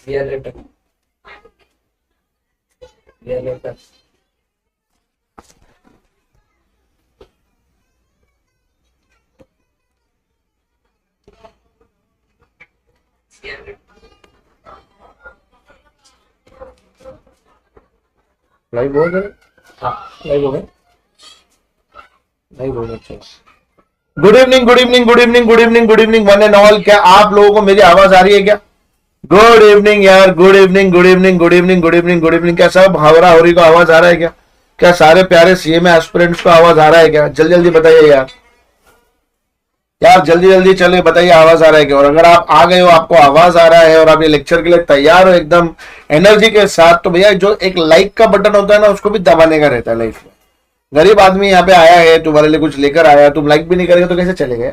ये letter live हो गए। हाँ लाइव हो गए, लाइव हो गए। Good evening good evening good evening good evening good evening one and all. क्या आप लोगों को मेरी आवाज आ रही है क्या? गुड इवनिंग यार, good evening good evening good evening good evening good evening. क्या सब हावरा होरी को आवाज आ रहा है क्या? क्या सारे प्यारे सीएमए एस्पिरेंट्स को आवाज आ रहा है क्या? जल्दी जल्दी बताइए यार, यार जल्दी जल्दी चलिए बताइए आवाज आ रहा है क्या? और अगर आप आ गए हो, आपको आवाज आ रहा है और आप ये लेक्चर के लिए तैयार हो एकदम एनर्जी के साथ, तो भैया जो एक लाइक का बटन होता है ना, उसको भी दबाने का रहता है लाइफ में। गरीब आदमी यहाँ पे आया है, तुम्हारे लिए कुछ लेकर आया, तुम लाइक भी नहीं करेंगे तो कैसे चलेगा?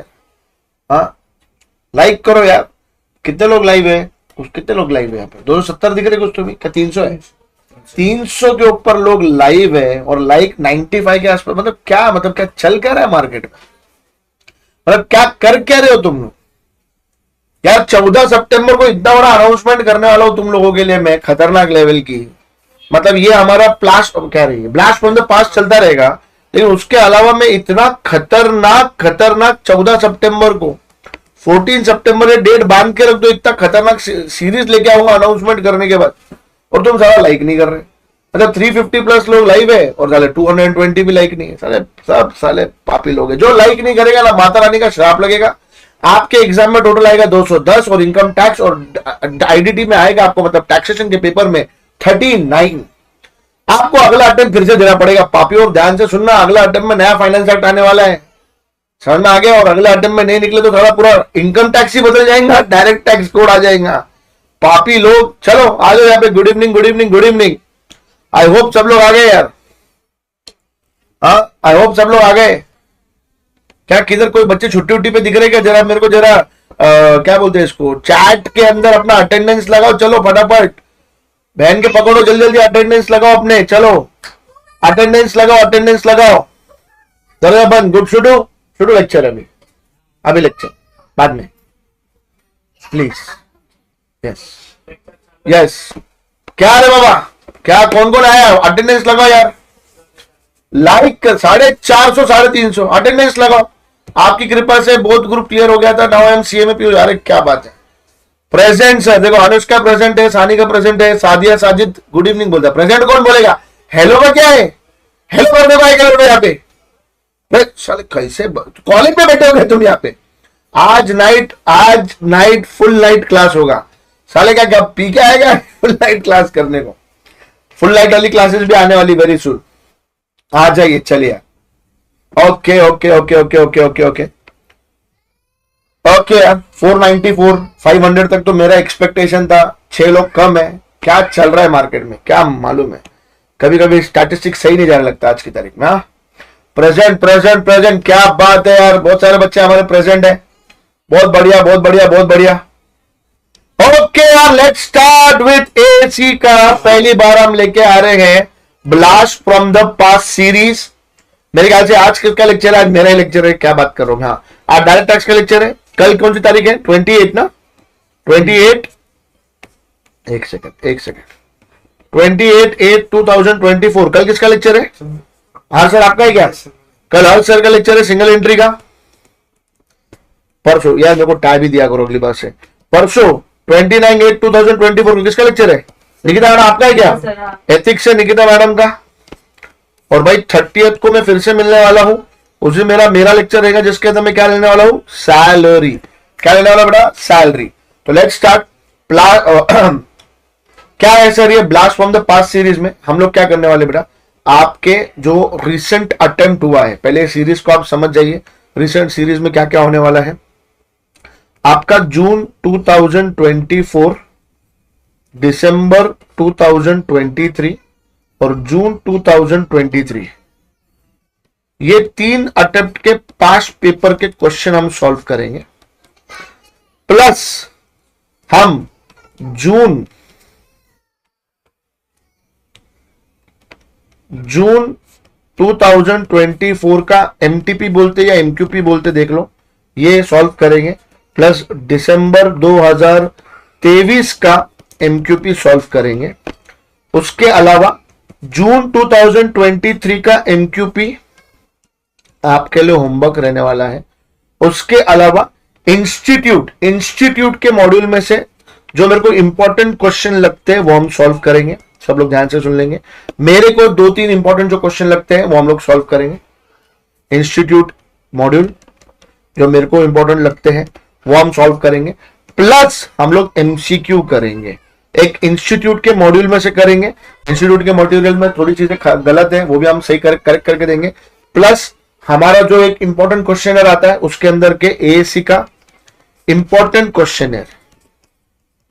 हाँ लाइक करो यार। कितने लोग लाइव है? कितने लोग लाइव है यहाँ पे? 270 दिख रहे कुछ तो भी, क्या 300 है? 300 के ऊपर लोग लाइव है और लाइक 95 के आसपास। मतलब क्या, मतलब क्या चल क्या रहा है मार्केट में? मतलब क्या कर क्या रहे हो तुम लोग यार? 14 सितंबर को इतना बड़ा अनाउंसमेंट करने वाला हूं तुम लोगों के लिए मैं, खतरनाक लेवल की। मतलब ये हमारा ब्लास्ट कह रही है, ब्लास्ट फ्रॉम द पास्ट चलता रहेगा, लेकिन उसके अलावा मैं इतना खतरनाक 14 सितंबर को 14 सितंबर ये डेट बांध के रख दो, इतना खतरनाक सीरीज लेके आऊंगा अनाउंसमेंट करने के बाद, और तुम सारा लाइक नहीं कर रहे। मतलब 350 प्लस लोग लाइव है और साले 220 भी लाइक नहीं है। साले सब साले पापी लोग हैं। जो लाइक नहीं करेगा ना, माता रानी का श्राप लगेगा। आपके एग्जाम में टोटल आएगा 210 और इनकम टैक्स और आईडीटी में आएगा आपको, मतलब टैक्सेशन के पेपर में 39। आपको अगला अटेम्प्ट फिर से देना पड़ेगा पापियों। ध्यान से सुनना, अगला अटेम्प्ट में नया फाइनेंस एक्ट आने वाला है, समझ में आ गया? और अगला अटेम्प्ट में नहीं निकले तो थोड़ा पूरा इनकम टैक्स ही बदल जाएगा, डायरेक्ट टैक्स कोड आ जाएगा। पापी लोग चलो आ जाओ यहाँ पे। Good evening good evening good evening. I hope सब लोग आ गए यार। हाँ आई होप सब लोग आ गए। क्या किधर कोई बच्चे छुट्टी उट्टी पे दिख रहे क्या? जरा मेरे को जरा क्या बोलते हैं इसको, चैट के अंदर अपना अटेंडेंस लगाओ। चलो फटाफट बहन के पकड़ो, जल्दी जल्दी अटेंडेंस लगाओ अपने। चलो अटेंडेंस लगाओ, अटेंडेंस लगाओ। दरवाजा बंद। गुड, शुरू शुरू लेक्चर। अभी लेक्चर बाद में प्लीज। Yes yes. क्या रे बाबा, क्या कौन कौन आया? अटेंडेंस लगाओ यार। लाइक 450 350 अटेंडेंस लगाओ। आपकी कृपा से बहुत ग्रुप क्लियर हो गया था। Now I am CMA P. अरे क्या बात है। प्रेजेंट सर, देखो अनुष्का प्रेजेंट है, सानिका प्रेजेंट है, सादिया साजिद गुड इवनिंग बोलता है। प्रेजेंट कौन बोलेगा? हेलो का क्या है? हेलो करने को आएगा यहाँ पे? साले कैसे कॉलेज में बैठे हो गए तुम यहाँ पे? आज नाइट फुल नाइट क्लास होगा। साले क्या पी के आएगा फुल नाइट क्लास करने को? फुल नाइट वाली क्लासेस भी आने वाली वेरी सून। आ जाइए चलिए। Okay okay okay okay okay okay okay okay यार। 494 500 तक तो मेरा एक्सपेक्टेशन था। 6 लोग कम है। क्या चल रहा है मार्केट में क्या मालूम है? कभी कभी स्टैटिस्टिक्स सही नहीं जाने लगता आज की तारीख में। हाँ प्रेजेंट प्रेजेंट प्रेजेंट, क्या बात है यार। बहुत सारे बच्चे हमारे प्रेजेंट है। बहुत बढ़िया बहुत बढ़िया बहुत बढ़िया। ओके यार, लेट्स स्टार्ट विथ एसी का। पहली बार हम लेके आ रहे हैं blast from the past series. मेरे ख्याल से आज किसका लेक्चर है? आज मेरा ही लेक्चर है। क्या बात कर रहा हूं। हाँ आज डायरेक्ट टैक्स का लेक्चर है। कल कौन सी तारीख है? 28 ना? 28 एक सेकंड 28/8/2024। कल किसका लेक्चर है? हाँ सर आपका है क्या? कल हर सर का लेक्चर है सिंगल एंट्री का। परसों यार मेरे को टाई भी दिया करो अगली बार से। परसों 29/8/2024 को किसका लेक्चर है? निकिता मैडम आपका है क्या? एथिक्स है निकिता मैडम का। और भाई 30th को मैं फिर से मिलने वाला हूं। उस दिन मेरा लेक्चर रहेगा जिसके अंदर मैं क्या लेने वाला हूं? सैलरी। क्या लेने वाला बेटा? सैलरी। तो लेट्स स्टार्ट। क्या है सर ये blast from the past series में हम लोग क्या करने वाले बेटा? आपके जो रिसेंट अटेम्प्ट हुआ है, पहले सीरीज को आप समझ जाइए। रिसेंट सीरीज में क्या क्या होने वाला है आपका? जून 2024, दिसंबर 2023 और जून 2023, ये 3 अटेम्प्ट के पास्ट पेपर के क्वेश्चन हम सॉल्व करेंगे। प्लस हम जून 2024 का एमटीपी बोलते या एमक्यूपी बोलते देख लो, ये सॉल्व करेंगे। प्लस दिसंबर 2023 का एमक्यूपी सॉल्व करेंगे। उसके अलावा जून 2023 का एमक्यूपी आपके लिए होमवर्क रहने वाला है। उसके अलावा इंस्टीट्यूट के मॉड्यूल में से जो मेरे को इंपॉर्टेंट क्वेश्चन लगते हैं वो हम सॉल्व करेंगे। सब लोग ध्यान से सुन लेंगे। मेरे को 2-3 इंपॉर्टेंट जो क्वेश्चन लगते हैं वो हम लोग सॉल्व करेंगे। इंस्टीट्यूट मॉड्यूल जो मेरे को इंपॉर्टेंट लगते हैं वो हम सॉल्व करेंगे, प्लस हम लोग एमसीक्यू करेंगे। एक इंस्टीट्यूट के मॉड्यूल में से करेंगे, इंस्टीट्यूट के मॉड्यूल में थोड़ी चीजें गलत है वो भी हम सही करेक्ट करके देंगे, प्लस हमारा जो एक इंपॉर्टेंट क्वेश्चनर आता है उसके अंदर के एएससी का इंपॉर्टेंट क्वेश्चनर,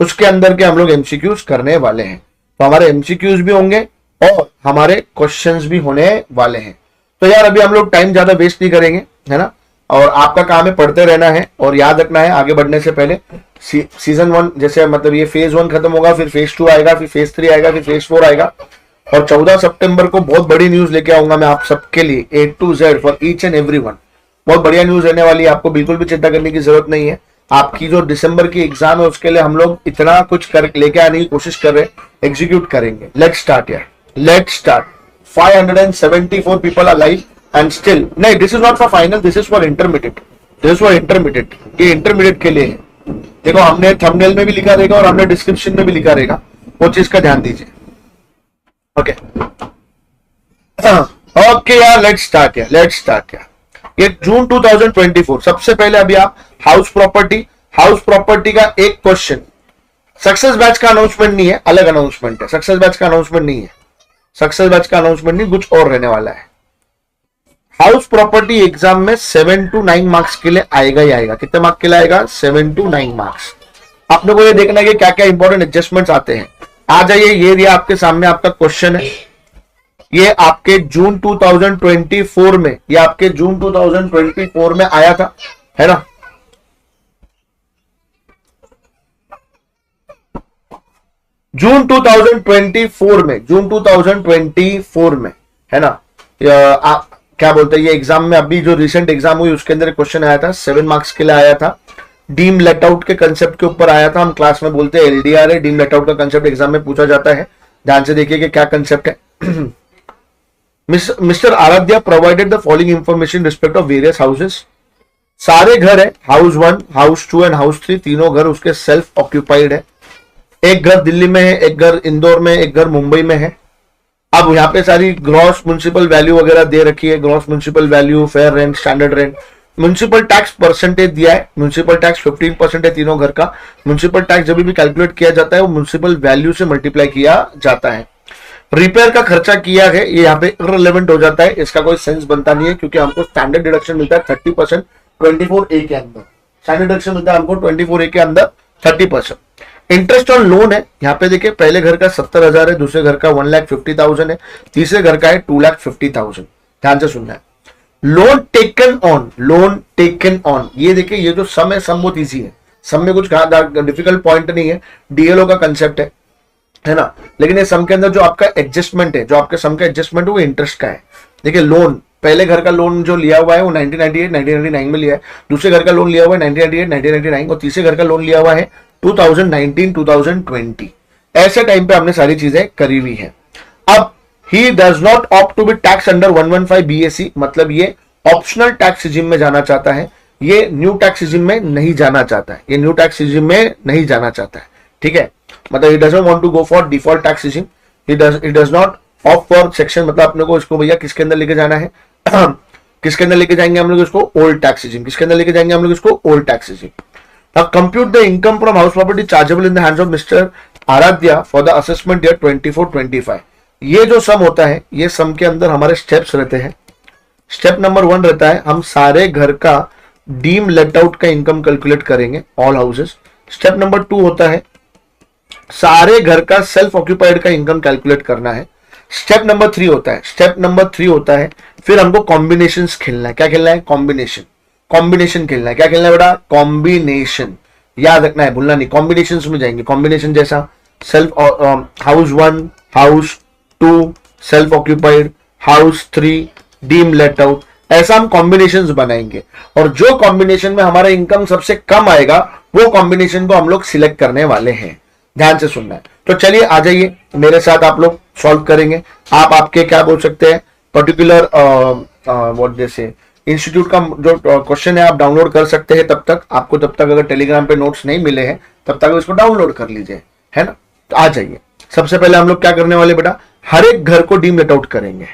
उसके अंदर के हम लोग एमसीक्यूज करने वाले हैं। तो हमारे एमसीक्यूज भी होंगे और हमारे क्वेश्चंस भी होने वाले हैं। तो यार अभी हम लोग टाइम ज्यादा वेस्ट नहीं करेंगे, है ना, और आपका काम है पढ़ते रहना है और याद रखना है आगे बढ़ने से पहले सीजन 1 जैसे मतलब ये फेज 1 खत्म होगा, फिर फेज 2 आएगा, फिर फेज 3 आएगा, फिर फेज 4 आएगा, और 14 सितंबर को बहुत बड़ी न्यूज लेके आऊंगा मैं आप सबके लिए A to Z for each and everyone. बहुत बढ़िया न्यूज रहने वाली है, आपको बिल्कुल भी चिंता करने की जरूरत नहीं है। आपकी जो दिसंबर की एग्जाम है उसके लिए हम लोग इतना कुछ कर लेके आने की कोशिश कर रहे हैं, एग्जीक्यूट करेंगे। लेट्स स्टार्ट यार, let's start. 574 people are live and still नहीं, this is not for final, this is for intermediate, this is for intermediate. ये इंटरमीडिएट के लिए है। देखो हमने थंबनेल में भी लिखा रहेगा और हमने डिस्क्रिप्शन में भी लिखा रहेगा, वो चीज का ध्यान दीजिए। ओके ओके यार, लेट्स स्टार्ट यार, लेट्स स्टार्ट यार। ये जून 2024 सबसे पहले अभी आप हाउस प्रॉपर्टी का एक क्वेश्चन, सक्सेस बैच का अनाउंसमेंट नहीं है, अलग अनाउंसमेंट है। सक्सेस बैच का अनाउंसमेंट नहीं है, सक्सेस बैच का अनाउंसमेंट नहीं, कुछ और रहने वाला है। हाउस प्रॉपर्टी एग्जाम में 7 to 9 मार्क्स के लिए आएगा ही आएगा। कितने मार्क्स के लिए आएगा? 7 to 9 मार्क्स। आपने को ये देखना है कि क्या क्या इंपॉर्टेंट एडजस्टमेंट्स आते हैं। आ जाइए, ये दिया आपके सामने आपका क्वेश्चन है। ये आपके जून 2024 में, ये आपके जून 2024 में आया था, है ना। जून 2024 में, है ना। क्या बोलते हैं, ये एग्जाम में अभी जो रिसेंट एग्जाम हुई उसके अंदर क्वेश्चन आया था, 7 मार्क्स के लिए आया था। डीम लेट आउट के कंसेप्ट के ऊपर आया था। हम क्लास में बोलते हैं एलडीआर है, डीम लेट आउट का कंसेप्ट एग्जाम में पूछा जाता है। ध्यान से देखिए कि क्या कंसेप्ट है। Mister Aradhya provided the following information respect of various houses. सारे घर है, हाउस 1, हाउस 2 एंड हाउस 3, तीनों घर उसके सेल्फ ऑक्यूपाइड है। एक घर दिल्ली में है, एक घर इंदौर में, एक घर मुंबई में है। अब यहाँ पे सारी ग्रॉस म्युनिसिपल वैल्यू वगैरह दे रखी है, gross municipal value, fair rent, standard rent. Municipal tax percentage दिया है, म्युनिसिपल टैक्स 15% है तीनों घर का। म्युनिसिपल टैक्स जब भी कैलकुलेट किया जाता है वो म्युनिसिपल वैल्यू से मल्टीप्लाई किया जाता है। रिपेयर का खर्चा किया है, ये यहाँ पे इररिलेवेंट हो जाता है, इसका कोई सेंस बनता नहीं है, क्योंकि हमको स्टैंडर्ड डिडक्शन मिलता है 30% 24A के अंदर। स्टैंडर्ड डिडक्शन मिलता है हमको 24A के अंदर 30%। इंटरेस्ट ऑन लोन है, यहाँ पे देखिए पहले घर का 70,000 है, दूसरे घर का 1,50,000 है, तीसरे घर का है 2,50,000। ध्यान से सुनना है। लोन टेकन ऑन, ये देखिए ये जो सम है, सम बहुत इजी है, सम में कुछ डिफिकल्ट पॉइंट नहीं है, डीएलओ का कंसेप्ट है ना। लेकिन ये सम के अंदर जो आपका एडजस्टमेंट है, जो आपके सम का एडजस्टमेंट है वो इंटरेस्ट का है। देखिए लोन, पहले घर का लोन जो लिया हुआ है वो 1999 में लिया है, दूसरे घर का लोन लिया हुआ है 1999 और तीसरे घर का लोन लिया हुआ है 2019-2020। ऐसे टाइम पे हमने सारी चीजें करी हुई है। अब he does not opt to be tax under 115 BAC, मतलब ये ऑप्शनल टैक्स रिजिम में जाना चाहता है, ये न्यू टैक्स रिजिम में नहीं जाना चाहता है, ये न्यू टैक्स रिजिम में नहीं जाना चाहता है। ठीक है, मतलब he doesn't want to go for default tax regime, he does not opt for section, मतलब अपने को इसको भैया किसके अंदर लेके जाना है किसके अंदर लेके जाएंगे हम लोग इसको? Old tax regime. किसके अंदर लेके जाएंगे हम लोग इसको? Old tax regime. Now compute the income from house property chargeable in the hands of Mr. Aradhya for the assessment year 24-25। ये जो सम होता है, ये सम के अंदर हमारे स्टेप्स रहते हैं। स्टेप नंबर 1 रहता है हम सारे घर का डीम लेट आउट का इनकम कैलकुलेट करेंगे, ऑल हाउसेस। स्टेप नंबर 2 होता है सारे घर का सेल्फ ऑक्यूपाइड का इनकम कैलकुलेट करना है। स्टेप नंबर 3 होता है फिर हमको कॉम्बिनेशंस खेलना है। क्या खेलना है? कॉम्बिनेशन खेलना है। क्या खेलना है बेटा? कॉम्बिनेशन। याद रखना है, भूलना नहीं। कॉम्बिनेशन में जाएंगे, कॉम्बिनेशन जैसा self house 1, house 2 self occupied, house 3 deem let out, ऐसा हम कॉम्बिनेशंस बनाएंगे। और जो कॉम्बिनेशन में हमारा इनकम सबसे कम आएगा वो कॉम्बिनेशन को हम लोग सिलेक्ट करने वाले हैं। ध्यान से सुनना है। तो चलिए आ जाइए मेरे साथ, आप लोग सॉल्व करेंगे। आप आपके क्या बोल सकते हैं पर्टिकुलर व्हाट जैसे इंस्टीट्यूट का जो क्वेश्चन है आप डाउनलोड कर सकते हैं। तब तक आपको, तब तक अगर टेलीग्राम पे नोट्स नहीं मिले हैं तब तक इसको डाउनलोड कर लीजिए, है ना। तो आ जाइए, सबसे पहले हम लोग क्या करने वाले बेटा, हर एक घर को डीम लेट आउट करेंगे।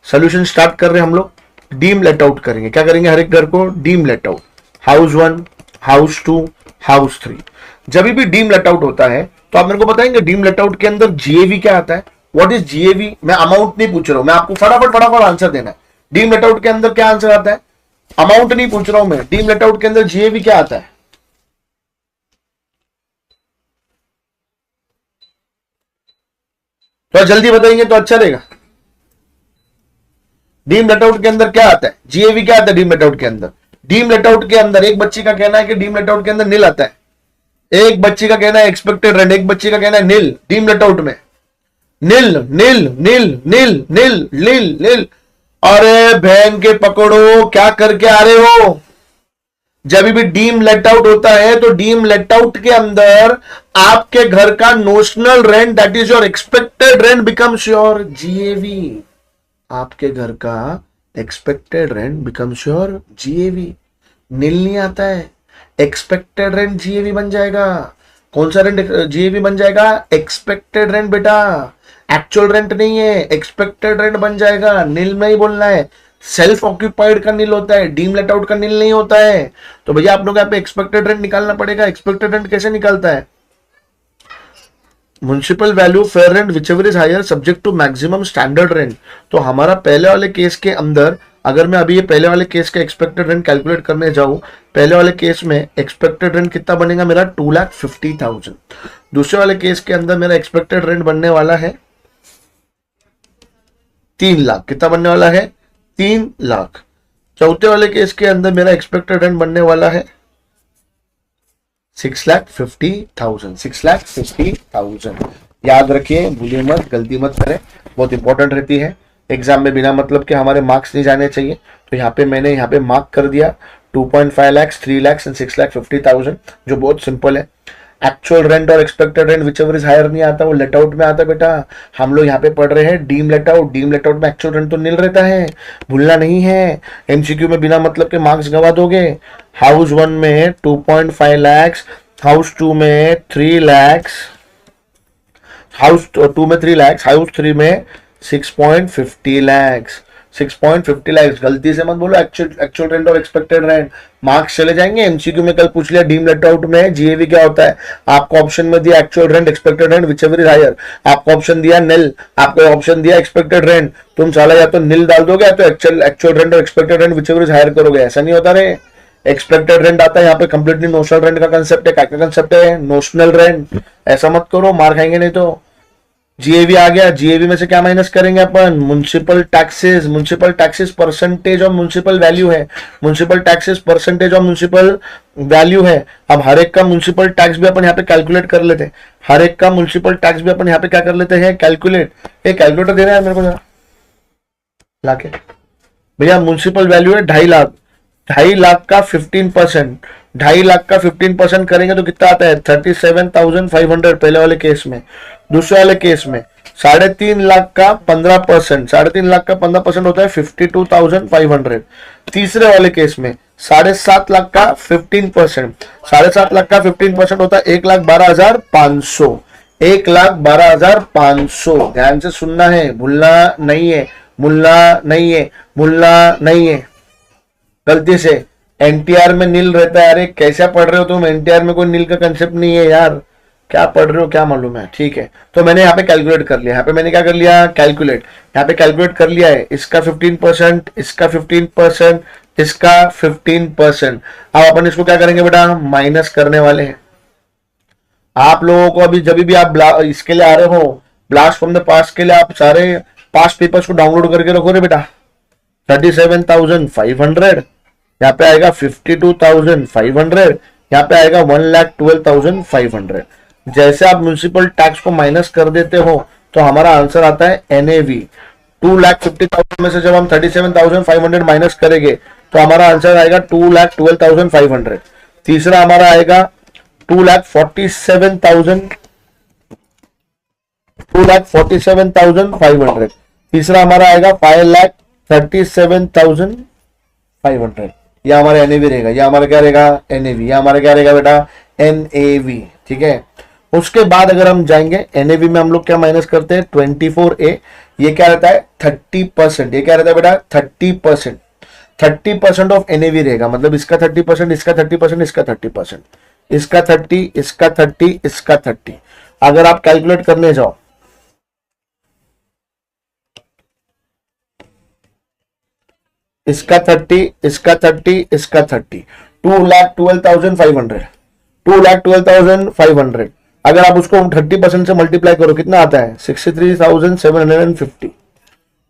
सोल्यूशन स्टार्ट कर रहे हैं हम लोग, डीम लेट आउट करेंगे। क्या करेंगे, हर एक घर को deem let out, house 1, house 2, house 3। जब भी डीम लेट आउट होता है तो आप मेरे को बताएंगे डीम लेट आउट के अंदर जीएवी क्या आता है, व्हाट इज जीएवी। मैं अमाउंट नहीं पूछ रहा हूं, मैं आपको फटाफट आंसर देना है। डीम लेट आउट के अंदर क्या आंसर आता है, अमाउंट नहीं पूछ रहा हूं मैं, डीम लेट आउट के अंदर जीएवी क्या आता है। तो जल्दी बताएंगे तो अच्छा रहेगा। डीम लेट आउट के अंदर क्या आता है, जीएवी क्या आता है डीम लेट आउट के अंदर। डीम लेट आउट के अंदर एक बच्ची का कहना है कि डीम लेट आउट के अंदर नील आता है, एक बच्ची का कहना है एक्सपेक्टेड रेंट, एक बच्ची का कहना है नील। डीम लेट आउट में नील नील नील नील नील नील नील। अरे बहन के पकड़ो, क्या करके आ रहे हो। जब भी डीम लेट आउट होता है तो डीम लेट आउट के अंदर आपके घर का notional rent that is your expected rent becomes your GAV. आपके घर का expected rent becomes your GAV. Nil नहीं आता है, एक्सपेक्टेड रेंट जीएवी बन जाएगा। कौन सा रेंट जीएवी बन जाएगा, एक्सपेक्टेड रेंट बेटा, एक्चुअल रेंट नहीं है, एक्सपेक्टेड रेंट बन जाएगा। नील में ही बोलना है, सेल्फ ऑक्यूपाइड का नील होता है, डीम लेट आउट का नील नहीं होता है। तो भैया आप लोग यहाँ पे एक्सपेक्टेड रेंट निकालना पड़ेगा। एक्सपेक्टेड रेंट कैसे निकालता है, municipal value fair rent whichever is higher subject to maximum standard rent. तो हमारा पहले वाले केस के अंदर, अगर मैं अभी ये पहले वाले केस का एक्सपेक्टेड रेंट कैलकुलेट करने जाऊं, पहले वाले केस में एक्सपेक्टेड रेंट कितना बनेगा मेरा 2,50,000। दूसरे वाले केस के अंदर मेरा एक्सपेक्टेड रेंट बनने वाला है 3 लाख। कितना बनने वाला है, 3 लाख। चौथे वाले केस के अंदर मेरा एक्सपेक्टेड रेंट बनने वाला है 6,50,000। 6,50,000 याद रखिए, भूलिए मत, गलती मत करें, बहुत इंपॉर्टेंट रहती है एग्जाम में। बिना मतलब के हमारे मार्क्स नहीं जाने चाहिए। तो यहाँ पे मैंने यहाँ पे मार्क कर दिया 2.5 लाख, 3 लाख एंड 6,50,000, जो बहुत सिंपल है। एक्चुअल रेंट और expected rent whichever is higher नहीं आता, वो लेट आउट में आता है बेटा। हम लोग यहाँ पे पढ़ रहे हैं deem let out. Deem let out में एक्चुअल रेंट तो नील रहता है, भूलना नहीं है। एमसीक्यू में बिना मतलब के मार्क्स गवा दोगे। हाउस 1 में 2.5 लाख, हाउस 2 में 3 लाख, हाउस 2 में 3 लाख, हाउस 3 में 6.50 लाख। 6.50 लाख, गलती से मत बोलो एक्चुअल रेंट और एक्सपेक्टेड रेंट, मार्क्स चले जाएंगे। एमसीक्यू में कल पूछ लिया डीम लेट आउट में जीएवी क्या होता है। आपको ऑप्शन में दिया actual rent, expected rent whichever is higher, आपको ऑप्शन दिया नील, आपको ऑप्शन दिया एक्सपेक्टेड रेंट। तुम साला या तो नील डाल दोगे या तो एक्चुअल रेंट और expected rent whichever is higher करोगे। ऐसा नहीं होता रे। एक्सपेक्टेड रेंट आता है यहाँ पे, कंप्लीटली नोशनल रेंट का कंसेप्ट है। क्या कंसेप्ट है, नोशनल रेंट। ऐसा मत करो, मार खाएंगे नहीं तो। जीएवी आ गया, जीएवी में से क्या माइनस करेंगे अपन, municipal taxes. Municipal taxes percentage of municipal value है, municipal taxes percentage of municipal value है। अब हर एक का म्युनिसिपल टैक्स भी अपन यहाँ पे कैलकुलेट कर लेते हैं। हर एक का म्युनिसिपल टैक्स भी अपन यहाँ पे क्या कर लेते हैं, कैलकुलेट। एक कैलकुलेटर दे रहा है मेरे को जरा लाके। भैया म्युनिसिपल वैल्यू है 2.5 लाख, 2.5 लाख का 15%, 2.5 लाख का 15% करेंगे तो कितना आता है 37,500 पहले वाले केस में। दूसरे वाले केस में 3.5 लाख का 15%, 3.5 लाख का 15% होता है 52,500। तीसरे वाले केस में 7.5 लाख का 15%, 7.5 लाख का 15% होता है 1,12,500, 1,12,500। ध्यान से सुनना है, भूलना नहीं है, भूलना नहीं है, भूलना नहीं है। गलती से एनटीआर में नील रहता है। अरे कैसा पढ़ रहे हो तुम, एनटीआर में कोई नील का कंसेप्ट नहीं है यार, क्या पढ़ रहे हो क्या मालूम है। ठीक है, तो मैंने यहाँ पे कैलकुलेट कर लिया। यहाँ पे मैंने क्या कर लिया, कैलकुलेट। यहाँ पे कैलकुलेट कर लिया है, इसका 15%, इसका 15%, इसका 15%। अब अपन इसको क्या करेंगे बेटा, माइनस करने वाले हैं। आप लोगों को अभी जब भी आप इसके लिए आ रहे हो, ब्लास्ट फ्रॉम द पास्ट के लिए, आप सारे पास्ट पेपर्स को डाउनलोड करके रखो रे बेटा। 37,500, यहाँ पे आएगा 52,500, यहाँ पे आएगा 1,12,500। जैसे आप म्युनिसिपल टैक्स को माइनस कर देते हो तो हमारा आंसर आता है एनएवी। 2,50,000 में से जब हम 37,500 माइनस करेंगे तो हमारा आंसर आएगा 2,12,500। तीसरा हमारा आएगा 2,47,000, 2,47,500। तीसरा हमारा आएगा 5,37,500। यह हमारा एनएवी रहेगा, यह हमारा क्या रहेगा एनएवी, यह हमारा क्या रहेगा बेटा एनएवी। ठीक है, उसके बाद अगर हम जाएंगे एनएवी में हम लोग क्या माइनस करते हैं 24A, ये क्या रहता है 30%, ये क्या रहता है बेटा 30%, 30% ऑफ एनएवी रहेगा, मतलब इसका 30%, इसका 30%, इसका 30%, इसका 30, इसका 30, इसका 30। अगर आप कैलकुलेट करने जाओ इसका 30, इसका 30, इसका 30, 2,12,500, 2,12,500। अगर आप उसको 30% से मल्टीप्लाई करो कितना आता है 63,750।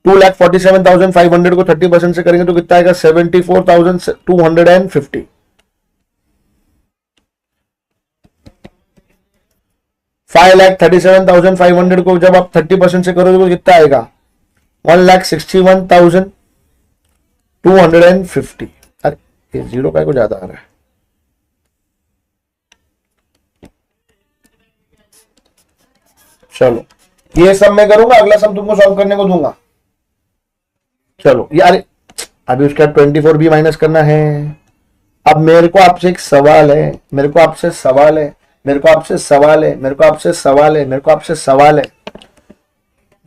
2,47,500 को 30% से करेंगे तो कितना आएगा 74,250। 5,37,500 को जब आप 30% से करोगे तो कितना आएगा 1,61,250। अरे ये जीरो का को ज्यादा आ रहा है। चलो ये सब मैं करूंगा, अगला सब तुमको सॉल्व करने को दूंगा। चलो यार अभी उसका 24B माइनस करना है। अब मेरे को आपसे एक सवाल है, मेरे को आपसे सवाल है, मेरे को आपसे सवाल है, मेरे को आपसे सवाल है, मेरे को आपसे सवाल है।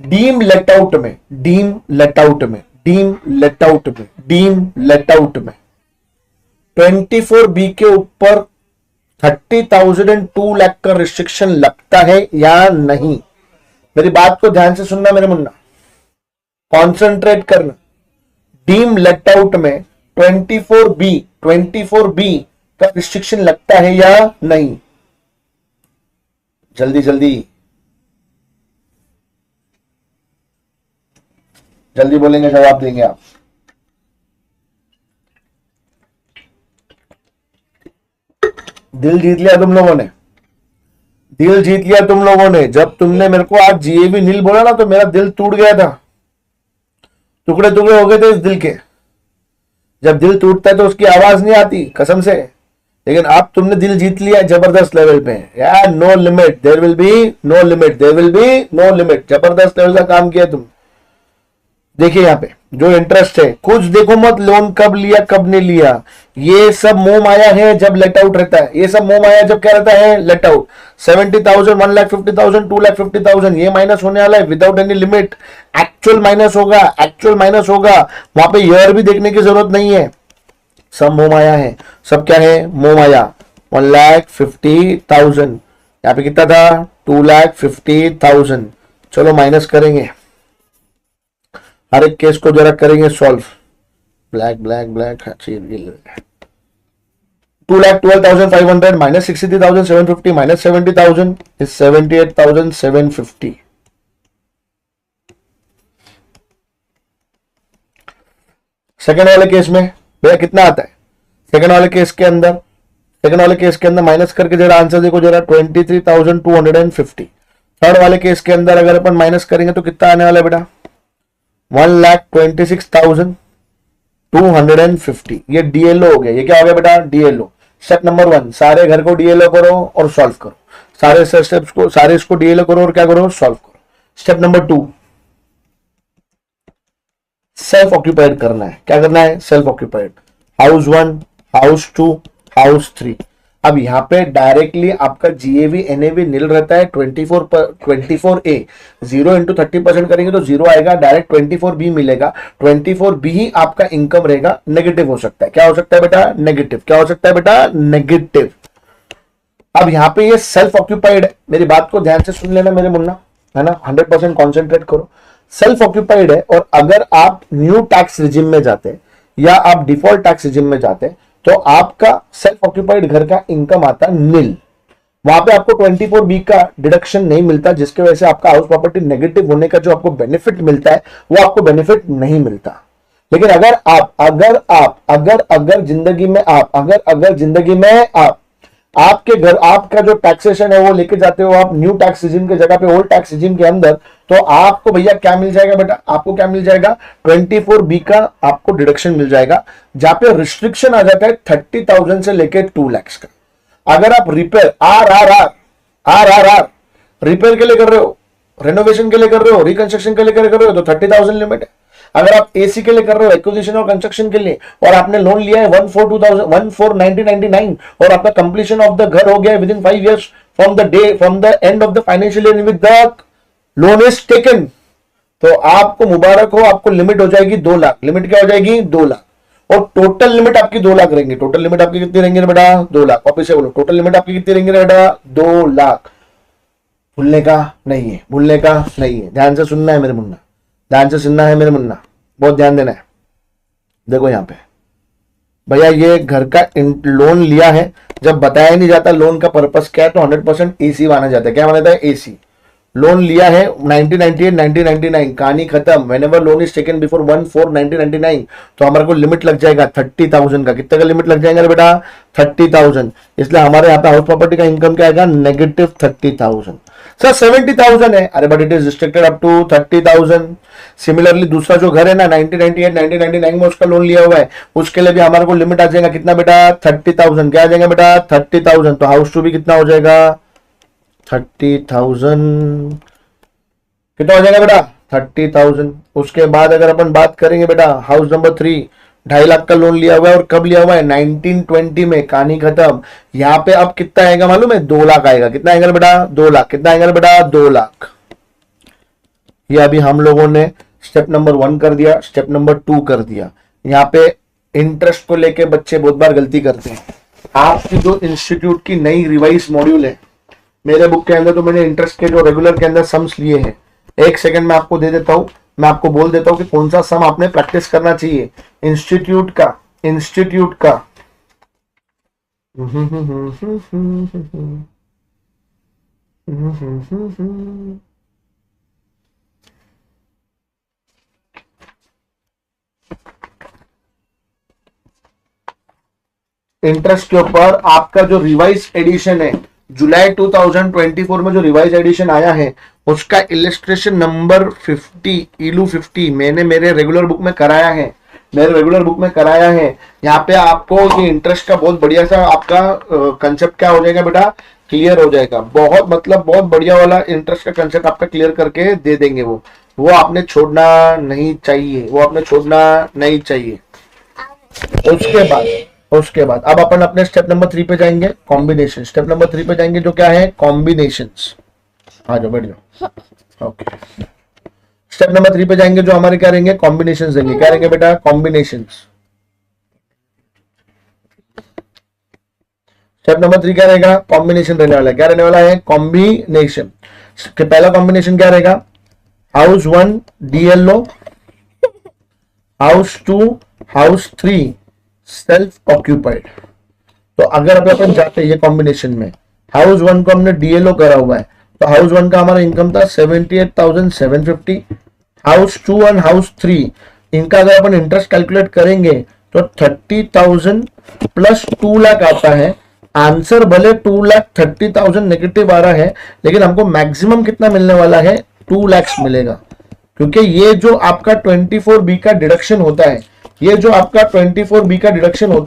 डीम लेट आउट में, डीम लेट आउट में, डीम लेट आउट में, डीम लेट आउट में 24B के ऊपर 30,002 लाख का रिस्ट्रिक्शन लगता है या नहीं? मेरी बात को ध्यान से सुनना मेरे मुन्ना, कॉन्सेंट्रेट करना। डीम लेट आउट में 24B का रिस्ट्रिक्शन लगता है या नहीं? जल्दी जल्दी जल्दी बोलेंगे, जवाब देंगे आप। दिल जीत लिया तुम लोगों ने, दिल जीत लिया तुम लोगों ने। जब तुमने मेरे को आज जीएवी नील बोला ना तो मेरा दिल टूट गया था, टुकड़े टुकड़े हो गए थे इस दिल के। जब दिल टूटता है तो उसकी आवाज नहीं आती कसम से, लेकिन अब तुमने दिल जीत लिया जबरदस्त लेवल पे यार। No limit there will be no limit, there will be no limit. जबरदस्त लेवल का काम किया तुम। देखिए यहाँ पे जो इंटरेस्ट है, कुछ देखो मत लोन कब लिया कब नहीं लिया, ये सब मोह माया है जब लेट आउट रहता है। ये सब मोह माया जब क्या रहता है लेट आउट। 70,000, 1,50,000, 2,50,000 ये माइनस होने वाला है without any limit. Actual minus होगा, एक्चुअल माइनस होगा, वहां पे ईयर भी देखने की जरूरत नहीं है। सब मोह माया है, सब क्या है मोह माया। 1,50,000 यहाँ पे कितना था 2,50,000। चलो माइनस करेंगे, हर एक केस को जरा करेंगे solve. Black black black 2,12,500 minus 63,750 minus 70,000 is 78,750। Second वाले केस में भैया कितना आता है? सेकेंड वाले केस के अंदर, सेकेंड वाले केस के अंदर माइनस करके जरा आंसर देखो जरा 23,250। थर्ड वाले केस के अंदर अगर अपन माइनस करेंगे तो कितना आने वाला है बेटा 1,26,250। ये डीएलओ हो गया। ये क्या हो गया बेटा डीएलओ। स्टेप नंबर 1 सारे घर को डीएलओ करो और सॉल्व करो। सारे स्टेप्स को, सारे इसको डीएलओ करो और क्या करो सॉल्व करो। स्टेप नंबर 2 सेल्फ ऑक्यूपाइड करना है। क्या करना है self occupied. House 1, house 2, house 3। अब यहाँ पे डायरेक्टली आपका जीएवी एनएवी नील रहता है 24A। 0 इंटू 30% करेंगे तो 0 आएगा, डायरेक्ट 24B मिलेगा। 24B ही आपका इनकम रहेगा। नेगेटिव हो सकता है, क्या हो सकता है बेटा नेगेटिव। क्या हो सकता है बेटा नेगेटिव। अब यहाँ पे ये सेल्फ ऑक्यूपाइड है, मेरी बात को ध्यान से सुन लेना मेरे मुन्ना, है ना। 100% कॉन्सेंट्रेट करो। सेल्फ ऑक्यूपाइड है और अगर आप न्यू टैक्स रिजिम में जाते या आप डिफॉल्ट टैक्स रिजिम में जाते तो आपका सेल्फ ऑक्यूपाइड घर का इनकम आता नील। वहां पे आपको 24B का डिडक्शन नहीं मिलता, जिसकी वजह से आपका हाउस प्रॉपर्टी नेगेटिव होने का जो आपको बेनिफिट मिलता है वो आपको बेनिफिट नहीं मिलता। लेकिन अगर जिंदगी में आप आपके घर आपका जो टैक्सेशन है वो लेके जाते हो आप न्यू टैक्स रिजिम की जगह पे ओल्ड टैक्स रिजिम के अंदर, तो आपको भैया क्या मिल जाएगा बेटा, आपको क्या मिल जाएगा 24B का आपको डिडक्शन मिल जाएगा, जहां पे रिस्ट्रिक्शन आ जाता है 30,000 से लेके 2 लाख का। अगर आप रिपेयर आर रिपेयर के लिए कर रहे हो रेनोवेशन के लिए कर रहे हो, रिकंस्ट्रक्शन के लिए कर रहे हो तो 30,000 लिमिट है। अगर आप एसी के लिए कर रहे हो, एक्विजिशन और कंस्ट्रक्शन के लिए, और आपने लोन लिया है 1,4,1999 और आपका कंप्लीशन ऑफ द घर हो गया with in 5 years from the end of the financial year with the loan is taken, तो आपको मुबारक हो, आपको लिमिट हो जाएगी 2 लाख। लिमिट क्या हो जाएगी? 2 लाख। और टोटल लिमिट आपकी 2 लाख रहेंगे। टोटल लिमिट आपकी कितनी रहेंगे बेटा? 2 लाख। वापिस से बोलो, टोटल लिमिट आपकी कितनी रहेंगे बेटा? 2 लाख। भूलने का नहीं है, भूलने का नहीं है। ध्यान से सुनना है मेरे मुन्ना, ध्यान से सुनना है मेरे मुन्ना, बहुत ध्यान देना है। देखो यहाँ पे भैया, ये घर का लोन लिया है, जब बताया नहीं जाता लोन का पर्पस क्या है तो 100% एसी माना जाता है। क्या माना जाता है? एसी। लोन लिया है 1998 1999, कहानी खत्म। Whenever loan is taken before 1/4/1999 तो हमारे को लिमिट लग जाएगा 30,000 का। कितने का लिमिट लग जाएगा बेटा? 30,000। इसलिए हमारे यहाँ पे हाउस प्रॉपर्टी का इनकम क्या आएगा? -30,000। सर 70,000 है, अरे but it is restricted up to 30,000। Similarly दूसरा जो घर है ना 1998 1999 में उसका लोन लिया हुआ है, उसके लिए भी हमारे को लिमिट आ जाएगा कितना बेटा? 30,000। क्या आ जाएगा बेटा? 30,000। तो हाउस टू भी कितना हो जाएगा? 30,000। कितना हो जाएगा बेटा? 30,000। उसके बाद अगर अपन बात करेंगे बेटा हाउस नंबर 3, 2.5 लाख का लोन लिया हुआ है और कब लिया हुआ है? 1920 में, कहानी खत्म। यहाँ पे अब कितना आएगा मालूम है? 2 लाख आएगा। कितना आएगा बेटा? 2 लाख। कितना आएगा बेटा? 2 लाख। ये अभी हम लोगों ने स्टेप नंबर 1 कर दिया, स्टेप नंबर 2 कर दिया। यहाँ पे इंटरेस्ट को लेके बच्चे बहुत बार गलती करते हैं। आपकी जो इंस्टीट्यूट की नई रिवाइज मॉड्यूल है, मेरे बुक के अंदर तो मैंने इंटरेस्ट के जो रेगुलर के अंदर सम्स लिए हैं, 1 सेकंड में आपको दे देता हूं, मैं आपको बोल देता हूं कि कौन सा सम आपने प्रैक्टिस करना चाहिए इंस्टीट्यूट का। इंटरेस्ट के ऊपर आपका जो रिवाइज एडिशन है, जुलाई 2024 में जो रिवाइज एडिशन आया है, उसका इलिस्ट्रेशन नंबर 50 इलू 50 मैंने मेरे रेगुलर बुक में कराया है। यहाँ पे आपको ये इंटरेस्ट का बहुत बढ़िया सा आपका कंसेप्ट क्या हो जाएगा बेटा? क्लियर हो जाएगा। बहुत मतलब बहुत बढ़िया वाला इंटरेस्ट का कंसेप्ट आपका क्लियर करके दे देंगे। वो आपने छोड़ना नहीं चाहिए, उसके बाद अब अपन अपने स्टेप नंबर 3 पे जाएंगे, कॉम्बिनेशन। स्टेप नंबर 3 पे जाएंगे जो क्या है? कॉम्बिनेशंस। आ जाओ, बैठ जाओ। ओके, स्टेप नंबर 3 पे जाएंगे जो हमारे क्या रहेंगे? कॉम्बिनेशंस देंगे। क्या रहेंगे बेटा? कॉम्बिनेशंस। स्टेप नंबर 3 क्या रहेगा? कॉम्बिनेशन रहने वाला है। क्या रहने वाला है? कॉम्बिनेशन। पहला कॉम्बिनेशन क्या रहेगा? House 1 DLO, house 2, house 3 self occupied. तो अगर अपन जाते हैं ये कॉम्बिनेशन में, हाउस 1 को हमने DLO करा हुआ है, तो हाउस 1 का हमारा इनकम था 78,750। हाउस 2 और हाउस 3 इनका अगर अपन इंटरेस्ट कैलकुलेट करेंगे तो 30,000 प्लस 2 लाख आता है। आंसर भले 2,30,000 नेगेटिव आ रहा है, लेकिन हमको मैक्सिमम कितना मिलने वाला है? 2 लाख मिलेगा। क्योंकि ये जो आपका 24B का डिडक्शन होता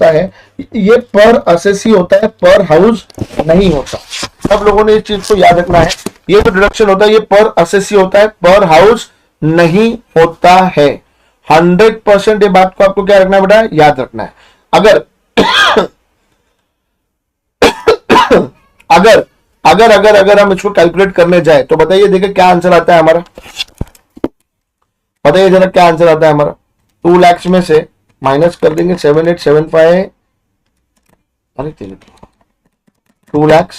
है, ये पर असेसी होता है, पर हाउस नहीं होता। सब लोगों ने इस चीज को याद रखना है। ये जो डिडक्शन होता है ये पर असेसी होता है, पर हाउस नहीं होता है। 100% ये बात को आपको क्या रखना है बेटा? याद रखना है। अगर हम इसको कैलकुलेट करने जाए तो बताइए, देखिए क्या आंसर आता है हमारा। बताइए जरा क्या आंसर आता है हमारा। 2 लाख में से माइनस कर देंगे 7875, अरे 2 लाख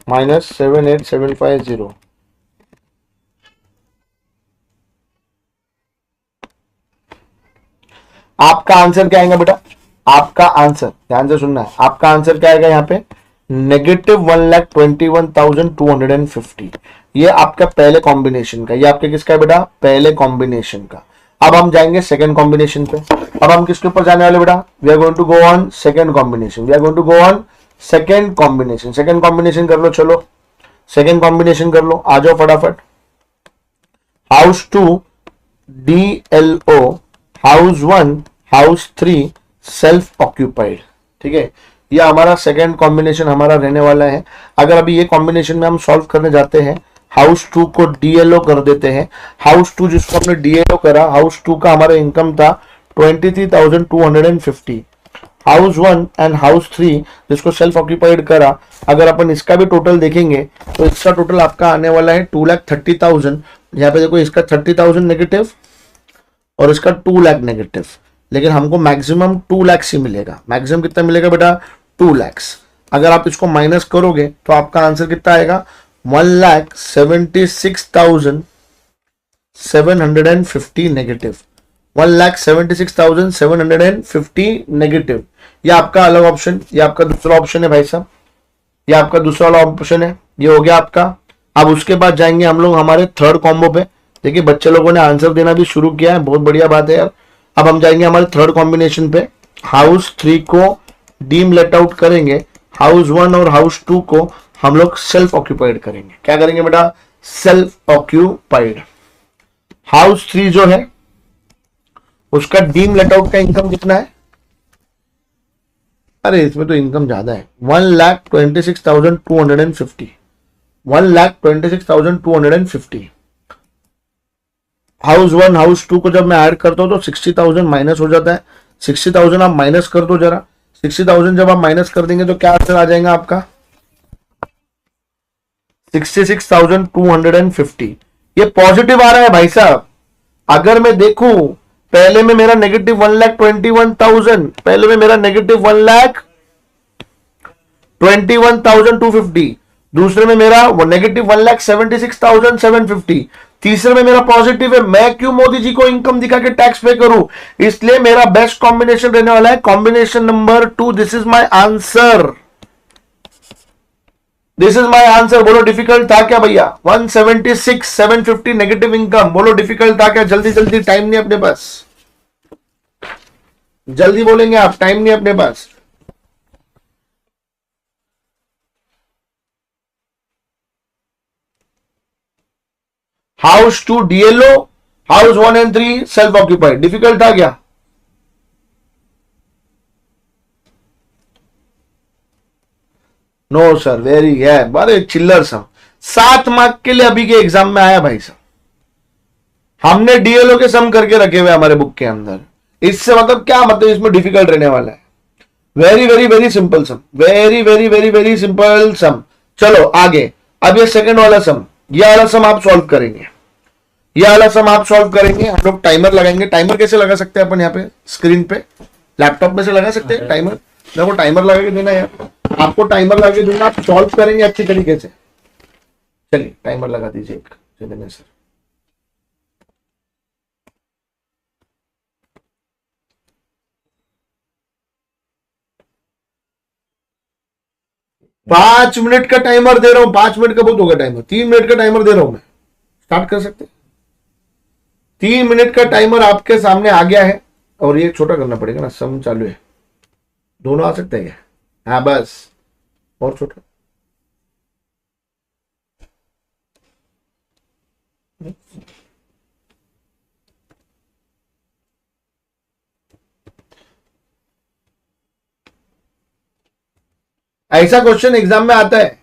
माइनस 78,750। आपका आंसर क्या आएगा बेटा? आपका आंसर ध्यान से सुनना है, आपका आंसर क्या आएगा यहाँ पे? -1,21,250। ये आपका पहले कॉम्बिनेशन का, ये आपके किसका है बेटा? पहले कॉम्बिनेशन का। अब हम जाएंगे सेकंड कॉम्बिनेशन पे। अब हम किसके ऊपर जाने वाले बेटा? We are going to go on second combination. Second combination कर लो। चलो सेकंड कॉम्बिनेशन कर लो, आ जाओ फटाफट। House 2 DLO, house 1 house 3 self occupied. ठीक है, ये हमारा सेकेंड कॉम्बिनेशन हमारा रहने वाला है। अगर अभी ये कॉम्बिनेशन में हम सॉल्व करने जाते हैं, हाउस 2 को डीएलओ कर देते हैं। हाउस 2 जिसको हमने डीएलओ करा, हाउस 2 का हमारा इनकम था 23,250। हाउस 1 एंड हाउस 3 जिसको सेल्फ ऑक्यूपाइड करा, अगर अपन इसका भी टोटल देखेंगे तो इसका टोटल आपका आने वाला है 2,30,000। यहाँ पे देखो इसका 30,000 नेगेटिव और इसका 2 लाख नेगेटिव, लेकिन हमको मैक्सिमम 2 लाख ही मिलेगा। मैक्सिमम कितना मिलेगा बेटा? 2 लाख। अगर आप इसको माइनस करोगे तो आपका आंसर कितना आएगा? 1,76,750 नेगेटिव। 1,76,750 नेगेटिव। ये आपका अलग ऑप्शन, ये आपका दूसरा ऑप्शन है भाई साहब, ये आपका दूसरा वाला ऑप्शन है। ये हो गया आपका। अब उसके बाद जाएंगे हम लोग हमारे थर्ड कॉम्बो पे। देखिए बच्चे लोगों ने आंसर देना भी शुरू किया है, बहुत बढ़िया बात है यार। अब हम जाएंगे हमारे थर्ड कॉम्बिनेशन पे। हाउस 3 को डीम लेट आउट करेंगे, हाउस 1 और हाउस 2 को हम लोग सेल्फ ऑक्यूपाइड करेंगे। क्या करेंगे बेटा? Self occupied. हाउस 3 जो है उसका डीम लेट आउट का इनकम कितना है? अरे इसमें तो इनकम ज्यादा है, 1,26,250। 1,26,250। हाउस 1 हाउस 2 को जब मैं ऐड करता हूं तो 60,000 माइनस हो जाता है। 60,000 आप माइनस कर दो जरा। 60,000 जब आप माइनस कर देंगे तो क्या आंसर आ जाएगा आपका? 66,250। ये पॉजिटिव आ रहा है भाई साहब। अगर मैं देखूं, पहले में मेरा नेगेटिव 1,21,000, पहले में मेरा नेगेटिव 1,21,250, दूसरे में मेरा नेगेटिव 1,76,750, तीसरे में मेरा पॉजिटिव है। मैं क्यों मोदी जी को इनकम दिखा के टैक्स पे करूं? इसलिए मेरा बेस्ट कॉम्बिनेशन रहने वाला है combination number 2। This is my answer, this is my answer. बोलो डिफिकल्ट था क्या भैया? 176,750 नेगेटिव इनकम। बोलो डिफिकल्ट था क्या? जल्दी जल्दी, टाइम नहीं अपने पास, जल्दी बोलेंगे आप, टाइम नहीं अपने पास। House 2 DLO, house 1 and 3 self occupied. Difficult था क्या? नो सर, वेरी है, बड़े चिल्लर सम। 7 मार्क के लिए अभी के एग्जाम में आया भाई साहब। हमने डीएलओ के सम करके रखे हुए हमारे बुक के अंदर। इससे मतलब क्या मतलब इसमें डिफिकल्ट रहने वाला है? वेरी वेरी वेरी सिंपल सम, very very very very simple सम। चलो आगे। अब ये सेकंड वाला सम, ये वाला सम आप सॉल्व करेंगे। ये वाला सम आप सॉल्व करेंगे। हम लोग टाइमर लगाएंगे। टाइमर कैसे लगा सकते हैं अपन? यहाँ पे स्क्रीन पे लैपटॉप में से लगा सकते हैं टाइमर। देखो टाइमर लगा के देना यार, आपको टाइमर लगा के दूंगा, आप सॉल्व करेंगे अच्छी तरीके से। चलिए टाइमर लगा दीजिए एक। चलिए सर, पांच मिनट का टाइमर दे रहा हूं। 5 मिनट का बहुत होगा टाइमर, 3 मिनट का टाइमर दे रहा हूं मैं। स्टार्ट कर सकते हैं। 3 मिनट का टाइमर आपके सामने आ गया है। और ये छोटा करना पड़ेगा ना, सम चालू है। दोनों आ सकते हैं क्या? हाँ बस, और छोटा। ऐसा क्वेश्चन एग्जाम में आता है।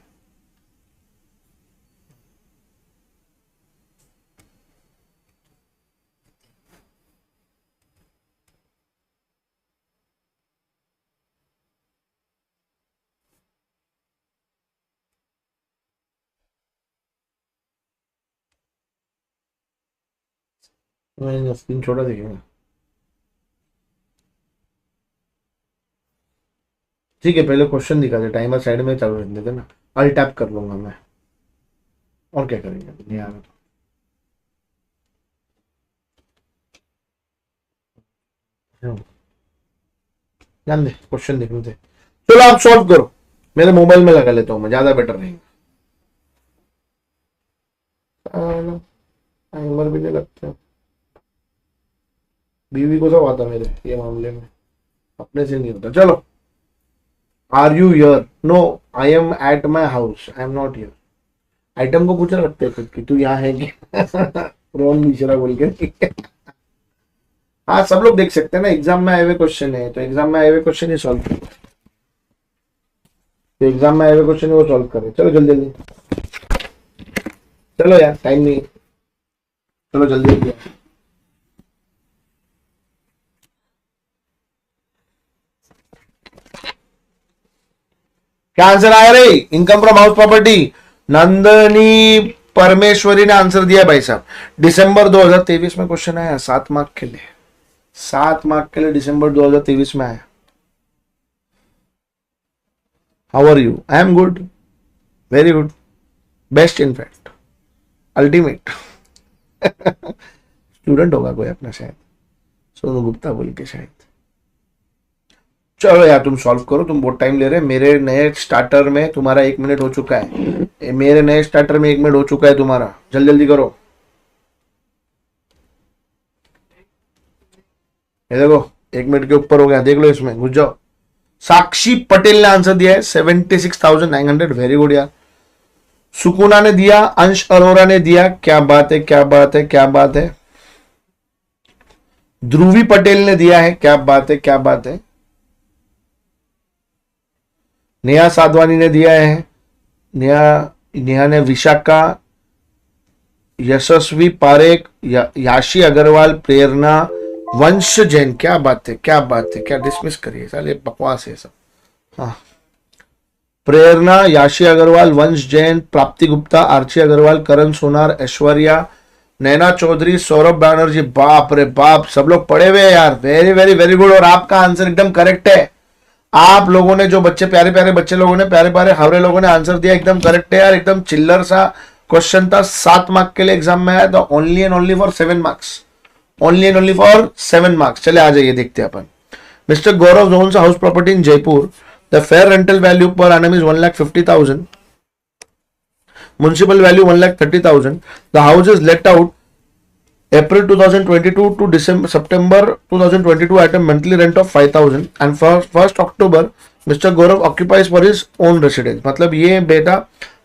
स्क्रीन छोटा दिखेगा। ठीक है, पहले क्वेश्चन दिखा दे। टाइमर साइड में चालू रहने देते ना, अल टैप कर लूंगा मैं। और क्या करेंगे? नहीं आ रहा। ध्यान दे, क्वेश्चन देखने थे। चलो आप सॉल्व करो, मेरे मोबाइल में लगा लेता हूं मैं, ज्यादा बेटर रहेगा। टाइमर भी नहीं लगता। बीवी को सब आता मेरे ये मामले में, अपने से नहीं होता। चलो, are you here? No, I am at my house, I am not here. Item को पूछा लगते है कि तू यहाँ है क्या? रोहन मिश्रा बोल के। हाँ सब लोग देख सकते हैं ना, एग्जाम में आए हुए क्वेश्चन है तो एग्जाम में आए हुए क्वेश्चन ही सॉल्व करो। तो एग्जाम में आए हुए क्वेश्चन वो सॉल्व करें। चलो जल्दी जल्दी, चलो यार टाइम नहीं, चलो जल्दी जल्दी। क्या आंसर आया रे? Income from house property. Nandini Parmeshwari ने आंसर दिया भाई साहब। दिसंबर 2023 में क्वेश्चन आया 7 मार्क के लिए, 7 मार्क के लिए दिसंबर 2023 में आया। How are you? I am good, very good, best in fact, ultimate. Student होगा कोई अपना शायद, सोनू गुप्ता बोल के शायद। चलो यार तुम सॉल्व करो, तुम बहुत टाइम ले रहे। मेरे नए स्टार्टर में तुम्हारा 1 मिनट हो चुका है, मेरे नए स्टार्टर में 1 मिनट हो चुका है तुम्हारा। जल्दी जल्दी करो। ये देखो 1 मिनट के ऊपर हो गया, देख लो इसमें, घुस जाओ। साक्षी पटेल ने आंसर दिया है 76,900। वेरी गुड यार। सुकुना ने दिया, अंश अरोरा ने दिया, क्या बात है क्या बात है क्या बात है। ध्रुवी पटेल ने दिया है, क्या बात है क्या बात है। नेहा साधवानी ने दिया है, नेहा ने विशाखा, यशस्वी पारेख, याशी अग्रवाल, प्रेरणा, वंश जैन, क्या बात है क्या बात है। क्या डिसमिस करिए साले, बकवास है सब। हाँ, प्रेरणा, याशी अग्रवाल, वंश जैन, प्राप्ति गुप्ता, आर्ची अग्रवाल, करण सोनार, ऐश्वर्या, नैना चौधरी, सौरभ बैनर्जी। बाप रे बाप, सब लोग पढ़े हुए हैं यार। Very very very good. और आपका आंसर एकदम करेक्ट है। आप लोगों ने, जो बच्चे प्यारे प्यारे बच्चे लोगों ने, प्यारे प्यारे हावरे लोगों ने आंसर दिया, एकदम करेक्ट है यार। एकदम चिल्लर सा क्वेश्चन था, 7 मार्क के लिए एग्जाम में आया था। Only and only for 7 marks, only and only for 7 marks. चले आ जाइए, देखते हैं अपन। Mister Gaurav owns house property in Jaipur. The fair rental value per annum is 1,50,000. Municipal value 1,30,000. The house is let out April 2022 to September 2022 at a monthly rent of 5,000 and for 1st October Mr. Gaurav occupies for his own residence. मतलब ये बेटा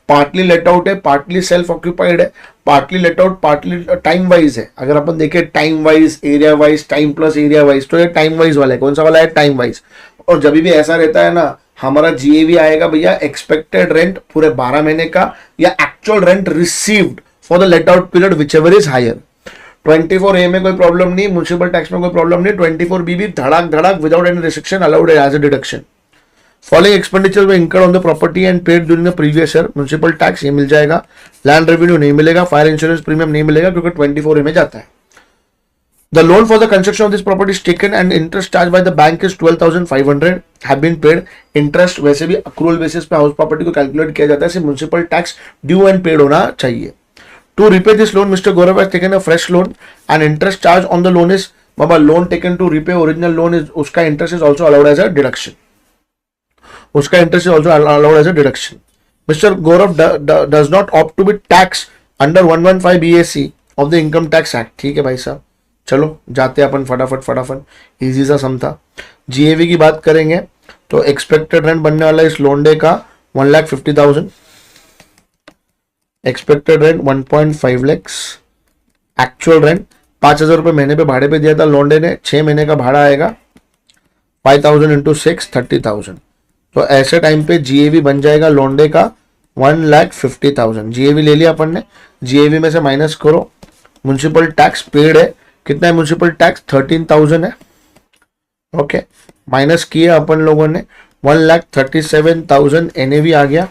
partly late out है, partly self occupied है, partly let out, partly time wise है। अगर अपन देखें time wise, area wise, time plus area wise, तो ये टाइम वाइज वाला है। कौन सा वाला है? Time wise. और जब भी ऐसा रहता है ना, हमारा जीएवी आएगा भैया एक्सपेक्टेड रेंट पूरे 12 महीने का या actual rent received for the let out period whichever is higher. 24A में कोई प्रॉब्लम नहीं, म्युनिसिपल टैक्स में कोई प्रॉब्लम नहीं, 24B भी धड़ाक धड़ाक without any restriction allowed as a deduction. Following expenditure में incurred on the property and paid during the previous year. Municipal tax ये मिल जाएगा, लैंड रेवेन्यू नहीं मिलेगा, फायर इंश्योरेंस प्रीमियम नहीं मिलेगा क्योंकि 24A में जाता है। The loan for the construction of this property is taken and interest charged by the bank is 12,500 have been paid. Interest वैसे भी accrual basis पे हाउस प्रॉपर्टी को कैलकुलेट किया जाता है, सिर्फ municipal tax due and paid होना चाहिए। To repay this loan, Mr. Gaurav has taken a fresh loan and interest charge on the loan is, Baba loan taken to repay original loan is, उसका interest is also allowed as a deduction. उसका interest is also allowed as a deduction. Mr. Gaurav does not opt to be taxed under 115 BAC of the Income Tax Act. ठीक है भाई साहब, चलो जाते हैं अपन फटाफट, इजी सा सम था। जीएवी की बात करेंगे तो एक्सपेक्टेड रेंट बनने वाला इस लोन डे का 1,50,000, expected rent 1.5 lakhs, actual rent 5,000 रुपए महीने पे भाड़े पे दिया था लोन डे ने। 6 महीने का भाड़ा आएगा 5,000 इंटू 6 30,000। तो ऐसे टाइम पे जीएवी बन जाएगा लोन डे का 1,50,000। जीएवी ले लिया अपन ने, जीएवी में से माइनस करो, म्युनिसिपल टैक्स पेड है, कितना है म्युनिसिपल टैक्स? 13,000 है। ओके, माइनस किया अपन लोगों ने 1,37,000 एनएवी आ गया।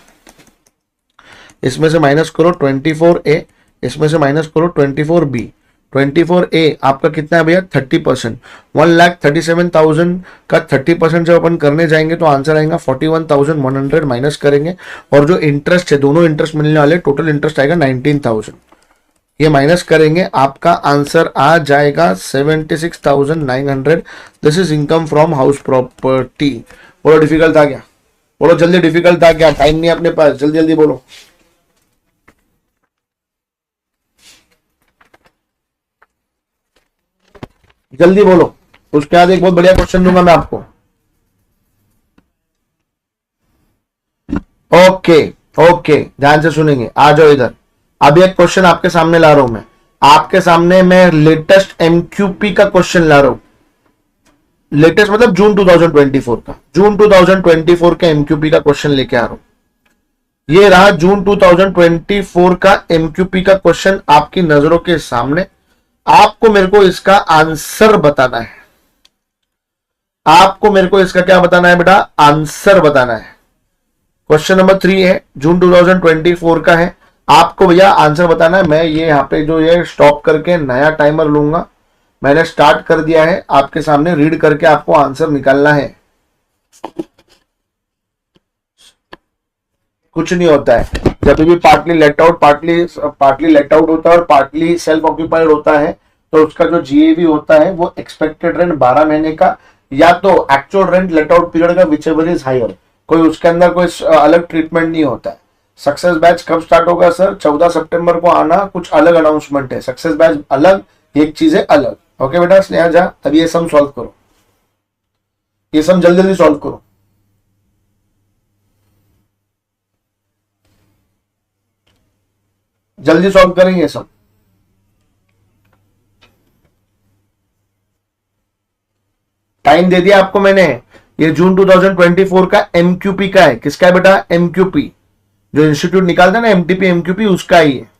इसमें से माइनस करो 24A, इसमें से माइनस करो 24B। 24A आपका कितना है भैया? 30%। 1,37,000 का 30% जब अपन करने जाएंगे तो आंसर आएगा 41,100 माइनस करेंगे। और जो इंटरेस्ट है, दोनों इंटरेस्ट मिलने वाले, टोटल इंटरेस्ट आएगा 19,000। ये माइनस करेंगे, आपका आंसर आ जाएगा 76,900। This is income from house property. बोलो डिफिकल्ट था क्या? बोलो जल्दी, डिफिकल्ट था क्या? टाइम नहीं अपने पास, जल्दी जल्दी बोलो। जल्दी बोलो, उसके बाद एक बहुत बढ़िया क्वेश्चन दूंगा मैं आपको। ओके ओके, ध्यान से सुनेंगे, आ जाओ इधर। अभी एक क्वेश्चन आपके सामने ला रहा हूं मैं, आपके सामने मैं लेटेस्ट एमक्यूपी का क्वेश्चन ला रहा हूं। लेटेस्ट मतलब जून 2024 का, जून 2024 के एमक्यूपी का क्वेश्चन लेके आ रहा हूं। ये रहा जून 2024 का एमक्यूपी का क्वेश्चन आपकी नजरों के सामने। आपको मेरे को इसका आंसर बताना है। आपको मेरे को इसका क्या बताना है बेटा? आंसर बताना है। क्वेश्चन नंबर 3 है, जून 2024 का है। आपको भैया आंसर बताना है। मैं ये यहां पे जो ये स्टॉप करके नया टाइमर लूंगा। मैंने स्टार्ट कर दिया है, आपके सामने रीड करके आपको आंसर निकालना है। कुछ नहीं होता है जब भी partly let out, partly let out होता है और पार्टली सेल्फ ऑक्यूपाइड होता है, तो उसका जो जीएवी होता है वो एक्सपेक्टेड रेंट 12 महीने का या तो actual rent let out period का, विच एवर इज हायर। कोई उसके अंदर कोई अलग ट्रीटमेंट नहीं होता है। सक्सेस बैच कब स्टार्ट होगा सर? 14 सितंबर को आना, कुछ अलग अनाउंसमेंट है। सक्सेस बैच अलग, एक चीजें अलग। ओके बेटा स्नेहा जा, अब ये सम सॉल्व करो, ये सम जल्दी जल्दी सॉल्व करो। जल्दी सॉल्व करेंगे सब। टाइम दे दिया आपको मैंने। ये जून 2024 का एमक्यूपी का है। किसका है बेटा? एमक्यूपी। जो इंस्टीट्यूट निकालता है ना एमटीपी एमक्यूपी, उसका ही है।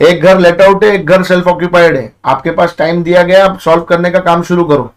एक घर लेट आउट है, एक घर सेल्फ ऑक्यूपाइड है। आपके पास टाइम दिया गया, आप सॉल्व करने का काम शुरू करो।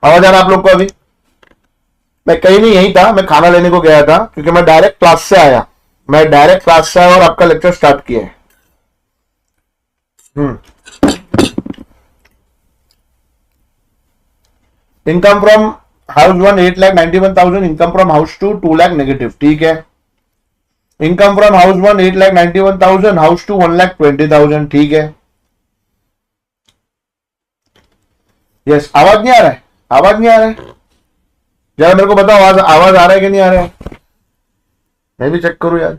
आवाज आ रहा आप लोग को अभी? मैं कहीं नहीं, यहीं था, मैं खाना लेने को गया था क्योंकि मैं डायरेक्ट क्लास से आया, और आपका लेक्चर स्टार्ट किया है। Income from house 1 8,91,000, income from house 2 2 lakh negative, ठीक है। इनकम फ्रॉम हाउस 1 8,91,000, हाउस 2 1,20,000, ठीक है। यस, आवाज नहीं आ रहा है? आवाज नहीं आ रहा है? जरा मेरे को बताओ, आवाज आवाज आ रहा है कि नहीं आ रहा है? मैं भी चेक करूं यार।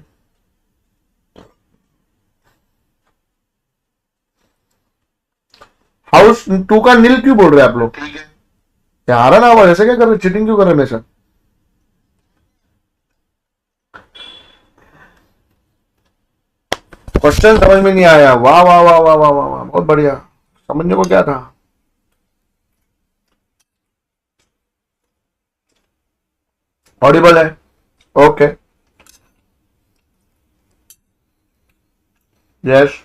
हाउस 2 का नील क्यों बोल रहे हैं आप लोग? क्या आ रहा ना आवाज? ऐसे क्या कर रहे, चीटिंग क्यों कर रहे हैं मेरे साथ? क्वेश्चन समझ में नहीं आया? वाह वाह वाह वाह वाह वाह, बहुत बढ़िया। समझने को क्या था? ऑडिबल है? Okay, yes.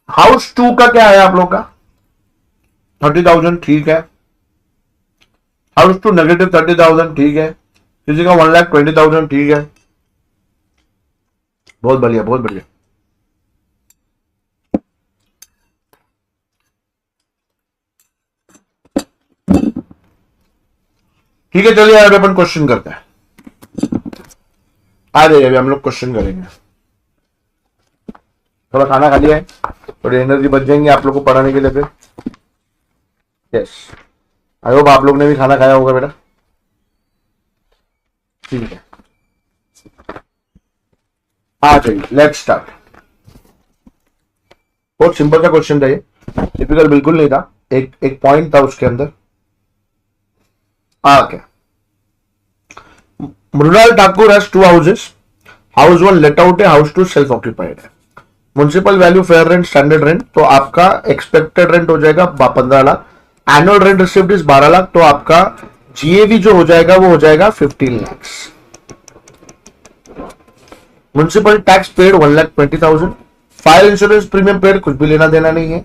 हाउस 2 का क्या है आप लोग का? 30,000, ठीक है। हाउस 2 नेगेटिव 30,000, ठीक है। किसी का 1,20,000, ठीक है। बहुत बढ़िया, बहुत बढ़िया। ठीक है, चलिए अभी अपन क्वेश्चन करते हैं। आ जाइए, अभी हम लोग क्वेश्चन करेंगे। थोड़ा खाना खा लिया है, थोड़ी एनर्जी बच जाएंगे आप लोग को पढ़ाने के लिए फिर। यस, आई होप आप लोग ने भी खाना खाया होगा बेटा। ठीक है, आ जाइए, लेट्स स्टार्ट। बहुत सिंपल सा क्वेश्चन था ये, टिपिकल बिल्कुल नहीं था, एक पॉइंट था उसके अंदर। क्या Mrunal Thakur has 2 houses, house 1 let out है, हाउस 2 सेल्फ ऑक्यूपाइड है। Municipal value, fair rent, standard rent, तो आपका एक्सपेक्टेड रेंट हो जाएगा 15 lakh, annual rent received is 12 lakh, तो आपका जीएवी जो हो जाएगा वो हो जाएगा 15 lakh. Municipal tax paid 1,20,000, fire insurance premium paid, कुछ भी लेना देना नहीं है।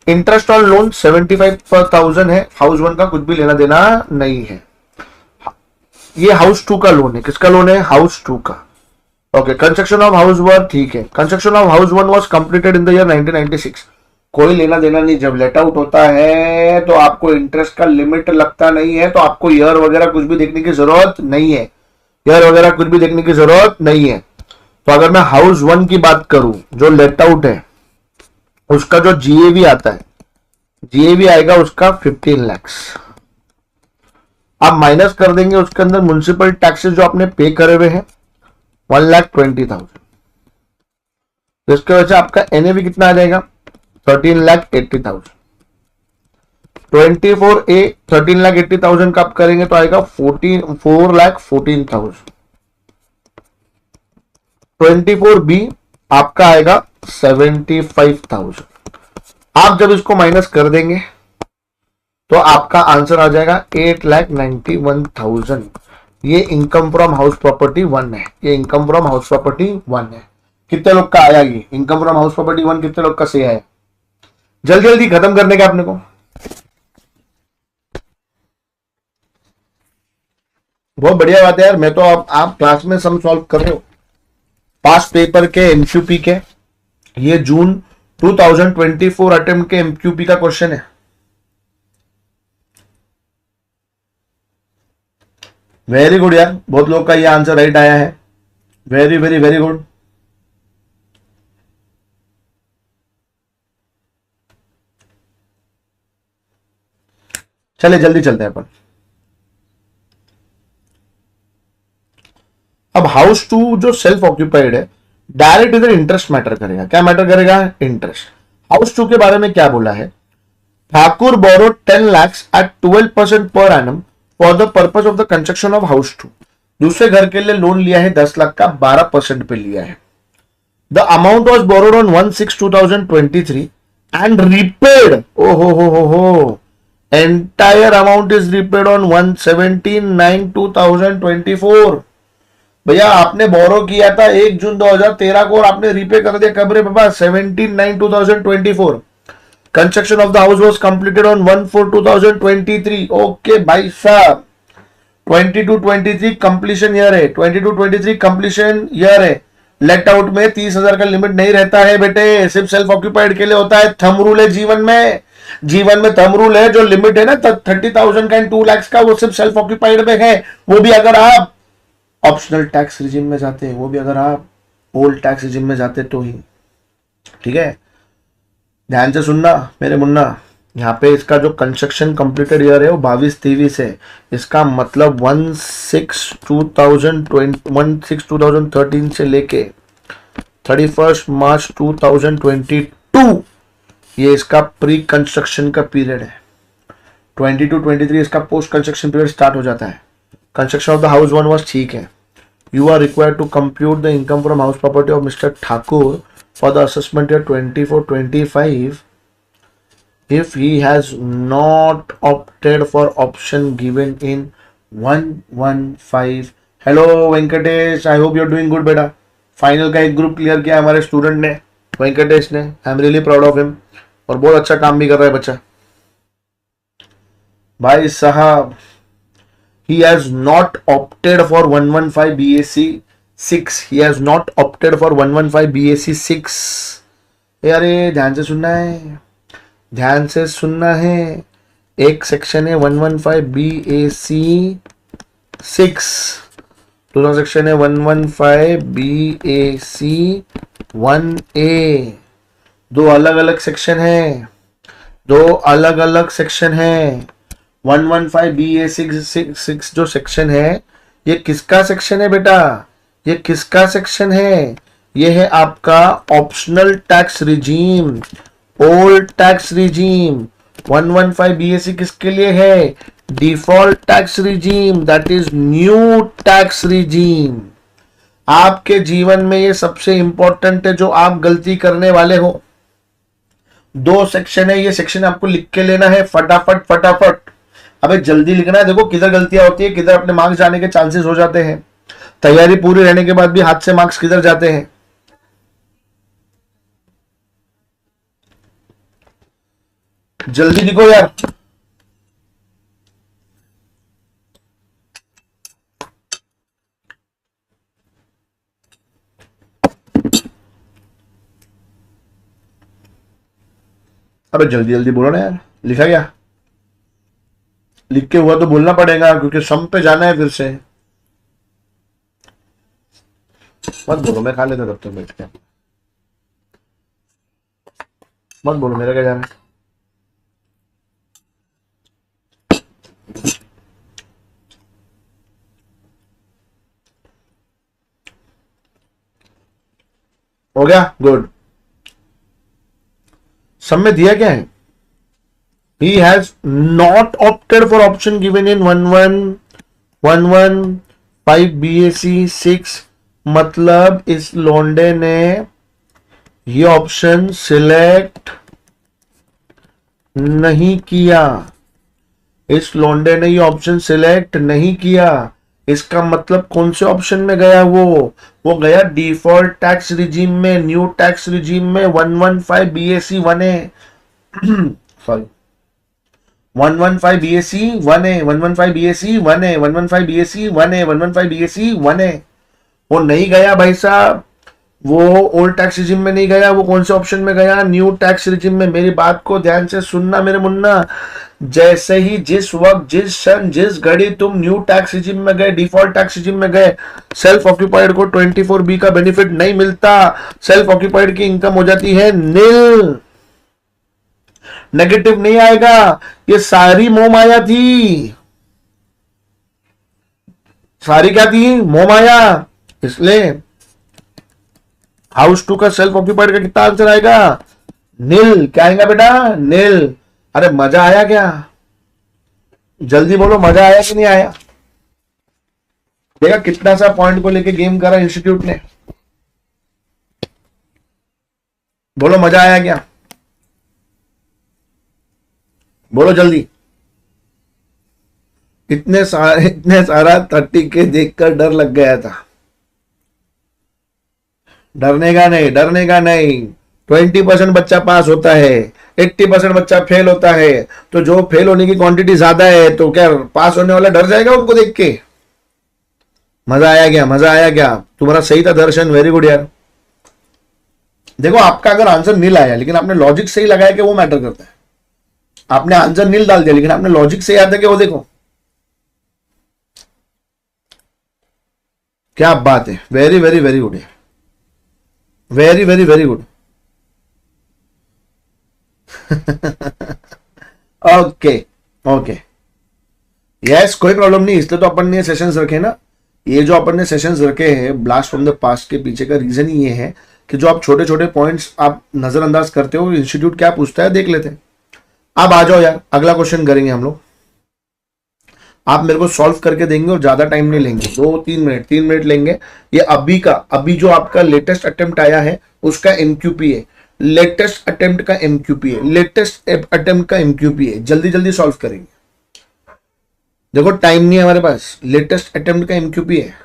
इंटरेस्ट ऑन लोन 75,000 है, हाउस 1 का कुछ भी लेना देना नहीं है। ये हाउस 2 का लोन है। किसका लोन है? हाउस 2 का। ओके, कंस्ट्रक्शन ऑफ हाउस 1, ठीक है। Construction of house 1 was completed in the year 1996, कोई लेना देना नहीं। जब लेट आउट होता है तो आपको इंटरेस्ट का लिमिट लगता नहीं है, तो आपको ईयर वगैरह कुछ भी देखने की जरूरत नहीं है, ईयर वगैरह कुछ भी देखने की जरूरत नहीं है। तो अगर मैं हाउस 1 की बात करूं जो लेट आउट है, उसका जो जीएवी आता है, जीएवी आएगा उसका 15 लाख। आप माइनस कर देंगे उसके अंदर म्युनिसिपल टैक्सेस जो आपने पे करे हुए हैं 1,20,000, जिसके वजह से आपका एनएवी कितना आ जाएगा? 13,80,000। 24A 13,80,000 का आप करेंगे तो आएगा 4,14,000। 24B आपका आएगा 75,000। आप जब इसको माइनस कर देंगे तो आपका आंसर आ जाएगा 8,91,000। ये इनकम फ्रॉम हाउस प्रॉपर्टी 1 है, ये इनकम फ्रॉम हाउस प्रॉपर्टी 1 है। कितने लोग का आया ये इनकम फ्रॉम हाउस प्रॉपर्टी 1? कितने लोग का सही आया? जल्दी जल्दी खत्म करने का अपने को। बहुत बढ़िया बात है यार। मैं तो आप क्लास में सम सॉल्व कर रहे हो, पास पेपर के एमक्यूपी के। ये जून 2024 अटेम्प्ट के एमक्यूपी का क्वेश्चन है। वेरी गुड यार, बहुत लोग का ये आंसर राइट आया है। Very very very good. चलिए जल्दी चलते हैं अपन। अब हाउस 2 जो सेल्फ ऑक्यूपाइड है, डायरेक्ट इधर इंटरेस्ट मैटर करेगा। क्या मैटर करेगा? इंटरेस्ट। हाउस 2 के बारे में क्या बोला है? ठाकुर बोरो 10 lakhs at 12% per annum for the purpose of the construction of house 2। दूसरे घर के लिए लोन लिया है 10 लाख का, 12% पे लिया है। The amount was borrowed on 1/6/2023 and repaid, हो entire amount is repaid on 1/17/9/2024। भैया आपने बोरो किया था 1 जून 2013 को और आपने रीपे कर दिया कब रे बाबा? 17/9/2024। Construction of the house was completed on 1/4/2023। Okay भाई साहब, 22-23 कंप्लीशन ईयर है, 22-23 कंप्लीशन ईयर है। लेट आउट में 30,000 का लिमिट नहीं रहता है बेटे, सिर्फ सेल्फ ऑक्यूपाइड के लिए होता है। थंब रूल है जीवन में, जीवन में थंब रूल है। जो लिमिट है ना 30,000 का एंड 2 लाख का, वो सिर्फ सेल्फ ऑक्यूपाइड में है। वो भी अगर आप ऑप्शनल टैक्स रिजिम में जाते हैं, वो भी अगर आप ओल्ड टैक्स रिजिम में जाते तो ही। ठीक है, ध्यान से सुनना मेरे मुन्ना, यहाँ पे इसका जो कंस्ट्रक्शन कंप्लीटेड ईयर है वो 22-23 है। इसका मतलब 1/6/2013 से लेके 31 मार्च 2022 ये इसका प्री कंस्ट्रक्शन का पीरियड है। 22-23 इसका पोस्ट कंस्ट्रक्शन पीरियड स्टार्ट हो जाता है। Construction of the house 1 was ठीक है। You are required to compute the income from house property of mister Thakur for the assessment year 24-25 if he has not opted for option given in 115। Hello Venkatesh, I hope you are doing good बेटा। Final का एक group clear किया हमारे student ने, वेंकटेश ने। I am really proud of him, और बहुत अच्छा काम भी कर रहा है बच्चा भाई साहब। he has not opted for 115 BAC 6, he has not opted for 115 BAC 6। अरे ध्यान से सुनना है, ध्यान से सुनना है। एक सेक्शन है 115 BAC 6, दूसरा सेक्शन है 115 BAC 1A। दो अलग अलग सेक्शन है, दो अलग अलग सेक्शन है। 115 BAC 6 जो सेक्शन है, ये किसका सेक्शन है बेटा? ये किसका सेक्शन है? ये है आपका optional tax regime, old tax regime. 115 BAC किसके लिए है? Default tax regime, that is new tax regime. आपके जीवन में ये सबसे इंपॉर्टेंट है जो आप गलती करने वाले हो। दो सेक्शन है, ये सेक्शन आपको लिख के लेना है फटाफट फटाफट। अबे जल्दी लिखना है, देखो किधर गलतियां होती है, किधर अपने मार्क्स जाने के चांसेस हो जाते हैं। तैयारी पूरी रहने के बाद भी हाथ से मार्क्स किधर जाते हैं। जल्दी लिखो यार। अबे जल्दी जल्दी बोलो ना यार, लिखा गया? लिख के हुआ तो बोलना पड़ेगा, क्योंकि सम पे जाना है फिर से। मत बोलो, मैं खा लेता तब तक बैठ के। मत बोलो, मेरा क्या जाना। हो गया, गुड। सब में दिया क्या है? He has not opted for option given in 115 BAC 6। मतलब इस लोंडे ने ये ऑप्शन सिलेक्ट नहीं किया, इस लोंडे ने ये ऑप्शन सिलेक्ट नहीं किया। इसका मतलब कौन से ऑप्शन में गया? वो गया डिफॉल्ट टैक्स रिजीम में, न्यू टैक्स रिजीम में। 115 BAC 1A sorry 115 BAC 1A 115 BAC 1A 115 BAC 1A 115 BAC 1A। वो नहीं गया भाई साहब, वो ओल्ड टैक्स रिजिम में नहीं गया। वो कौन से ऑप्शन में गया? न्यू टैक्स रिजिम में। मेरी बात को ध्यान से सुनना मेरे मुन्ना। जैसे ही जिस वक्त जिस क्षण जिस घड़ी तुम न्यू टैक्स रिजिम में गए, डिफॉल्ट टैक्स रिजिम में गए, सेल्फ ऑक्यूपाइड को 24B का बेनिफिट नहीं मिलता। सेल्फ ऑक्यूपाइड की इनकम हो जाती है नील, नेगेटिव नहीं आएगा। ये सारी मोह माया थी, सारी क्या थी? मोह माया। इसलिए हाउस 2 का सेल्फ ऑक्यूपाइड का कितना आंसर आएगा? नील। क्या आएगा बेटा? नील। अरे मजा आया क्या? जल्दी बोलो, मजा आया कि नहीं आया? देखा कितना सा पॉइंट को लेके गेम करा इंस्टीट्यूट ने। बोलो मजा आया क्या? बोलो जल्दी। इतने सारा 30 के देखकर डर लग गया था। डरने का नहीं, डरने का नहीं। 20% बच्चा पास होता है, 80% बच्चा फेल होता है। तो जो फेल होने की क्वांटिटी ज्यादा है तो क्या पास होने वाला डर जाएगा उनको देख के? मजा आया क्या? मजा आया क्या? तुम्हारा सही था दर्शन, वेरी गुड यार। देखो आपका अगर आंसर नील आया लेकिन आपने लॉजिक सही लगाया कि वो मैटर करता है। आपने आंसर नील डाल दिया लेकिन आपने लॉजिक से याद है कि वो देखो क्या बात है। वेरी वेरी वेरी गुड है, very very very good. Okay okay yes, कोई प्रॉब्लम नहीं। इसलिए तो अपन ने सेशंस रखे ना। ये जो अपन ने सेशंस रखे हैं ब्लास्ट फ्रॉम द पास्ट के पीछे का रीजन ये है कि जो आप छोटे छोटे पॉइंट्स आप नजरअंदाज करते हो, इंस्टीट्यूट क्या पूछता है देख लेते हैं। अब आ जाओ यार, अगला क्वेश्चन करेंगे हम लोग। आप मेरे को सॉल्व करके देंगे और ज्यादा टाइम नहीं लेंगे, 2-3 मिनट 3 मिनट लेंगे। ये अभी जो आपका लेटेस्ट अटेम्प्ट आया है उसका एमक्यूपी है, लेटेस्ट अटेम्प्ट का एमक्यूपी है, लेटेस्ट अटेम्प्ट का एमक्यूपी है। जल्दी जल्दी सॉल्व करेंगे, देखो टाइम नहीं है हमारे पास। लेटेस्ट अटेम्प्ट का एमक्यूपी है।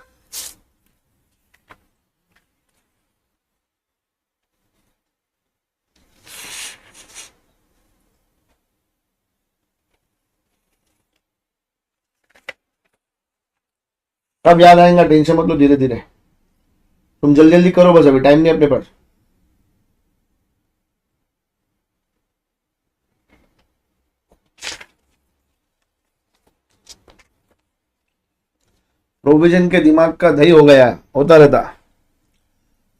अब याद आएगा, टेंशन मत लो, धीरे धीरे। तुम जल्दी जल्दी करो बस, अभी टाइम नहीं अपने पास। प्रोविजन के दिमाग का दही हो गया, होता रहता।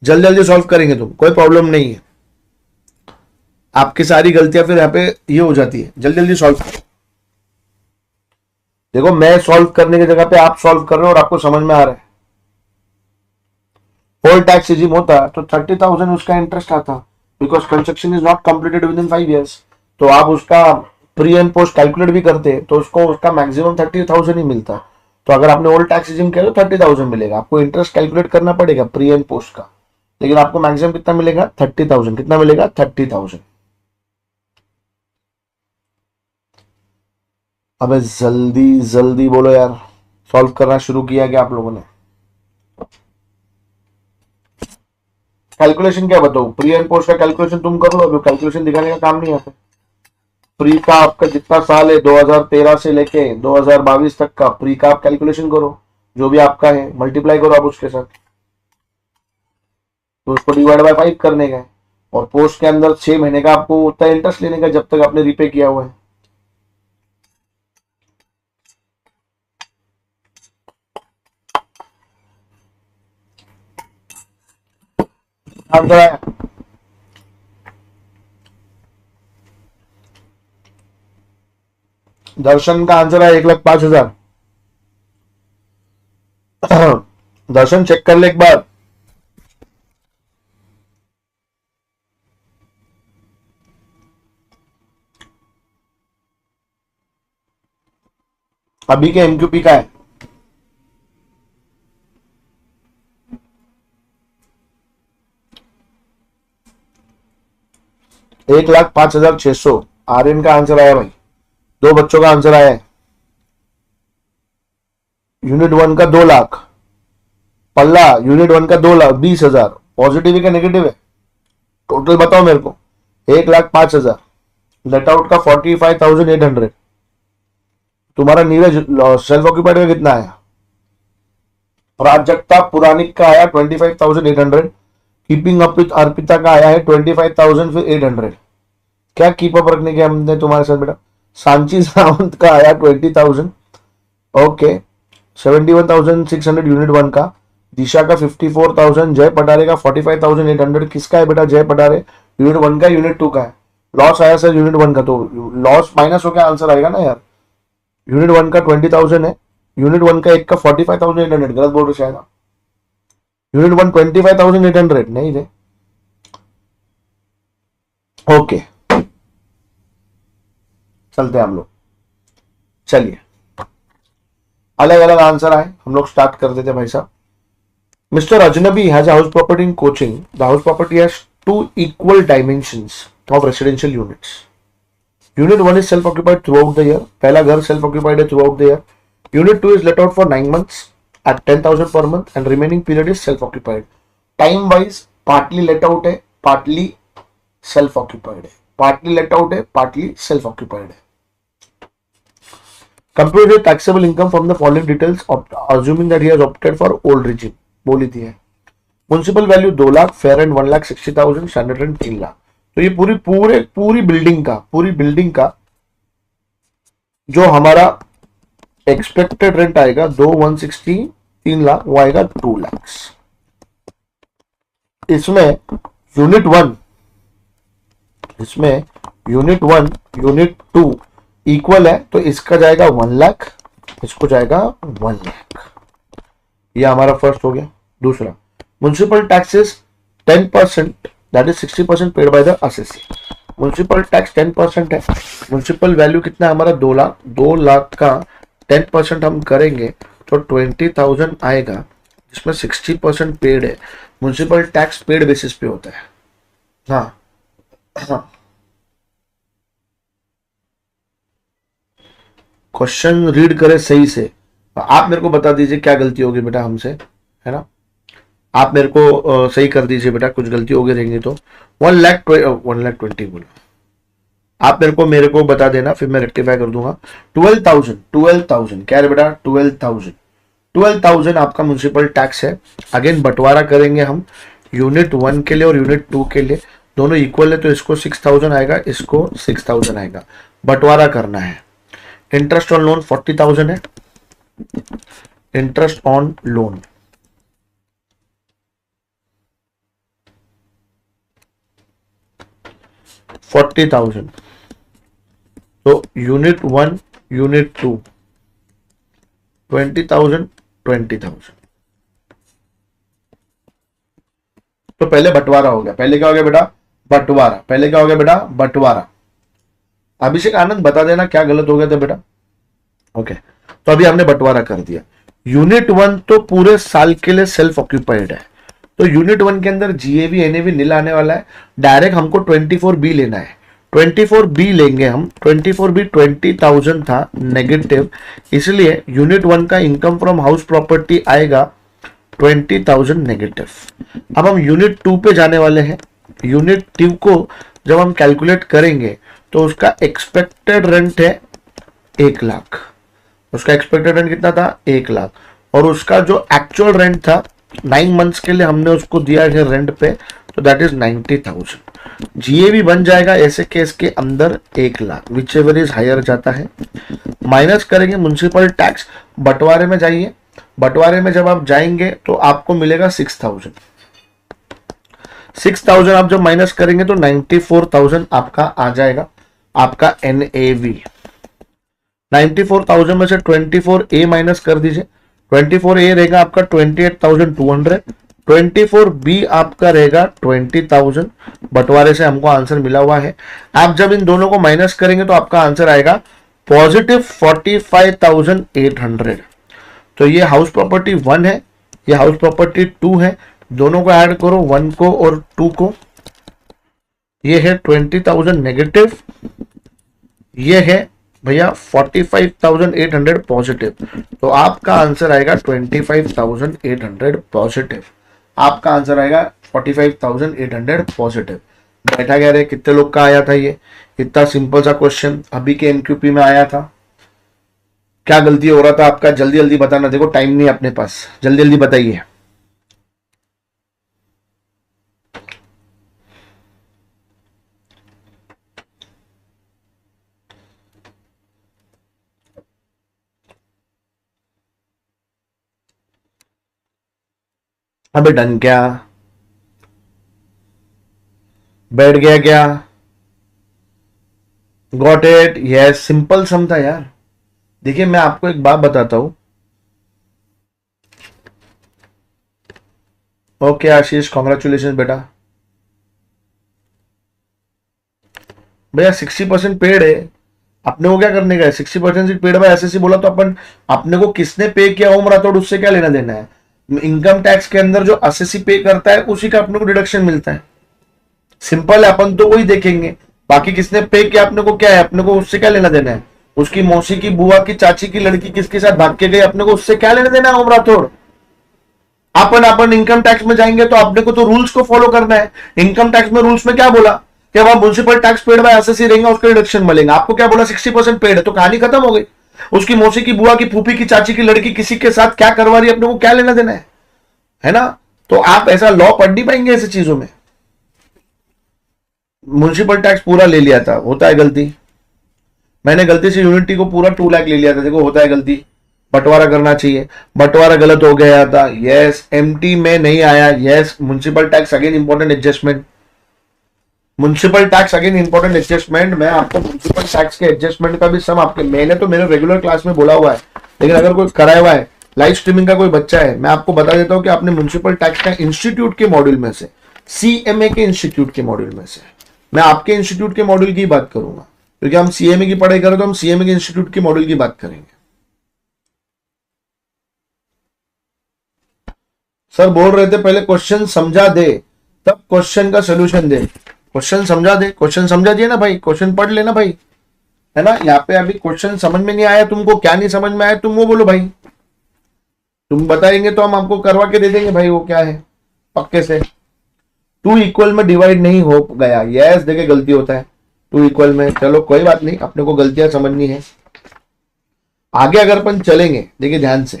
जल्दी जल्दी सॉल्व करेंगे तुम, कोई प्रॉब्लम नहीं है। आपकी सारी गलतियां फिर यहाँ पे ये हो जाती है। जल्दी जल्दी सॉल्व करो। देखो मैं सॉल्व करने की जगह पे आप सॉल्व कर रहे हो और आपको समझ में आ रहा है। होल टैक्स रिजीम होता तो 30,000 उसका इंटरेस्ट आता, because construction is not completed with in 5 years। तो आप उसका प्री एंड पोस्ट कैलकुलेट भी करते तो उसको उसका मैक्सिमम 30,000 ही मिलता। तो अगर आपने ओल्ड टैक्स रिजीम किया तो 30,000 मिलेगा। आपको इंटरेस्ट कैलकुलेट करना पड़ेगा प्री एंड पोस्ट का, लेकिन आपको मैक्सिमम कितना मिलेगा? 30,000। कितना मिलेगा? 30,000। अबे जल्दी जल्दी बोलो यार, सॉल्व करना शुरू किया क्या आप लोगों ने? कैलकुलेशन क्या बताओ? प्री एंड पोस्ट का कैलकुलेशन तुम कर लो, अभी कैलकुलेशन दिखाने का काम नहीं आता। प्री का आपका जितना साल है 2013 से लेके 2022 तक का प्री का आप कैलकुलेशन करो, जो भी आपका है मल्टीप्लाई करो आप उसके साथ, तो उसको डिवाइड बाय 5 करने का है। और पोस्ट के अंदर 6 महीने का आपको उतना इंटरेस्ट लेने का जब तक आपने रिपे किया हुआ है। आंसर आया? दर्शन का आंसर है 1,05,000। दर्शन चेक कर ले एक बार। अभी के एमक्यूपी का है 1,05,600। आर्यन का आंसर आया भाई, 2 बच्चों का आंसर आया है। यूनिट 1 का 2 लाख, पल्ला यूनिट 1 का 2,20,000। पॉजिटिव है क्या नेगेटिव है? टोटल बताओ मेरे को। 1,05,000, लेट आउट का 45,800। तुम्हारा नीरज सेल्फ ऑक्यूपाइड का कितना आया? प्राजक्ता पुरानिक का आया 25,800। कीपिंग अप विथ अर्पिता का आया है 25,000 फिर 800। क्या कीप अप रखने के हमने तुम्हारे साथ बेटा? सांची सावंत का आया 20,000। ओके 71,600 यूनिट 1 का। दिशा का 54,000। जय पटारे का 45,800। किसका है बेटा? जय पटारे यूनिट 1 का, यूनिट 2 का है। लॉस आया सर यूनिट 1 का, तो लॉस माइनस होकर आंसर आएगा ना यार। यूनिट 1 का 20,000 है, यूनिट 1 का एक का 45,800। गलत बोल रहे शायद। यूनिट 1 25,800 नहीं थे। ओके चलते हैं हम लोग। चलिए अलग अलग आंसर आए, हम लोग स्टार्ट कर देते भाई साहब। मिस्टर अजनबी has a house property in Cochin. The house property has 2 equal dimensions of residential units. Unit 1 is self-occupied throughout the year. पहला घर self-occupied है throughout the year. Unit 2 is let out for 9 months at 10,000 per month and remaining period is self-occupied. Time wise partly let out है, partly self occupied है, partly late out है, partly self occupied है। Compute the taxable income from the following details assuming that he has opted for old regime. बोली थी है municipal value 2 lakh, fair and 1,60,000, standard rent 3 lakh. तो ये पूरी building का जो हमारा एक्सपेक्टेड रेंट आएगा 2,160, 3 लाख, वो आएगा 2 लाख। इसमें यूनिट 1 यूनिट 2 इक्वल है, तो इसका जाएगा 1 लाख, इसको जाएगा 1 लाख। ये हमारा फर्स्ट हो गया। दूसरा, municipal taxes 10%, that is 60% paid by the assessee. Municipal tax 10% है, म्युनिसिपल वैल्यू कितना है हमारा 2 लाख, 2 लाख का 10% हम करेंगे तो 20,000 आएगा, जिसमें 60% पेड है। म्युनिसिपल टैक्स पेड बेसिस पे होता है। हाँ, क्वेश्चन रीड करें सही से। आप मेरे को बता दीजिए क्या गलती होगी बेटा हमसे, है ना। आप मेरे को सही कर दीजिए बेटा, कुछ गलती होगी रहेंगी तो। 1,20,000 बोला, आप मेरे को बता देना, फिर मैं रेक्टिफाई कर दूंगा। 12,000 क्या है बेटा, 12,000 आपका म्युनिसिपल टैक्स है। अगेन बंटवारा करेंगे हम यूनिट 1 के लिए और यूनिट 2 के लिए, दोनों इक्वल है, तो इसको 6,000 आएगा, इसको 6,000 आएगा। बंटवारा करना है। इंटरेस्ट ऑन लोन 40,000 है, इंटरेस्ट ऑन लोन 40,000, तो यूनिट 1 यूनिट 2 20,000 20,000। तो पहले बंटवारा हो गया। पहले क्या हो गया बेटा, बंटवारा। अभिषेक आनंद बता देना क्या गलत हो गया था बेटा। ओके, तो अभी हमने बंटवारा कर दिया। यूनिट 1 तो पूरे साल के लिए सेल्फ ऑक्यूपाइड है, तो यूनिट 1 के अंदर जीएवी एनएवी नील आने वाला है। डायरेक्ट हमको 24B लेना है, 24B लेंगे हम। 24B 20,000 था नेगेटिव, इसलिए यूनिट 1 का इनकम फ्रॉम हाउस प्रॉपर्टी आएगा 20,000 नेगेटिव। अब हम यूनिट 2 पे जाने वाले हैं। यूनिट 2 को जब हम कैलकुलेट करेंगे तो उसका एक्सपेक्टेड रेंट है 1 लाख। उसका एक्सपेक्टेड रेंट कितना था, 1 लाख, और उसका जो एक्चुअल रेंट था 9 मंथ्स के लिए हमने उसको दिया है रेंट पे, तो दैट इज 90,000। जीएवी बन जाएगा ऐसे केस के अंदर 1 lakh, whichever is higher जाता है। माइनस करेंगे म्युनिसिपल टैक्स, बंटवारे में जाइए। बंटवारे में जब आप जाएंगे तो आपको मिलेगा 6,000। 6,000 आप जब माइनस करेंगे तो 94,000 आपका आ जाएगा, आपका एनएवी। 94,000 में से 24A माइनस कर दीजिए। 24A रहेगा आपका 28,200, 24B आपका रहेगा 20,000। बंटवारे से हमको आंसर मिला हुआ है। आप जब इन दोनों को माइनस करेंगे तो आपका आंसर आएगा पॉजिटिव 45,800। तो ये हाउस प्रॉपर्टी 1 है, ये हाउस प्रॉपर्टी 2 है, दोनों को ऐड करो 1 को और 2 को। ये है 20,000 नेगेटिव, ये है भैया 45,800 पॉजिटिव। तो आपका आंसर आएगा 25,800 पॉजिटिव। आपका आंसर आएगा 45,800 पॉजिटिव। बैठा गया रे, कितने लोग का आया था ये इतना सिंपल सा क्वेश्चन, अभी के एनक्यूपी में आया था। क्या गलती हो रहा था आपका, जल्दी जल्दी बताना, देखो टाइम नहीं है अपने पास, जल्दी जल्दी बताइए। अबे डन क्या, बैठ गया क्या, गॉट इट, यस, सिंपल सम था यार। देखिए मैं आपको एक बात बताता हूं। ओके आशीष, कॉन्ग्रेचुलेशन बेटा। भैया 60% पेड है, अपने को क्या करने का है। 60% पेड बाय एसएससी बोला तो अपन, अपने को किसने पे किया ओम राठौड़, उससे क्या लेना देना है। इनकम टैक्स के अंदर जो एसएससी पे करता है उसी का अपने को डिडक्शन मिलता है। सिंपल है, अपन तो वही देखेंगे, बाकी किसने पे किया अपने को क्या है, अपने को उससे क्या लेना देना है। उसकी मौसी की, बुआ की, चाची की लड़की किसके साथ भाग के गई, अपने को उससे क्या लेना देना है ओम राठौड़। अपन इनकम टैक्स में जाएंगे तो अपने को तो रूल्स को फॉलो करना है। इनकम टैक्स में रूल्स में क्या बोला, कि वहां municipal tax paid by SSC रहेगा, उसका डिडक्शन मिलेगा। आपको क्या बोला 60% पेड है, तो कहानी खत्म हो गई। उसकी मौसी की, बुआ की, फूफी की, चाची की लड़की किसी के साथ क्या करवा रही है, अपने को क्या लेना देना है ना। तो आप ऐसा लॉ पढ़ नहीं पाएंगे ऐसी चीजों में। म्युनिसिपल टैक्स पूरा ले लिया था, होता है गलती। मैंने गलती से यूनिटी को पूरा 2 लाख ले लिया था, देखो होता है गलती। बंटवारा करना चाहिए, बंटवारा गलत हो गया था, यस। एमटी में नहीं आया, yes. Municipal tax again important adjustment, municipal tax again important adjustment. मैं आपको म्युनिसिपल टैक्स के एडजस्टमेंट का भी सम आपके, मैंने तो मेरे रेगुलर क्लास में बोला हुआ है, लेकिन अगर कोई कराया हुआ है, लाइव स्ट्रीमिंग का कोई बच्चा है, मैं आपको बता देता हूं कि आपने म्युनिसिपल टैक्स का इंस्टीट्यूट के मॉड्यूल में से, सीएमए के इंस्टीट्यूट के मॉड्यूल में से, मैं आपके इंस्टीट्यूट के मॉड्यूल की बात करूंगा, क्योंकि हम सीएमए की पढ़ाई करें तो हम सीएमए के इंस्टीट्यूट के मॉड्यूल की बात करेंगे। सर बोल रहे थे पहले क्वेश्चन समझा दे तब क्वेश्चन का सोल्यूशन दे। क्वेश्चन समझा दे, क्वेश्चन समझा दिए ना भाई, क्वेश्चन पढ़ लेना भाई, है ना। यहाँ पे अभी क्वेश्चन समझ में नहीं आया तुमको, क्या नहीं समझ में आया तुम वो बोलो भाई, तुम बताएंगे तो हम आपको करवा के दे देंगे भाई, वो क्या है पक्के से। 2 इक्वल में डिवाइड नहीं हो गया, यस। देखिए गलती होता है 2 इक्वल में, चलो कोई बात नहीं, अपने को गलतियां समझनी है। आगे अगर अपन चलेंगे, देखिए ध्यान से,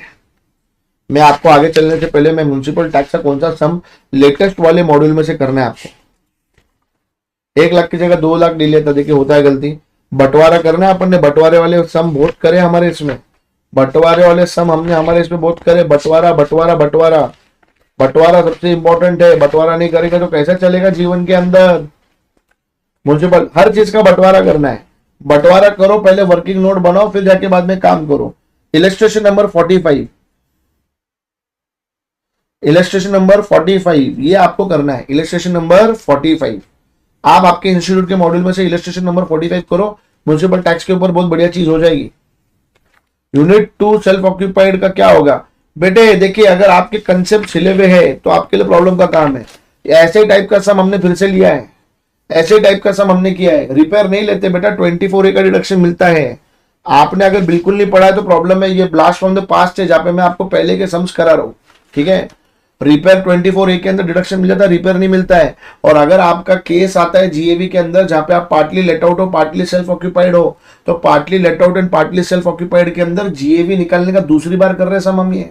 मैं आपको आगे चलने से पहले मैं म्युनिसिपल टैक्स का कौन सा सम लेटेस्ट वाले मॉड्यूल में से करना है आपको। 1 लाख की जगह 2 लाख ले लिया था, देखिए होता है गलती। बंटवारा करना है अपन ने, बंटवारे वाले सम बहुत करे हमारे इसमें, बंटवारे वाले सम हमने हमारे इसमें बहुत करे। बंटवारा बंटवारा बंटवारा बंटवारा सबसे इंपॉर्टेंट है, बंटवारा नहीं करेगा तो कैसा चलेगा जीवन के अंदर। म्युनिसिपल हर चीज का बंटवारा करना है, बंटवारा करो, पहले वर्किंग नोट बनाओ, फिर जाके बाद में काम करो। इलस्ट्रेशन नंबर 45, इलस्ट्रेशन नंबर 45 ये आपको करना है। इलस्ट्रेशन नंबर 45 आप आपके इंस्टीट्यूट के मॉड्यूल में से इलस्ट्रेशन नंबर 45 करो, म्युनिसिपल टैक्स के ऊपर बहुत बढ़िया चीज हो जाएगी। यूनिट 2 सेल्फ ऑक्यूपाइड का क्या होगा बेटे, देखिए अगर आपके कंसेप्ट छिले हुए हैं तो आपके लिए प्रॉब्लम का काम है। ऐसे टाइप का सम हमने फिर से लिया है, ऐसे टाइप का सम हमने किया है। रिपेयर नहीं लेते बेटा, 24A का डिडक्शन मिलता है। आपने अगर बिल्कुल नहीं पढ़ा है तो प्रॉब्लम है। ये ब्लास्ट फ्रॉम द पास्ट है, जहां पे मैं आपको पहले के सम्स करा रहा हूं, ठीक है। रिपेयर 24A के अंदर डिडक्शन मिल जाता है, रिपेयर नहीं मिलता है। और अगर आपका केस आता है जीएवी के अंदर, जहां पे आप पार्टली लेट आउट हो, पार्टली सेल्फ ऑक्यूपाइड हो, तो partly let out and partly self occupied के अंदर जीएवी निकालने का दूसरी बार कर रहे हैं सम हम ये।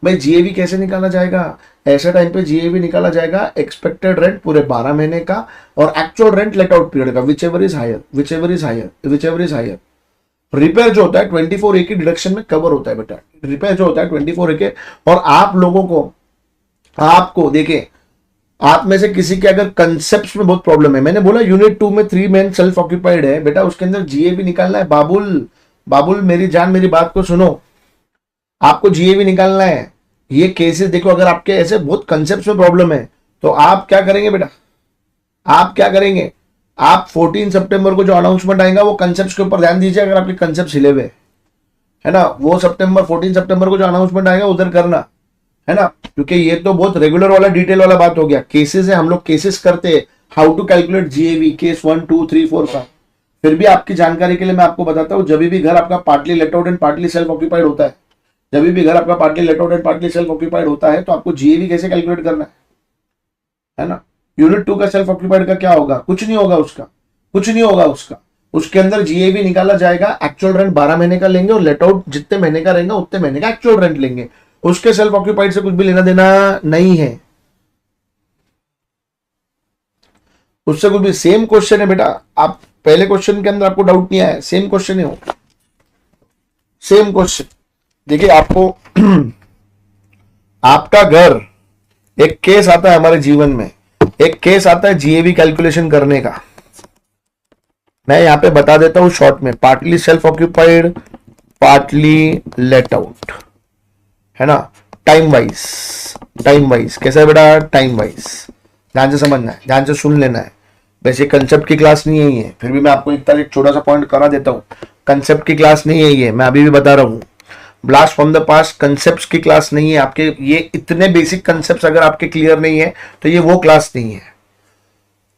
भाई जीएवी कैसे निकाला जाएगा, ऐसे टाइम पे जीएवी निकाला जाएगा एक्सपेक्टेड रेंट पूरे 12 महीने का और actual rent let out period का, whichever is higher, whichever is higher, whichever is higher. Repair जो होता है 24A की डिडक्शन में कवर होता है बेटा, रिपेयर जो होता है 24A के। और आप लोगों को, आपको देखिए, आप में से किसी के अगर कंसेप्ट में बहुत प्रॉब्लम है, मैंने बोला यूनिट 2 में 3 मैन सेल्फ ऑक्यूपाइड है बेटा, उसके अंदर जीएवी निकालना है। बाबुल बाबुल मेरी जान, मेरी बात को सुनो, आपको जीएवी निकालना है। ये केसेस देखो, अगर आपके ऐसे बहुत कंसेप्ट में प्रॉब्लम है तो आप क्या करेंगे बेटा, आप क्या करेंगे, आप 14 सितंबर को जो अनाउंसमेंट आएगा वो कंसेप्ट के ऊपर ध्यान दीजिए। अगर आपके कंसेप्ट हिले हुए है ना, वो 14 सितंबर को जो अनाउंसमेंट आएगा उधर करना है ना, क्योंकि ये तो बहुत रेगुलर वाला डिटेल वाला बात हो गया। केसेस है, हम लोग केसेस करते हैं, how to calculate GAV, case 1 2 3 4 का। फिर भी आपकी जानकारी के लिए मैं आपको बताता हूँ, जब भी घर आपका partly let out and partly self occupied होता है, जब भी घर आपका partly let out and partly self occupied होता है, तो आपको जीएवी कैसे कैलकुलेट करना है ना। यूनिट 2 का सेल्फ ऑक्यूपाइड का क्या होगा, कुछ नहीं होगा उसका, कुछ नहीं होगा उसका। उसके अंदर जीएवी निकाला जाएगा, एक्चुअल रेंट 12 महीने का लेंगे और लेट आउट जितने महीने का रहेगा उतने महीने का एक्चुअल रेंट लेंगे। उसके सेल्फ ऑक्यूपाइड से कुछ भी लेना देना नहीं है, उससे कुछ भी। सेम क्वेश्चन है बेटा, आप पहले क्वेश्चन के अंदर आपको डाउट नहीं आया, सेम क्वेश्चन है वो, सेम क्वेश्चन। देखिए आपको आपका घर, एक केस आता है हमारे जीवन में, एक केस आता है जीएवी कैलकुलेशन करने का। मैं यहां पे बता देता हूं शॉर्ट में, partly self occupied, partly late out, है ना। टाइम वाइज, टाइम वाइज कैसा है बेटा, टाइम वाइज ध्यान से समझना है, ध्यान से सुन लेना है। वैसे कंसेप्ट की क्लास नहीं है ये, फिर भी मैं आपको एक छोटा सा पॉइंट करा देता हूं, कंसेप्ट की क्लास नहीं है ये, मैं अभी भी बता रहा हूं। Blast from the past concepts की क्लास नहीं है आपके। ये इतने बेसिक कंसेप्ट्स अगर आपके क्लियर नहीं है तो ये वो क्लास नहीं है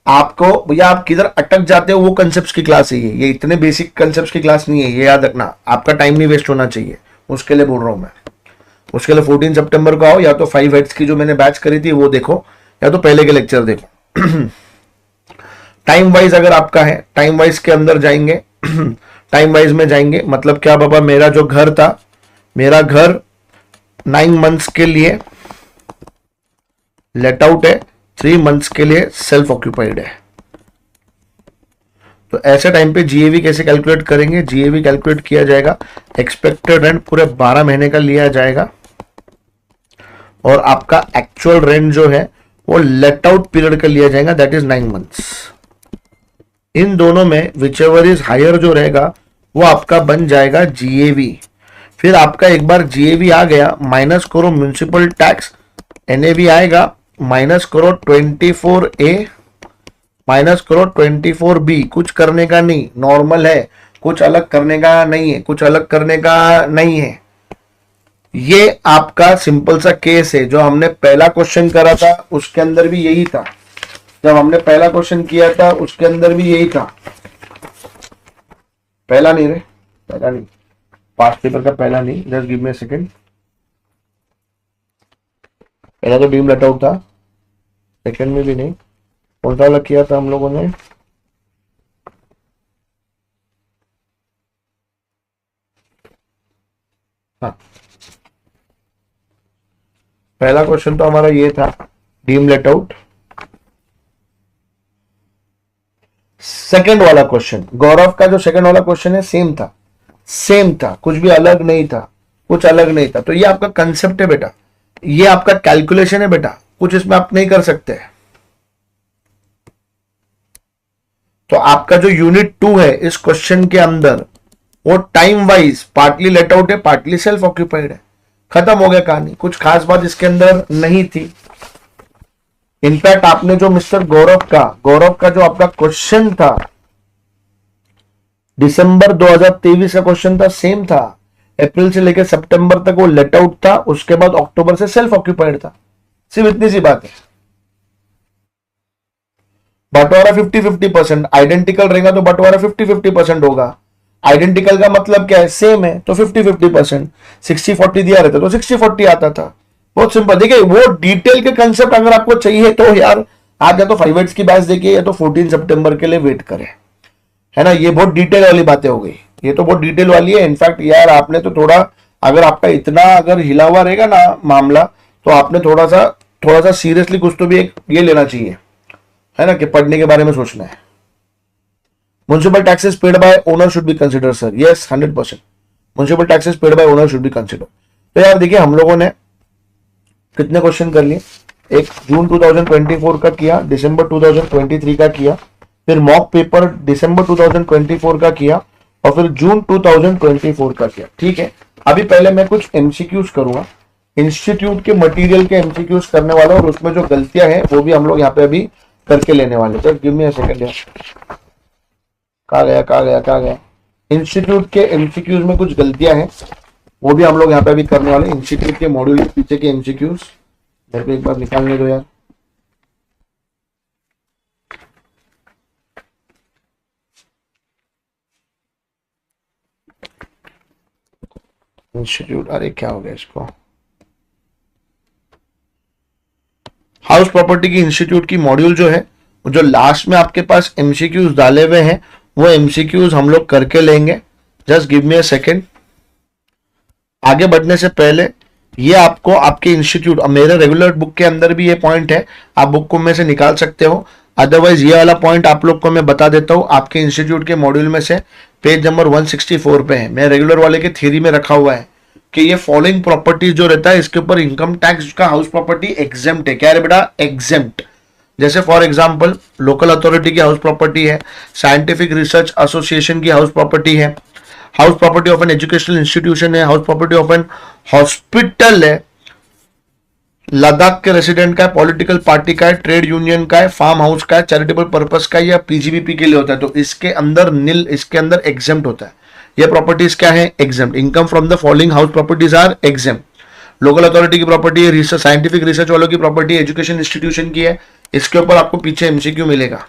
आपको। भैया आप किधर अटक जाते हो, वो कंसेप्ट्स की क्लास है ये इतने बेसिक कंसेप्ट्स की क्लास नहीं है, ये याद रखना। आपका टाइम नहीं वेस्ट होना चाहिए, उसके लिए बोल रहा हूं मैं। उसके लिए 14 सितंबर को आओ, या तो 5 हेड्स की जो मैंने बैच करी थी वो देखो, या तो पहले के लेक्चर देखो। टाइम वाइज अगर आपका है, टाइम वाइज के अंदर जाएंगे टाइम वाइज में जाएंगे, मतलब क्या बाबा, मेरा जो घर था, मेरा घर 9 मंथ्स के लिए लेट आउट है, 3 मंथ्स के लिए सेल्फ ऑक्यूपाइड है। तो ऐसे टाइम पे जीएवी कैसे कैलकुलेट करेंगे? जीएवी कैलकुलेट किया जाएगा, एक्सपेक्टेड रेंट पूरे 12 महीने का लिया जाएगा और आपका एक्चुअल रेंट जो है वो लेट आउट पीरियड का लिया जाएगा, दैट इज 9 मंथ्स। इन दोनों में विच एवर इज हायर जो रहेगा वो आपका बन जाएगा जीएवी। फिर आपका एक बार जीएवी आ गया, माइनस करो म्युनिसिपल टैक्स, एनएवी आएगा, माइनस करो 24A, माइनस करो 24B। कुछ करने का नहीं, नॉर्मल है, कुछ अलग करने का नहीं है, कुछ अलग करने का नहीं है। ये आपका सिंपल सा केस है। जो हमने पहला क्वेश्चन करा था उसके अंदर भी यही था, जब हमने पहला क्वेश्चन किया था उसके अंदर भी यही था। पहला नहीं रे, पहला नहीं, पास्ट पेपर का पहला नहीं, just give me a second. पहला तो डीम लेट आउट था, सेकंड में भी नहीं। कौन सा वाला किया था हम लोगों ने? हाँ, पहला क्वेश्चन तो हमारा ये था, डीम लेट आउट। सेकंड वाला क्वेश्चन, गौरव का जो सेकंड वाला क्वेश्चन है सेम था, सेम था, कुछ भी अलग नहीं था, कुछ अलग नहीं था। तो ये आपका कंसेप्ट है बेटा, ये आपका कैलकुलेशन है बेटा, कुछ इसमें आप नहीं कर सकते। तो आपका जो यूनिट 2 है इस क्वेश्चन के अंदर, वो time wise partly late out है, पार्टली सेल्फ ऑक्यूपाइड है। खत्म हो गया कहानी, कुछ खास बात इसके अंदर नहीं थी। इनफैक्ट आपने जो मिस्टर गौरव का जो आपका क्वेश्चन था, दिसंबर 2023 का क्वेश्चन था, सेम था। अप्रैल से लेकर सितंबर तक वो लेट आउट था, उसके बाद अक्टूबर से सेल्फ ऑक्यूपाइड था। सिर्फ इतनी सी बात है। बंटवारा 50-50%, आइडेंटिकल रहेगा तो बंटवारा 50-50% होगा। आइडेंटिकल का मतलब क्या है? सेम है तो 50-50%। 60-40 दिया रहता तो 60-40 आता था। बहुत सिंपल। देखिए वो डिटेल के कंसेप्ट अगर आपको चाहिए तो यार आप या तो 5 की बैच देखिए या तो 14 सितंबर के लिए वेट करें, है ना। ये बहुत डिटेल वाली बातें हो गई, ये तो बहुत डिटेल वाली है। इनफैक्ट यार आपने तो थोड़ा, अगर आपका इतना अगर हिला हुआ रहेगा ना मामला, तो आपने थोड़ा सा सीरियसली कुछ तो भी एक ये लेना चाहिए, है ना, कि पढ़ने के बारे में सोचना है। Municipal taxes paid by owner should be consider sir, yes 100%। Municipal taxes paid by owner should be consider. तो यार देखिए हम लोगों ने कितने क्वेश्चन कर लिए, एक जून 2024 का किया, दिसंबर 2023 का किया, फिर मॉक पेपर दिसंबर 2024 का किया और फिर जून 2024 का किया। ठीक है, अभी पहले मैं कुछ एमसीक्यूज करूंगा, इंस्टीट्यूट के मटेरियल के एमसीक्यूज करने वाला और उसमें जो गलतियां हैं वो भी हम लोग यहाँ पे अभी करके लेने वाले। Just give me a second यार, कहाँ गया। इंस्टीट्यूट के एमसीक्यूज में कुछ गलतियां हैं, वो भी हम लोग यहाँ पे अभी करने वाले। इंस्टीट्यूट के मॉड्यूल के पीछे के एमसीक्यूज मेरे को एक बार निकालने दो यार। इंस्टीट्यूट, अरे क्या हो गया इसको, हाउस प्रॉपर्टी की इंस्टीट्यूट की मॉड्यूल जो है, जो लास्ट में आपके पास एमसीक्यूज डाले हुए हैं, वो एमसीक्यूज हम लोग करके लेंगे। Just give me a second. आगे बढ़ने से पहले ये आपको आपके इंस्टीट्यूट, मेरे रेगुलर बुक के अंदर भी ये पॉइंट है, आप बुक को में से निकाल सकते हो। अदरवाइज ये वाला पॉइंट आप लोग को मैं बता देता हूँ, आपके इंस्टीट्यूट के मॉड्यूल में से पेज नंबर 164 पे है, मैं रेगुलर वाले के थ्योरी में रखा हुआ है कि ये फॉलोइंग प्रॉपर्टीज जो रहता है इसके ऊपर इनकम टैक्स का हाउस प्रॉपर्टी एग्जेम्प्ट है। क्या है बेटा? एग्जेम्प्ट। जैसे फॉर एग्जांपल लोकल अथॉरिटी की हाउस प्रॉपर्टी है, साइंटिफिक रिसर्च एसोसिएशन की हाउस प्रॉपर्टी है, house property of an educational institution है, house property of an hospital है, लद्दाख के रेसिडेंट का है, पॉलिटिकल पार्टी का है, ट्रेड यूनियन का है, फार्म हाउस का है, चैरिटेबल पर्पस का है या पीजीबीपी के लिए होता है, तो इसके अंदर नील, इसके अंदर एग्जेम्प्ट होता है। ये प्रॉपर्टीज क्या है? Exempt. Income from the following house properties are exempt. Local authority की प्रॉपर्टी है, रिसर्च साइंटिफिक रिसर्च वालों की प्रॉपर्टी, एजुकेशन इंस्टीट्यूशन की है, इसके ऊपर आपको पीछे एमसीक्यू मिलेगा।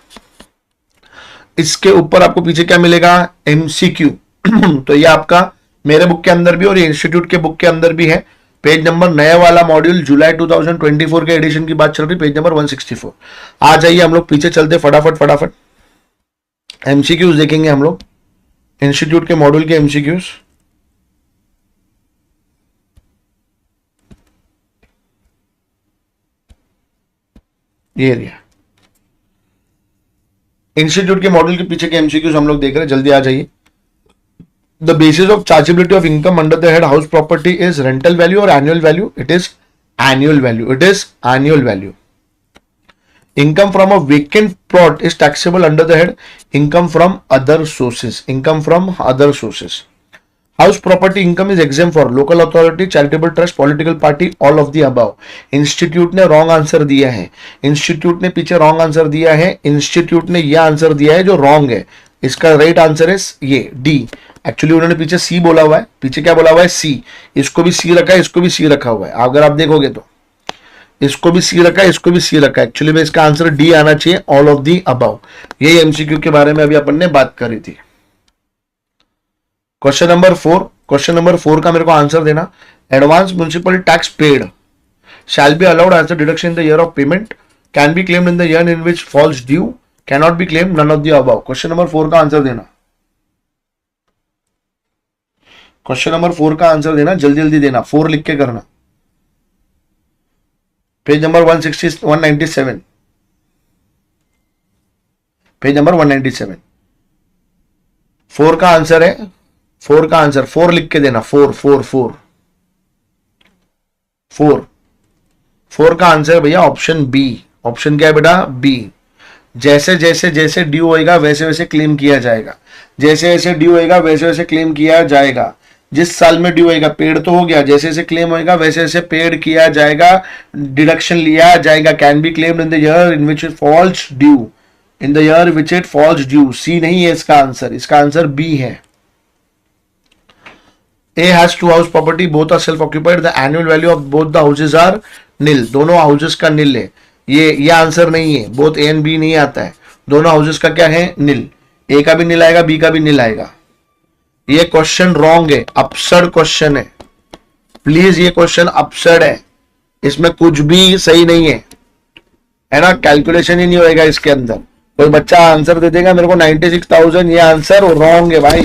इसके ऊपर आपको पीछे क्या मिलेगा? एमसीक्यू। तो ये आपका मेरे बुक के अंदर भी और ये इंस्टीट्यूट के बुक के अंदर भी है। पेज नंबर नया वाला मॉड्यूल जुलाई 2024 के एडिशन की बात चल रही, पेज नंबर 164। आ जाइए हम लोग पीछे चलते फटाफट। एमसीक्यूज देखेंगे हम लोग, इंस्टीट्यूट के मॉड्यूल के एमसीक्यूज। ये एरिया इंस्टीट्यूट के मॉड्यूल के पीछे के एमसीक्यूज हम लोग देख रहे हैं, जल्दी आ जाइए। The basis of chargeability of income under the head house property is rental value और annual value. It is annual value, it is annual value. Income from a vacant plot is taxable under the head income from other sources. Income from other sources. House property income is exempt for local authority, charitable trust, political party, all of the above. Institute ने wrong answer दिया है, Institute ने पीछे wrong answer दिया है, Institute ने यह answer दिया है जो wrong है। इसका right answer is ये D। एक्चुअली उन्होंने पीछे C बोला हुआ है, पीछे क्या बोला हुआ है C, इसको भी C रखा है, इसको भी C रखा हुआ है। अगर आप देखोगे तो इसको भी सी रखा है, इसको भी सी रखा है। एक्चुअली में इसका आंसर डी आना चाहिए, ऑल ऑफ दी अबव। यही एमसीक्यू के बारे में अभी अपन ने बात करी थी। क्वेश्चन नंबर 4, क्वेश्चन नंबर 4 का मेरे को आंसर देना। Advance municipal tax paid shall be allowed as a deduction in the year of payment, can be claimed in the year in which falls due, can not be claimed, none of the above. Question number 4 का answer देना, question number 4 का answer देना, जल्दी जल्दी देना, 4 लिख के करना। Page number 197, page number 197। 4 का आंसर है, 4 का आंसर 4 लिख के देना, 4 4 4 4 4 का आंसर है भैया ऑप्शन बी। ऑप्शन क्या है बेटा? बी। जैसे जैसे जैसे ड्यू होएगा वैसे वैसे क्लेम किया जाएगा, जैसे जैसे ड्यू होएगा वैसे वैसे क्लेम किया जाएगा। जिस साल में ड्यू होएगा, पेड तो हो गया, जैसे जैसे क्लेम होएगा वैसे वैसे पेड किया जाएगा, डिडक्शन लिया जाएगा। Can be claimed in the year in which it falls due, in the year which it falls due. C नहीं है इसका आंसर, इसका आंसर बी है। A has 2 house property, both are self occupied, the annual value of both the houses are nil। दोनों houses का नील है, ये answer नहीं है, बोथ ए एंड बी नहीं आता है, दोनों हाउसेस का क्या है? नील। ए का भी नील आएगा, बी का भी नील आएगा। ये क्वेश्चन रॉन्ग है, अपसर्ड क्वेश्चन है, प्लीज ये क्वेश्चन अपसर्ड है, इसमें कुछ भी सही नहीं है ना, कैलकुलेशन ही नहीं होएगा इसके अंदर। कोई बच्चा आंसर दे देगा मेरे को 96,000, ये आंसर रॉन्ग है भाई,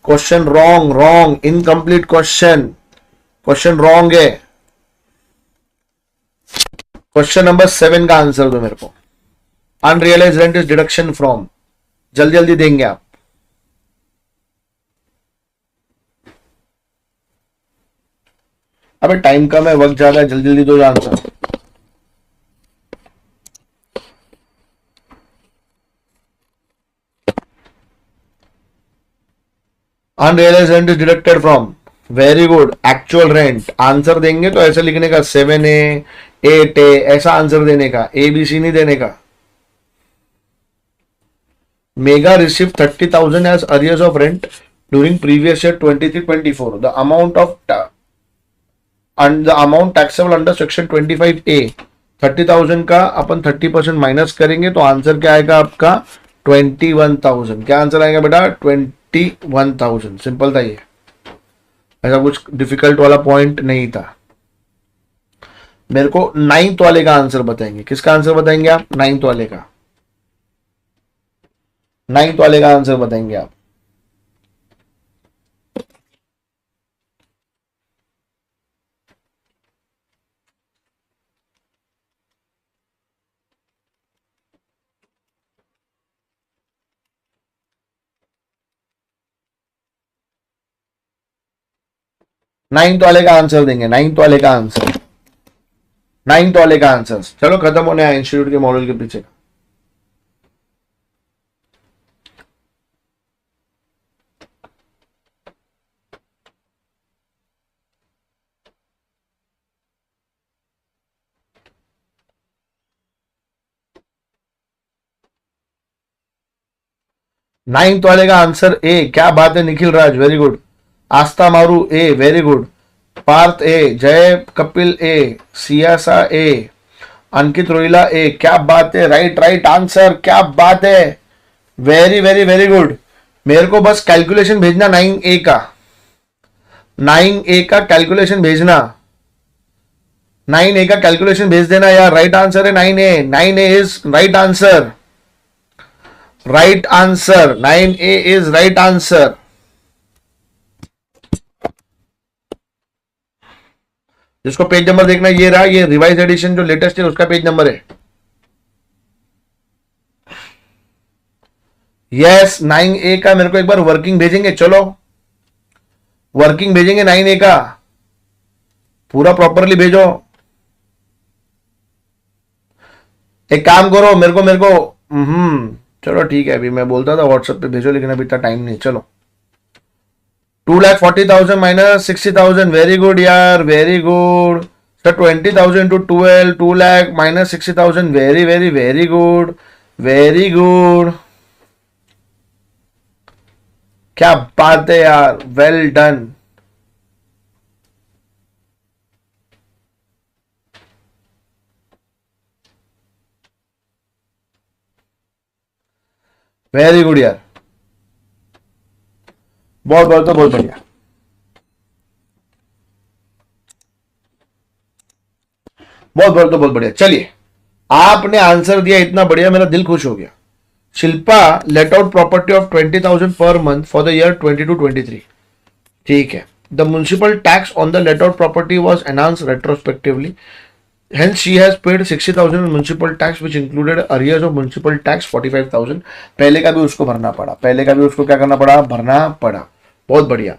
question wrong, wrong, incomplete question, question wrong है। क्वेश्चन नंबर 7 का आंसर दो मेरे को। Unrealise rent is deduction from, जल्दी जल्दी देंगे आप। अबे टाइम कम है, वक्त ज्यादा है, जल्दी जल्दी दो answer. Unrealise rent is deducted from, very good, actual rent. Answer देंगे तो ऐसे लिखने का 7A 8A ऐसा आंसर देने का, ABC नहीं देने का। Megha receive 30,000 as arrears of rent during previous year 23-24। The amount taxable under section 25A। 30,000 का अपन 30% माइनस करेंगे तो आंसर क्या आएगा आपका? 21,000। क्या आंसर आएगा बेटा? 21,000। सिंपल था ये, ऐसा कुछ डिफिकल्ट वाला पॉइंट नहीं था। मेरे को 9th वाले का आंसर बताएंगे। किसका आंसर बताएंगे आप? 9th वाले का, 9th वाले का आंसर बताएंगे आप। नाइन्थ वाले का आंसर देंगे, 9th वाले का आंसर, 9th वाले का आंसर। चलो खत्म होने आया इंस्टीट्यूट के मॉडल के पीछे का। नाइन्थ वाले का आंसर ए। क्या बात है निखिल राज, वेरी गुड। आस्था मारू ए, वेरी गुड। पार्थ ए, जय कपिल ए, सियासा ए, अंकित रोहिला ए, क्या बात है, राइट राइट आंसर, क्या बात है, वेरी वेरी वेरी गुड। मेरे को बस कैलकुलेशन भेजना 9A का, 9A का कैलकुलेशन भेजना, 9A का कैलकुलेशन भेज देना यार। राइट आंसर है 9A, 9A is right answer. Right answer 9A is right answer. जिसको पेज नंबर देखना ये रहा, ये रिवाइज एडिशन जो लेटेस्ट है उसका पेज नंबर है। यस 9A का मेरे को एक बार वर्किंग भेजेंगे, चलो वर्किंग भेजेंगे 9A का, पूरा प्रॉपरली भेजो। एक काम करो, मेरे को चलो ठीक है, अभी मैं बोलता था व्हाट्सएप पे भेजो, लेकिन अभी इतना टाइम नहीं। चलो 2,40,000 माइनस 60,000, वेरी गुड यार, very good sir. 20,000 to 12, 2 lakh minus 60,000, very very very good, very good, क्या बात है यार, वेल डन। वेरी गुड यार, बहुत बहुत तो बहुत बढ़िया, बहुत बहुत तो बहुत बढ़िया। चलिए आपने आंसर दिया इतना बढ़िया, मेरा दिल खुश हो गया। Shilpa let out property of 20,000 per month for the year 22-23। ठीक है, the municipal tax on the let out property was enhance retrospectively, hence she has paid 60,000 in municipal tax which included arrears of municipal tax 45,000। पहले का भी उसको भरना पड़ा, पहले का भी उसको क्या करना पड़ा, भरना पड़ा। बहुत बढ़िया।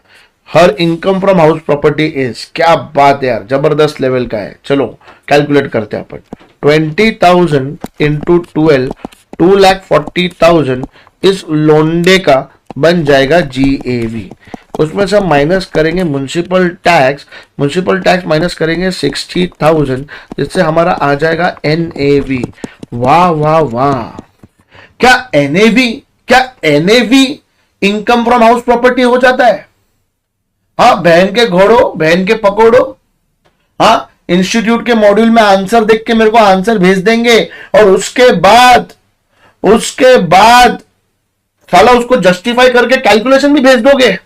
हर income from house property is, क्या बात है यार, जबरदस्त लेवल का है। चलो कैलकुलेट करते हैं अपन। 20,000 इंटू 12, 2,40,000 इस लोंडे का बन जाएगा GAV। उसमें से हम माइनस करेंगे municipal tax, municipal tax minus करेंगे 60,000, जिससे हमारा आ जाएगा NAV। वाह वाह वाह, क्या NAV, क्या NAV income from house property हो जाता है? हाँ, बहन के घोड़ो बहन के पकोड़ो। हाँ, इंस्टीट्यूट के मॉड्यूल में आंसर देख के मेरे को आंसर भेज देंगे, और उसके बाद साला उसको जस्टिफाई करके कैलकुलेशन भी भेज दोगे।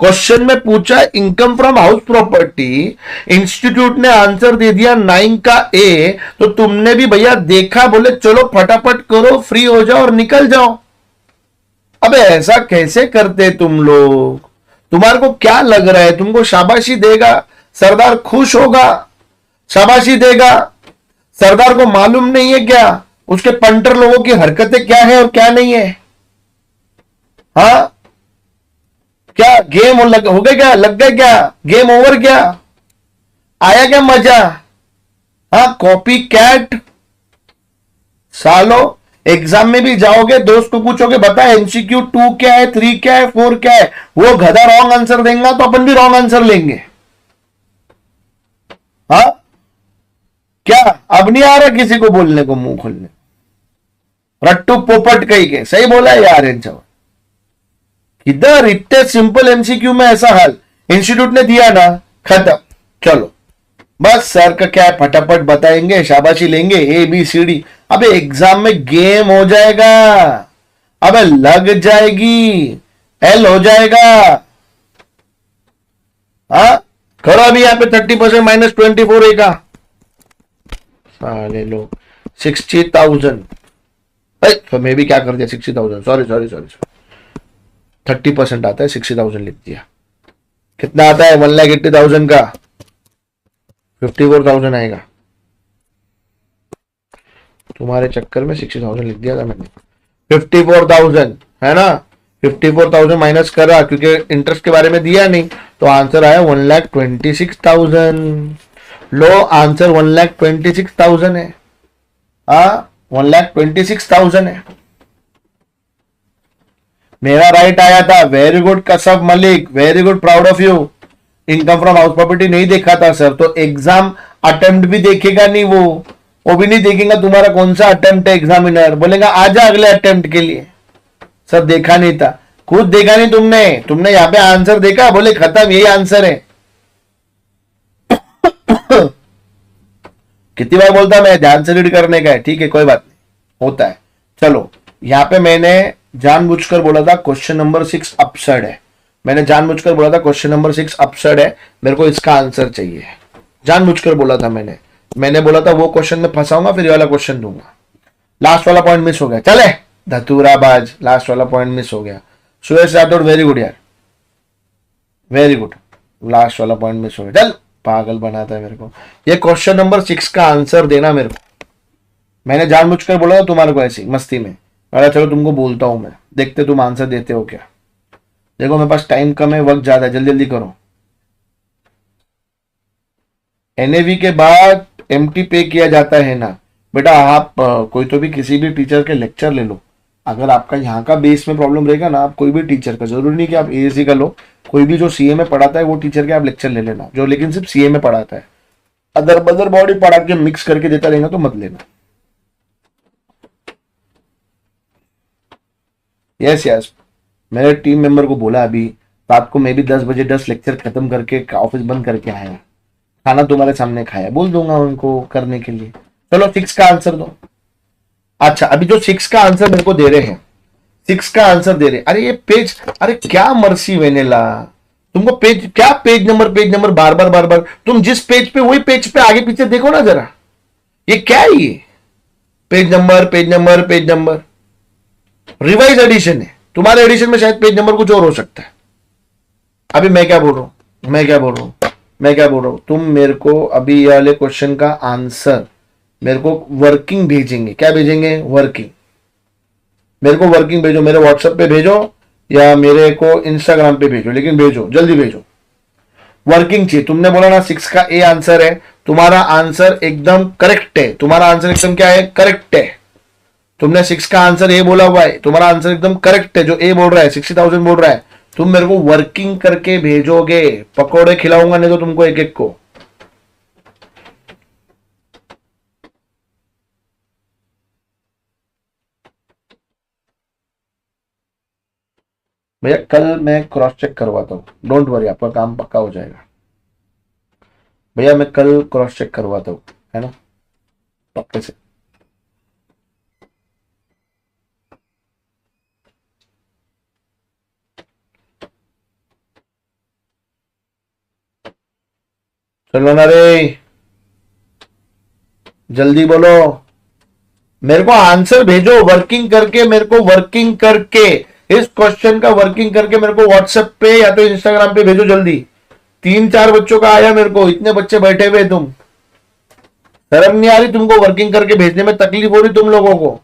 क्वेश्चन में पूछा income from house property, institute ने आंसर दे दिया 9 का A, तो तुमने भी भैया देखा, बोले चलो फटाफट करो, फ्री हो जाओ और निकल जाओ। अबे ऐसा कैसे करते तुम लोग? तुम्हारे को क्या लग रहा है, तुमको शाबाशी देगा सरदार, खुश होगा, शाबाशी देगा सरदार को मालूम नहीं है क्या उसके पंटर लोगों की हरकतें क्या है और क्या नहीं है? हाँ, क्या गेम हो गया, क्या लग गया, क्या गेम ओवर, क्या आया, क्या मजा? हाँ, कॉपी कैट सालो। एग्जाम में भी जाओगे, दोस्त को पूछोगे बता MCQ 2 क्या है, 3 क्या है, 4 क्या है, वो गधा रॉन्ग आंसर देगा तो अपन भी रॉन्ग आंसर लेंगे। हाँ, क्या अब नहीं आ रहा किसी को बोलने को, मुंह खोलने? रट्टू पोपट कही के सही बोला यार इन सब। इधर इतने सिंपल MCQ में ऐसा हाल, इंस्टीट्यूट ने दिया ना, खत्म। चलो बस सर का क्या है, फटाफट बताएंगे, शाबाशी लेंगे, ABCD। अबे एग्जाम में गेम हो जाएगा, अबे लग जाएगी, L हो जाएगा। हाँ, करो अभी यहाँ पे 30% माइनस 24A का, साले लोग 60,000। तो मैं भी क्या कर दिया, 60,000, सॉरी 30% आता है, 60,000 लिख दिया। कितना आता है 1,80,000 का, 54,000 आएगा। तुम्हारे चक्कर में 60,000 लिख दिया था मैंने, 54,000 है ना। 54,000 माइनस करा क्योंकि इंटरेस्ट के बारे में दिया नहीं, तो आंसर आया 1,26,000। लो आंसर 1,26,000 है। 1,26,000 है। मेरा राइट आया था, वेरी गुड कसब Malik, very good, proud of you. Income from house property नहीं देखा था सर, तो एग्जाम अटेम्प्ट भी देखेगा नहीं, वो भी नहीं देखेगा तुम्हारा कौन सा अटेम्प्ट है। एग्जामिनर बोलेगा आजा अगले अटेम्प्ट के लिए। सर देखा नहीं था, खुद देखा नहीं तुमने यहाँ पे आंसर देखा, बोले खत्म यही आंसर है। कितनी बार बोलता मैं, ध्यान से रीड करने का है, ठीक है कोई बात नहीं, होता है। चलो यहाँ पे मैंने जानबूझकर बोला था क्वेश्चन नंबर 6 अपसर्ड है, मैंने जानबूझकर बोला था क्वेश्चन नंबर 6 अपसर्ड है, मेरे को इसका आंसर चाहिए, जानबूझकर बोला था मैंने बोला था वो क्वेश्चन में फंसाऊंगा, फिर ये वाला क्वेश्चन दूंगा। लास्ट वाला पॉइंट मिस हो गया। चले धतूराबाज, लास्ट वाला पॉइंट मिस हो गया। सुरेश राठौड़ वेरी गुड यार, वेरी गुड, लास्ट वाला पॉइंट मिस हो गया। चल पागल बनाता है मेरे को। ये क्वेश्चन नंबर 6 का आंसर देना मेरे को। मैंने जानबूझकर बोला था तुम्हारे को ऐसी मस्ती में, अरे चलो तुमको बोलता हूं मैं, देखते तुम आंसर देते हो क्या। देखो मेरे पास टाइम कम है, वक्त ज्यादा है, जल्दी जल्दी करो। एनएवी के बाद एमटी पे किया जाता है ना बेटा। आप कोई तो भी किसी भी टीचर के लेक्चर ले लो। अगर आपका यहाँ का बेस में प्रॉब्लम रहेगा ना, आप कोई भी टीचर का, जरूरी नहीं कि आप एएससी का लो, कोई भी जो सीए में पढ़ाता है वो टीचर के आप लेक्चर ले लेना, जो लेकिन सिर्फ सीए में पढ़ाता है। अदर बदर बॉडी पढ़ा के मिक्स करके देता रहेगा तो मत लेना। यस यस, मेरे टीम मेंबर को बोला अभी रात को, मैं भी 10 बजे 10 लेक्चर खत्म करके ऑफिस बंद करके आया, खाना तुम्हारे सामने खाया, बोल दूंगा उनको करने के लिए। चलो 6 का आंसर दो। अच्छा अभी जो 6 का आंसर मेरे को दे रहे हैं, 6 का आंसर दे रहे, अरे ये पेज, अरे क्या मर्सी वेनेला, तुमको पेज क्या, पेज नंबर बार बार बार बार, तुम जिस पेज पे वही पेज पे आगे पीछे देखो ना जरा, ये क्या है ये, page number page number page number, revise edition है। तुम्हारे एडिशन में शायद पेज नंबर कुछ और हो सकता है। अभी मैं क्या बोल रहा हूं, मैं क्या बोल रहा हूं, तुम मेरे को अभी ये वाले क्वेश्चन का आंसर मेरे को वर्किंग भेजेंगे। क्या भेजेंगे, वर्किंग। मेरे को वर्किंग भेजो, मेरे व्हाट्सएप पे भेजो या मेरे को इंस्टाग्राम पे भेजो, लेकिन भेजो, जल्दी भेजो, वर्किंग चाहिए। तुमने बोला ना 6 का ए आंसर है, तुम्हारा आंसर एकदम करेक्ट है, तुम्हारा आंसर एकदम क्या है, करेक्ट है। तुमने 6 का आंसर ए बोला हुआ है, तुम्हारा आंसर एकदम करेक्ट है। जो ए बोल रहा है 60,000 बोल रहा है, तुम मेरे को वर्किंग करके भेजोगे, पकोड़े खिलाऊंगा नहीं तो तुमको एक एक को। भैया कल मैं क्रॉस चेक करवाता हूँ, डोंट वरी, आपका काम पक्का हो जाएगा। भैया मैं कल क्रॉस चेक करवाता हूँ, है ना, पक्के से। चलो ना रे, जल्दी बोलो, मेरे को आंसर भेजो वर्किंग करके, मेरे को वर्किंग करके, इस क्वेश्चन का वर्किंग करके मेरे को व्हाट्सएप पे या तो इंस्टाग्राम पे भेजो जल्दी। 3-4 बच्चों का आया मेरे को, इतने बच्चे बैठे हुए, तुम शर्म नहीं आ रही तुमको, वर्किंग करके भेजने में तकलीफ हो रही तुम लोगों को,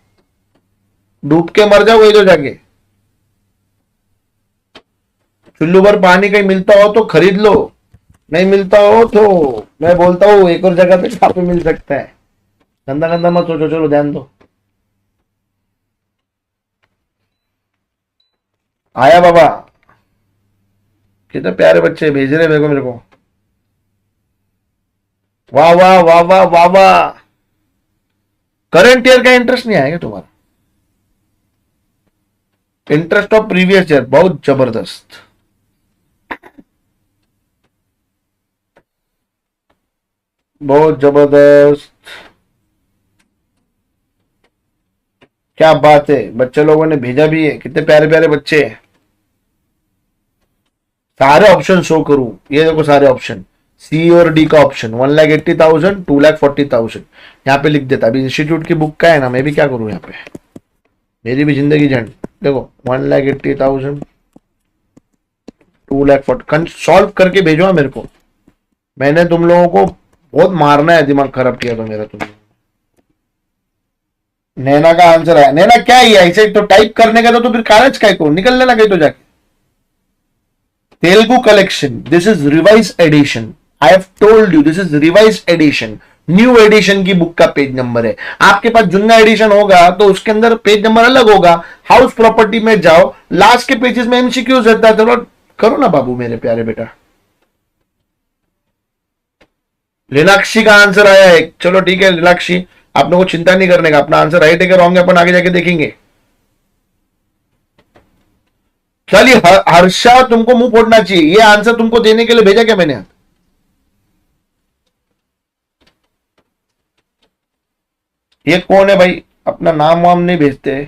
डूब के मर जाओ वही तो जाके। चुल्लू भर पानी कहीं मिलता हो तो खरीद लो, नहीं मिलता हो तो मैं बोलता हूँ एक और जगह पे कहाँ पे मिल सकता है। गंदा गंदा मत सोचो, चलो ध्यान दो। आया बाबा, कितने प्यारे बच्चे भेज रहे मेरे को। वाह वाह वाह वाह वाह वाह। करंट ईयर का इंटरेस्ट नहीं आएगा तुम्हारा, इंटरेस्ट ऑफ प्रीवियस ईयर बहुत जबरदस्त। बहुत जबरदस्त, क्या बात है, बच्चे लोगों ने भेजा भी है, कितने प्यारे प्यारे बच्चे हैं। सारे ऑप्शन शो करूं, ये देखो सारे ऑप्शन, सी और डी का ऑप्शन, 1,80,000, 2,40,000, यहाँ पे लिख देता। अभी इंस्टीट्यूट की बुक का है ना, मैं भी क्या करूं यहाँ पे, मेरी भी जिंदगी झंड। देखो 1,80,000, 2,40,000, सॉल्व करके भेजो मेरे को। मैंने तुम लोगों को बहुत मारना है, दिमाग खराब किया तो मेरा तुम। नैना का आंसर है, नैना क्या ही है, ऐसे तो टाइप करने का तो फिर कागज का को निकल लेना कहीं तो जाके। Telugu collection, this is revise edition, I have told you this is revise edition, new edition की बुक का पेज नंबर है। आपके पास जुन्ना एडिशन होगा तो उसके अंदर पेज नंबर अलग होगा। हाउस प्रॉपर्टी में जाओ, लास्ट के पेजेस में एमसीक्यूज रहता है, चलो करो ना बाबू मेरे प्यारे बेटा। लीनाक्षी का आंसर आया है, चलो ठीक है लीनाक्षी, आप लोगों को चिंता नहीं करने का, अपना आंसर राइट है कि रॉन्ग है अपन आगे जाके देखेंगे। चलिए हर्षा, तुमको मुंह फोड़ना चाहिए, ये आंसर तुमको देने के लिए भेजा क्या मैंने। ये कौन है भाई, अपना नाम वाम नहीं भेजते।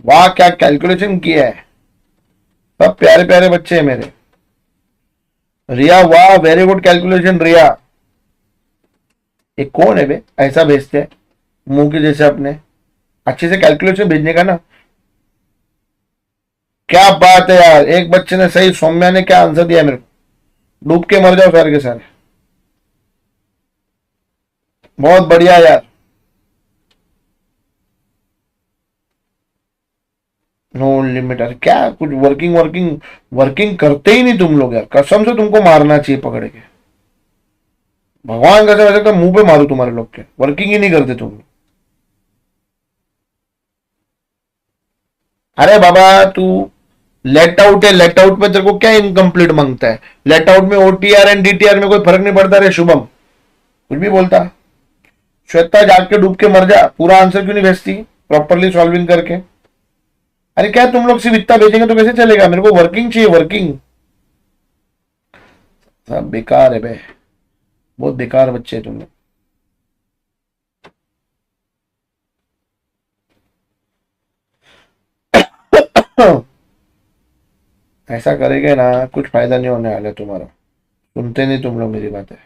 वाह क्या कैलकुलेशन किया है, सब प्यारे प्यारे बच्चे हैं मेरे। रिया वाह वेरी गुड कैलकुलेशन रिया। ये कौन है बे, ऐसा भेजते हैं मुंह के जैसे अपने। अच्छे से कैलकुलेशन भेजने का ना। क्या बात है यार, एक बच्चे ने सही, सौम्या ने क्या आंसर दिया मेरे को, डूब के मर जाओ सारे के सारे। बहुत बढ़िया यार। नो लिमिट, अरे क्या कुछ वर्किंग वर्किंग वर्किंग करते ही नहीं तुम लोग यार, कसम से तुमको मारना चाहिए पकड़ के। भगवान कैसे वैसे तो मुंह पे मारू तुम्हारे लोग के, वर्किंग ही नहीं करते तुम लोग। अरे बाबा तू लेट आउट है, लेट आउट में तेरे को क्या इनकम्प्लीट मांगता है? लेट आउट में ओटीआर एंड डीटीआर में कोई फर्क नहीं पड़ता रे शुभम, कुछ भी बोलता। श्वेता जाग के डूब के मर जा, पूरा आंसर क्यों नहीं भेजती प्रॉपरली सॉल्विंग करके? अरे क्या तुम लोग सिर्फ इतना भेजेंगे तो कैसे चलेगा? मेरे को वर्किंग चाहिए, वर्किंग। सब बेकार है बे, बहुत बेकार बच्चे हैं तुम लोग। ऐसा करेंगे ना कुछ फायदा नहीं होने वाला तुम्हारा, सुनते नहीं तुम लोग मेरी बात है।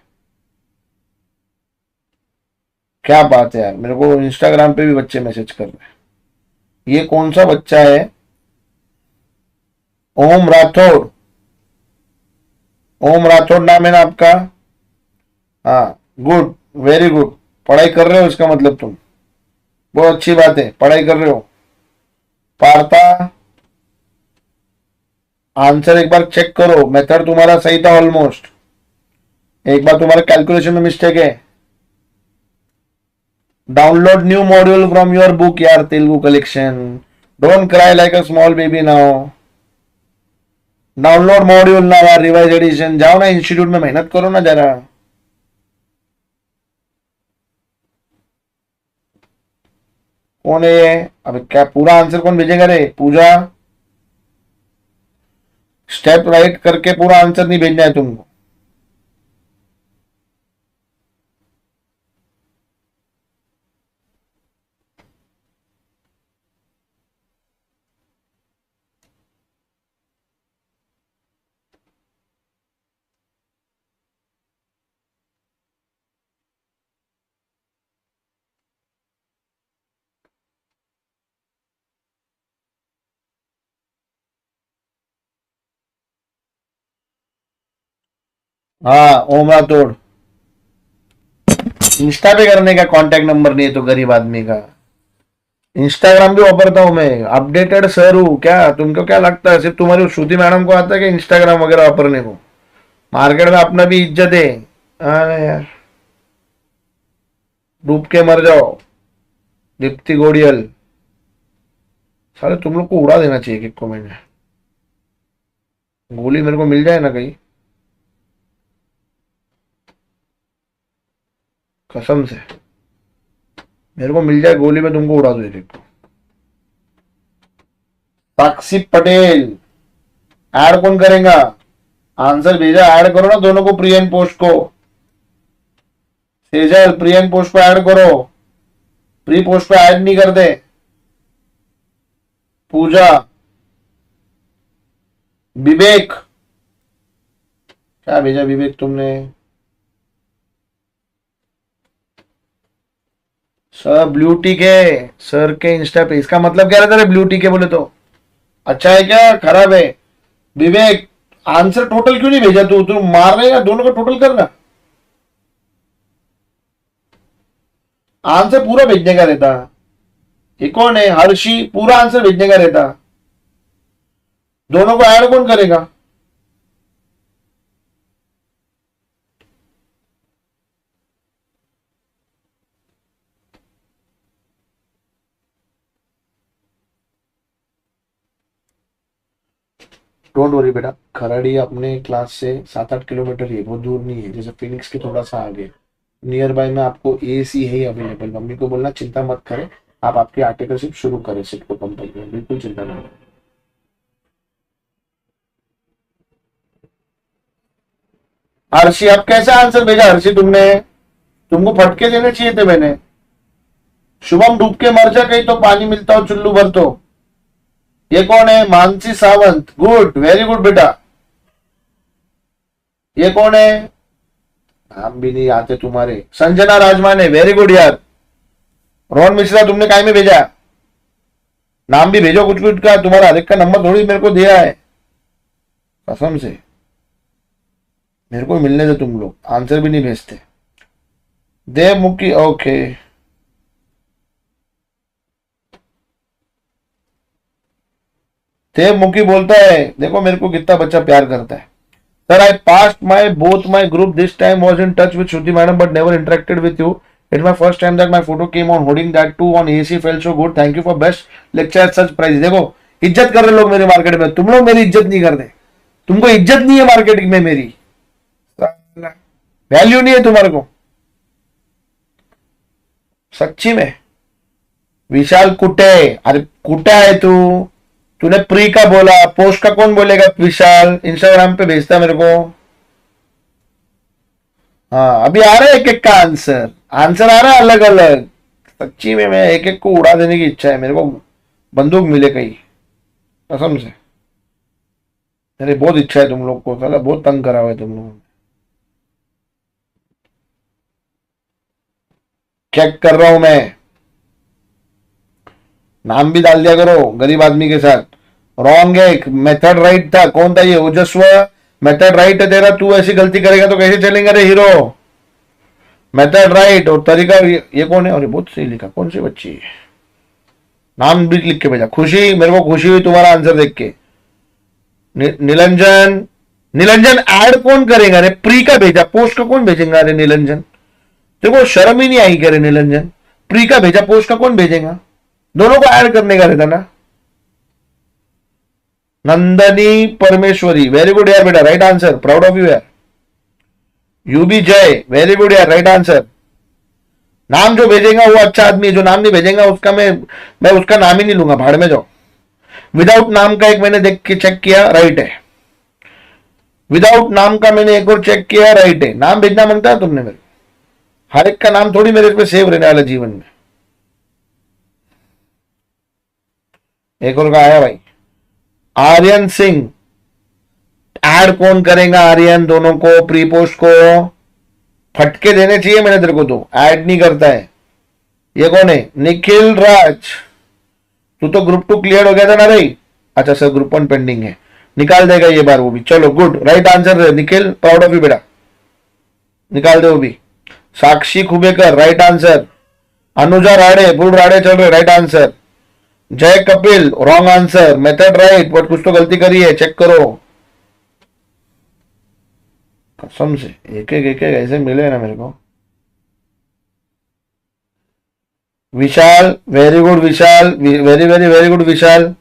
क्या बात है यार, मेरे को इंस्टाग्राम पे भी बच्चे मैसेज कर रहे हैं। ये कौन सा बच्चा है? ओम राठौड़, ओम राठौड़ नाम है ना आपका? हाँ, गुड, वेरी गुड। पढ़ाई कर रहे हो इसका मतलब तुम, बहुत अच्छी बात है, पढ़ाई कर रहे हो। पार्था, आंसर एक बार चेक करो, मेथड तुम्हारा सही था ऑलमोस्ट, एक बार तुम्हारे कैलकुलेशन में मिस्टेक है। Download new module from your book यार, Telugu collection. Don't cry like a small baby now. Download module ना यार, रिवाइज एडिशन, जाओ ना इंस्टीट्यूट में मेहनत करो ना जरा। कौन है ये? अब क्या पूरा आंसर कौन भेजेगा रे? पूजा, स्टेप राइट करके पूरा आंसर नहीं भेजना है तुमको। हाँ ओमरा तोड़, इंस्टा पे करने का कांटेक्ट नंबर नहीं है तो गरीब आदमी का। इंस्टाग्राम भी वापरता हूँ मैं, अपडेटेड सर हूँ क्या? तुमको क्या लगता है सिर्फ तुम्हारी श्रुति मैडम को आता है कि इंस्टाग्राम वगैरह वापरने को? मार्केट में अपना भी इज्जत है। अरे यार, डूब के मर जाओ। दीप्ति गोडियल, सारे तुम लोग को उड़ा देना चाहिए किक को, मैंने गोली मेरे को मिल जाए ना कहीं, कसम से मेरे को मिल जाए गोली में तुमको उड़ा दो एक। साक्षी पटेल, ऐड कौन करेगा? आंसर भेजा, ऐड करो ना दोनों को, प्री एंड पोस्ट को। सेजल, प्री एंड पोस्ट को ऐड करो, प्री पोस्ट पे ऐड नहीं करते। पूजा, विवेक, क्या भेजा विवेक तुमने? सर ब्लू टिक है सर के इंस्टा पे, इसका मतलब क्या रहता है ब्लू टिक है बोले तो? अच्छा है क्या खराब है? विवेक, आंसर टोटल क्यों नहीं भेजा? तू मार रहे हैं, दोनों का टोटल करना। आंसर पूरा भेजने का रहता। ये कौन है? हर्षी, पूरा आंसर भेजने का रहता, दोनों को ऐड कौन करेगा? डोंट वरी बेटा, खराड़ी अपने क्लास से 7-8 किलोमीटर ही है, बहुत दूर नहीं है, जैसे फिनिक्स के थोड़ा सा आगे नियर बाय में आपको एसी है अवेलेबल। मम्मी को बोलना चिंता मत करें, आप आपकी आर्टिकलशिप शुरू करें सिटको कंपनी में, बिल्कुल चिंता नहीं। हर्षी, अब कैसा आंसर भेजा हर्षी तुमने? तुमको फटके देने चाहिए थे मैंने। शुभम, डूब के मर जा कहीं तो पानी मिलता हो चुल्लू भर तो। ये कौन है? Mansi Sawant, good, very good बेटा। ये कौन है? नाम भी नहीं आते तुम्हारे। संजना राजमाने, वेरी गुड यार। रोहन मिश्रा, तुमने काय में भेजा? नाम भी भेजो कुछ कुछ का, तुम्हारा हर एक का नंबर थोड़ी मेरे को दिया है, कसम से मेरे को मिलने दे, तुम लोग आंसर भी नहीं भेजते। देवमुखी ओके, देवमुखी बोलता है देखो मेरे को कितना बच्चा प्यार करता है। Sir I passed my both my group this time was in touch with Shruti madam but never interacted with you. It's my first time that my photo came on hoarding that too on AC fail so good, thank you for best lecture such prize. देखो इज्जत कर रहे लोग मेरे market में, तुम लोग मेरी इज्जत नहीं करते, तुमको इज्जत नहीं है मार्केट में, मेरी वैल्यू नहीं है तुम्हारे को सच्ची में। विशाल कुटे, अरे कुटा है तू, तूने प्री का बोला, पोस्ट का कौन बोलेगा? विशाल इंस्टाग्राम पे भेजता मेरे को। हाँ अभी आ रहा है एक एक का आंसर, आंसर आ रहा है अलग अलग। सच्ची में मैं एक एक को उड़ा देने की इच्छा है मेरे को, बंदूक मिले कहीं, कसम से मेरी बहुत इच्छा है तुम लोग को, साला बहुत तंग करा हुआ है तुम लोगों ने। चेक कर रहा हूं मैं, नाम भी डाल दिया करो गरीब आदमी के साथ। रॉन्ग है, मेथड राइट था, कौन था ये? ओजस्व मेथड राइट है तेरा, तू ऐसी गलती करेगा तो कैसे चलेंगे रे हीरो? मेथड राइट और तरीका ये कौन है? और बहुत सही लिखा, कौन सी बच्ची है? नाम भी लिख के भेजा। खुशी, मेरे को खुशी हुई तुम्हारा आंसर देख के। निरंजन, निरंजन ऐड कौन करेगा रे? प्री का भेजा, पोस्ट का कौन भेजेगा रे निरंजन? देखो शर्म ही नहीं आई क्या रे निरंजन? प्री का भेजा, पोस्ट का कौन भेजेगा? दोनों को ऐड करने का रहता ना। नंदनी परमेश्वरी, वेरी गुड यार बेटा, right answer, proud of you यार। यूबी जय, वेरी गुड यार, राइट आंसर। नाम जो भेजेगा वो अच्छा आदमी है, जो नाम नहीं भेजेगा उसका मैं उसका नाम ही नहीं लूंगा, भाड़ में जाओ। विदाउट नाम का एक मैंने देख के चेक किया, राइट है। विदाउट नाम का मैंने एक और चेक किया, राइट है। नाम भेजना मांगता है तुमने मेरे, हर एक का नाम थोड़ी मेरे पे सेव रहने वाला जीवन में। एक और का आया भाई, आर्यन सिंह, ऐड कौन करेगा आर्यन? दोनों को, प्री पोस्ट को फटके देने चाहिए मैंने तेरे को, तो ऐड नहीं करता है। ये कौन है? निखिल राज, तू तो ग्रुप 2 क्लियर हो गया था ना भाई? अच्छा सर ग्रुप 1 पेंडिंग है, निकाल देगा ये बार वो भी। चलो good, right answer Nikhil, proud of you बेटा, निकाल दे वो भी। साक्षी खुबेकर, राइट आंसर। अनुजा राड़े, फुल राड़े चल रहे, राइट आंसर। जय Kapil, wrong answer. Method right but कुछ तो गलती करी है, चेक करो। कसम से एक एक ऐसे मिले ना मेरे को। विशाल, वेरी गुड विशाल, वेरी वेरी वेरी गुड विशाल।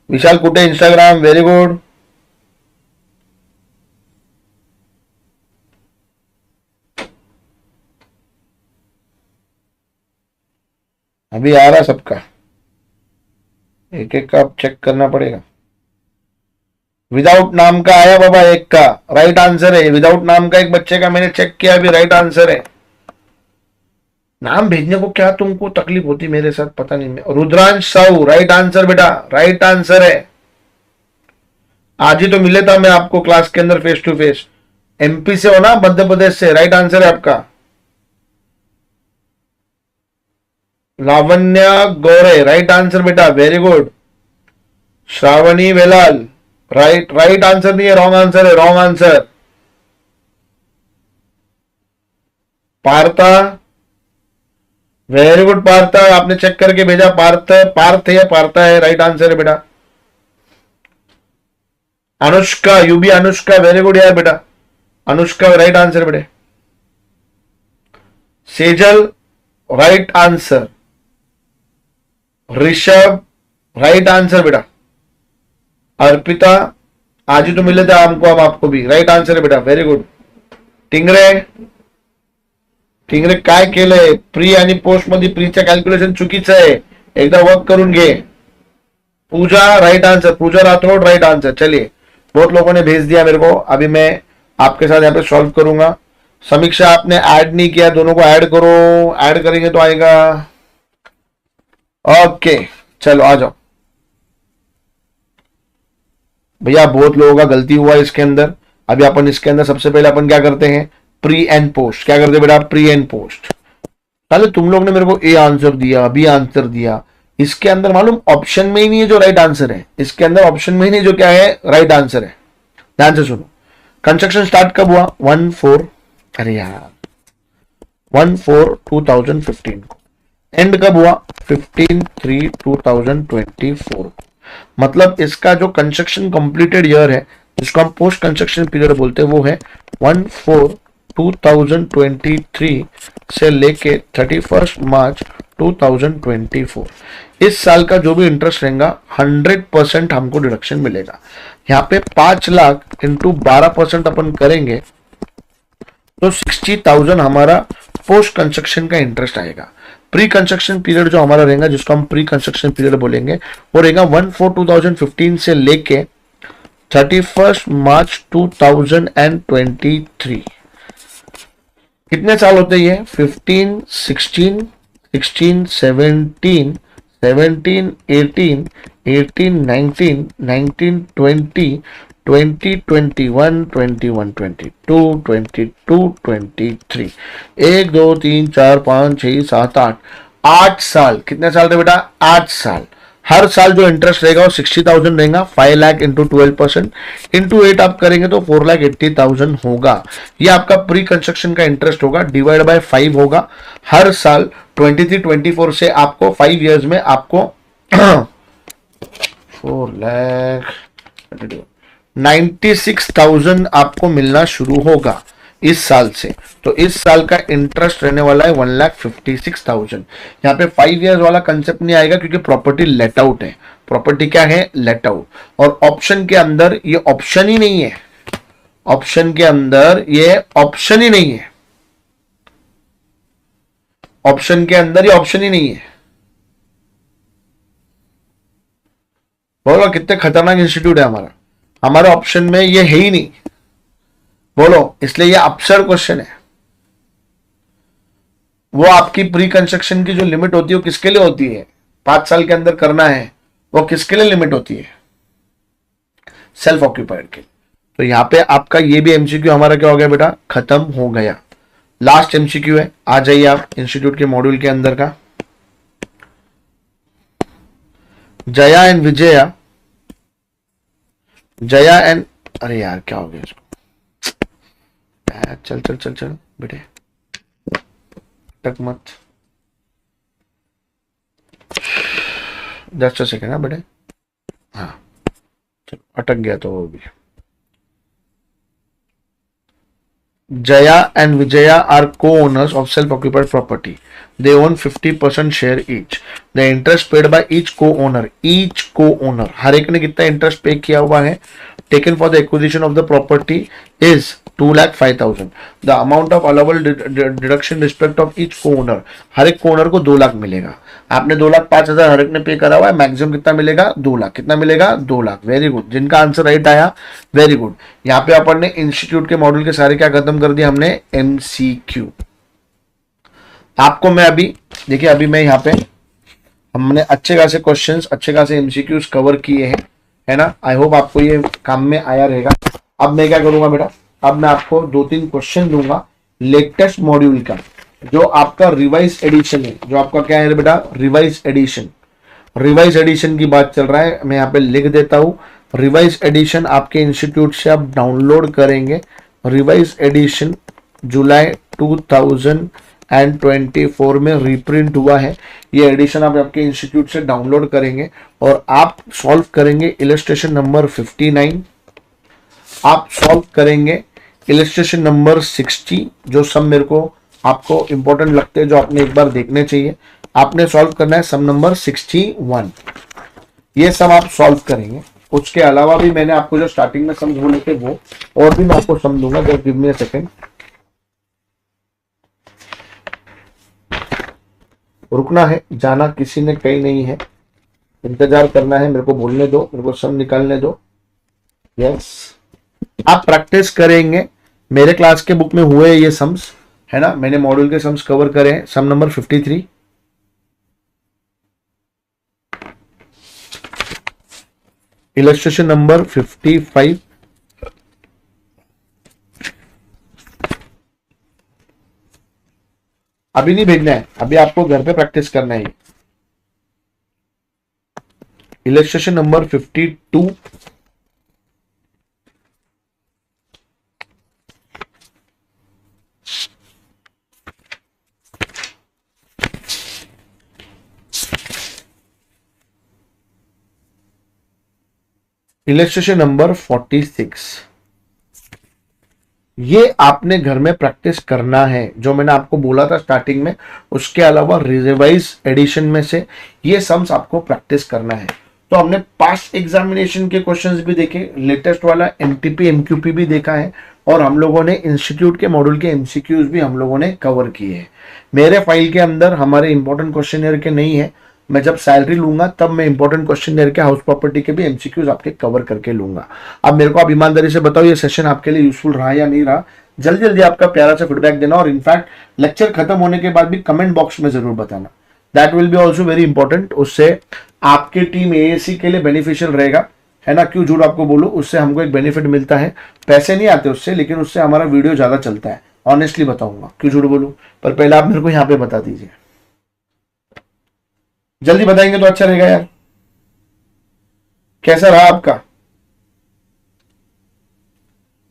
विशाल कुटे इंस्टाग्राम, वेरी गुड। अभी आ रहा सबका, एक एक का चेक करना पड़ेगा। विदाउट नाम का आया बाबा एक का, राइट आंसर है। विदाउट नाम का एक बच्चे का मैंने चेक किया, अभी राइट आंसर है। नाम भेजने को क्या तुमको तकलीफ होती मेरे साथ, पता नहीं। रुद्रांश साहू, राइट आंसर बेटा, राइट आंसर है। आज ही तो मिले था मैं आपको क्लास के अंदर फेस टू फेस। एमपी से हो ना, मध्य प्रदेश से, राइट आंसर है आपका। लावण्य गौरे, राइट आंसर बेटा, very good. Shravani Velal, right, right answer नहीं है, रॉन्ग आंसर है, wrong answer. Partha, very good Partha, आपने चेक करके भेजा। पार्थ, पार्थ है, पार्था है, राइट आंसर है बेटा। अनुष्का, यूबी अनुष्का, वेरी गुड यार बेटा, अनुष्का राइट आंसर बेटे। Sejal, right answer. Rishabh, right answer बेटा। अर्पिता, आज ही तो मिले थे हमको, अब आपको भी राइट आंसर है बेटा, वेरी गुड। टिंगरे, टिंगरे काय केलंय? प्री आणि पोस्ट मध्ये प्रीचं कॅल्क्युलेशन चुकीचं आहे, एकदा वर्क करून घे। पूजा, राइट आंसर, पूजा राठौड़, राइट आंसर। चलिए, बहुत लोगों ने भेज दिया मेरे को, अभी मैं आपके साथ यहाँ पे सॉल्व करूंगा। समीक्षा, आपने ऐड नहीं किया, दोनों को ऐड करो, ऐड करेंगे तो आएगा। ओके चलो आ जाओ भैया, बहुत लोगों का गलती हुआ इसके अंदर। अभी अपन इसके अंदर सबसे पहले अपन क्या करते हैं? Pre and post. क्या करते बेटा? Pre and post. पहले तुम लोग ने मेरे को ए आंसर दिया, बी आंसर दिया, इसके अंदर मालूम ऑप्शन में ही नहीं है जो राइट आंसर है, इसके अंदर ऑप्शन में ही नहीं जो क्या है राइट आंसर है। ध्यान से सुनो, कंस्ट्रक्शन स्टार्ट कब हुआ 1/4, अरे यार 1/4/2015 को, एंड कब हुआ 15/3/2024। मतलब इसका जो कंस्ट्रक्शन कंप्लीटेड ईयर है जिसको हम पोस्ट कंस्ट्रक्शन पीरियड बोलते हैं वो है 1/4/2023 से लेके 31 मार्च 2024। इस साल का जो भी इंटरेस्ट रहेगा 100% हमको डिडक्शन मिलेगा। यहाँ पे 5 लाख इंटू 12% अपन करेंगे तो 60,000 हमारा पोस्ट कंस्ट्रक्शन का इंटरेस्ट आएगा। प्री कंस्ट्रक्शन पीरियड जो हमारा रहेगा जिसको हम प्री कंस्ट्रक्शन पीरियड बोलेंगे वो रहेगा 1/4/2015 से लेके 31 मार्च 2023। कितने साल होते हैं? 15, 16, 16, 17, 17, 18, 18, 19, 19, 20, 20, 21, 21, 22, 22, 23। 1 2 3 4 5 6 7 8 8 साल। कितने साल थे बेटा? 8 साल। हर साल जो इंटरेस्ट रहेगा वो 60,000 रहेगा। 5 लाख इंटू 12% इंटू 8 आप करेंगे तो 4,80,000 होगा। ये आपका प्री कंस्ट्रक्शन का इंटरेस्ट होगा, डिवाइड बाय 5 होगा। हर साल 23-24 से आपको 5 इयर्स में आपको 4,96,000 आपको मिलना शुरू होगा इस साल से। तो इस साल का इंटरेस्ट रहने वाला है 1,56,000। यहाँ पे 5 इयर्स वाला कंसेप्ट नहीं आएगा क्योंकि प्रॉपर्टी लेट आउट है। प्रॉपर्टी क्या है? Let out. और ऑप्शन के अंदर ये ऑप्शन ही नहीं है, ऑप्शन के अंदर ये ऑप्शन ही नहीं है, ऑप्शन के अंदर ये ऑप्शन ही नहीं है। बोलो कितने खतरनाक इंस्टीट्यूट है हमारा। हमारे ऑप्शन में ये है ही नहीं, बोलो, इसलिए ये अपसर्ड क्वेश्चन है। वो आपकी प्री कंस्ट्रक्शन की जो लिमिट होती है वो किसके लिए होती है? 5 साल के अंदर करना है, वो किसके लिए लिमिट होती है? सेल्फ ऑक्यूपाइड के। तो यहां पे आपका ये भी एमसीक्यू हमारा क्या हो गया बेटा? खत्म हो गया। लास्ट एमसीक्यू है, आ जाइए आप इंस्टीट्यूट के मॉड्यूल के अंदर का। जया एंड विजया, जया एंड, अरे यार क्या हो गया इसको? चल चल चल चल बेटे, अटक मत, जस्ट सेकेंड ना बेटे। हाँ चलो, अटक गया तो वो भी। Jaya and Vijaya are co-owners of self-occupied property. They own 50% share each. The interest paid by each co-owner, हर एक ने कितना इंटरेस्ट पे किया हुआ है? Taken for the acquisition of the property is 2,05,000. The amount of allowable deduction respect of each co-owner, हर एक co-owner को 2 लाख मिलेगा। आपने 2,05,000 हर एक ने पे करा हुआ है, मैक्सिमम कितना मिलेगा? 2 लाख। कितना मिलेगा? 2 लाख। वेरी गुड, जिनका आंसर राइट आया वेरी गुड। यहाँ पे अपन ने इंस्टीट्यूट के मॉड्यूल के सारे क्या खत्म कर दिया हमने? एमसीक्यू। आपको मैं अभी देखिए, अभी मैं यहाँ पे हमने अच्छे खासे क्वेश्चंस, अच्छे खासे एमसीक्यूज कवर किए हैं, है ना। आई होप आपको ये काम में आया रहेगा। अब मैं क्या करूंगा बेटा, अब मैं आपको 2-3 क्वेश्चन दूंगा लेटेस्ट मॉड्यूल का, जो आपका रिवाइज एडिशन है। जो आपका क्या है बेटा? Revise addition. रिवाइज एडिशन की बात चल रहा है, मैं यहाँ पे लिख देता हूँ। रिवाइज एडिशन आपके इंस्टीट्यूट से आप डाउनलोड करेंगे। रिवाइज एडिशन जुलाई 2024 में रिप्रिंट हुआ है। ये एडिशन आप आपके इंस्टीट्यूट से डाउनलोड करेंगे और आप सॉल्व करेंगे इलस्ट्रेशन नंबर 59, आप सॉल्व करेंगे इलस्ट्रेशन नंबर 60। जो सब मेरे को आपको इंपॉर्टेंट लगते हैं, जो आपने एक बार देखने चाहिए, आपने सॉल्व करना है सम नंबर 61। ये सब आप सॉल्व करेंगे। उसके अलावा भी मैंने आपको जो स्टार्टिंग में सम बोले थे वो और भी मैं आपको सम दूंगा। Just give me a second, रुकना है, जाना किसी ने कहीं नहीं है, इंतजार करना है। मेरे को बोलने दो, मेरे को सम निकालने दो। यस, आप प्रैक्टिस करेंगे। मेरे क्लास के बुक में हुए ये सम्स, है ना। मैंने मॉड्यूल के सम्स कवर करे हैं। सम नंबर 53, इलस्ट्रेशन नंबर 55, अभी नहीं भेजना है, अभी आपको घर पे प्रैक्टिस करना है। Illustration number 52, illustration number 46। ये आपने घर में प्रैक्टिस करना है, जो मैंने आपको बोला था स्टार्टिंग में। उसके अलावा रिवाइज एडिशन में से ये सम्स आपको प्रैक्टिस करना है। तो हमने पास्ट एग्जामिनेशन के क्वेश्चंस भी देखे, लेटेस्ट वाला एमटीपी एमक्यूपी भी देखा है, और हम लोगों ने इंस्टीट्यूट के मॉड्यूल के एमसीक्यूज भी हम लोगों ने कवर किए हैं। मेरे फाइल के अंदर हमारे इंपॉर्टेंट क्वेश्चन के नहीं है, मैं जब सैलरी लूंगा तब मैं इंपॉर्टेंट क्वेश्चन के हाउस प्रॉपर्टी के भी एमसीक्यूज आपके कवर करके लूंगा। अब मेरे को आप ईमानदारी से बताओ, ये सेशन आपके लिए यूजफुल रहा या नहीं रहा। जल्दी जल्दी आपका प्यारा सा फीडबैक देना, और इनफैक्ट लेक्चर खत्म होने के बाद भी कमेंट बॉक्स में जरूर बताना, that will be also very important. उससे आपकी टीम एएससी के लिए बेनिफिशियल रहेगा, है ना। क्यों झूठ आपको बोलूं, उससे हमको एक बेनिफिट मिलता है, पैसे नहीं आते उससे, लेकिन उससे हमारा वीडियो ज्यादा चलता है। ऑनेस्टली बताऊंगा, क्यों झूठ बोलूं, पर पहले आप मेरे को यहाँ पे बता दीजिए। जल्दी बताएंगे तो अच्छा रहेगा यार। कैसा रहा आपका?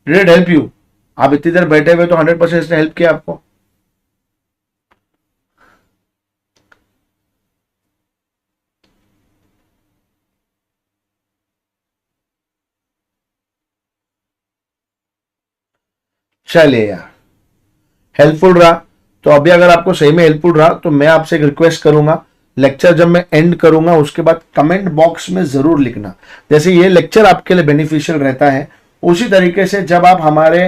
Did it help you? आप इतनी देर बैठे हुए तो 100% इसने हेल्प किया आपको। चलिए यार, हेल्पफुल रहा तो अभी अगर आपको सही में हेल्पफुल रहा तो मैं आपसे एक रिक्वेस्ट करूंगा, लेक्चर जब मैं एंड करूंगा उसके बाद कमेंट बॉक्स में जरूर लिखना। जैसे ये लेक्चर आपके लिए बेनिफिशियल रहता है, उसी तरीके से जब आप हमारे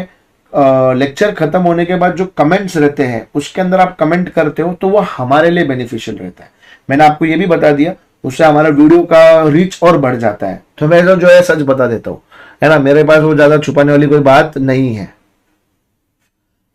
लेक्चर खत्म होने के बाद जो कमेंट्स रहते हैं उसके अंदर आप कमेंट करते हो तो वो हमारे लिए बेनिफिशियल रहता है। मैंने आपको ये भी बता दिया, उससे हमारा वीडियो का रीच और बढ़ जाता है। तो मैं तो जो है सच बता देता हूँ, है ना, मेरे पास वो ज्यादा छुपाने वाली कोई बात नहीं है।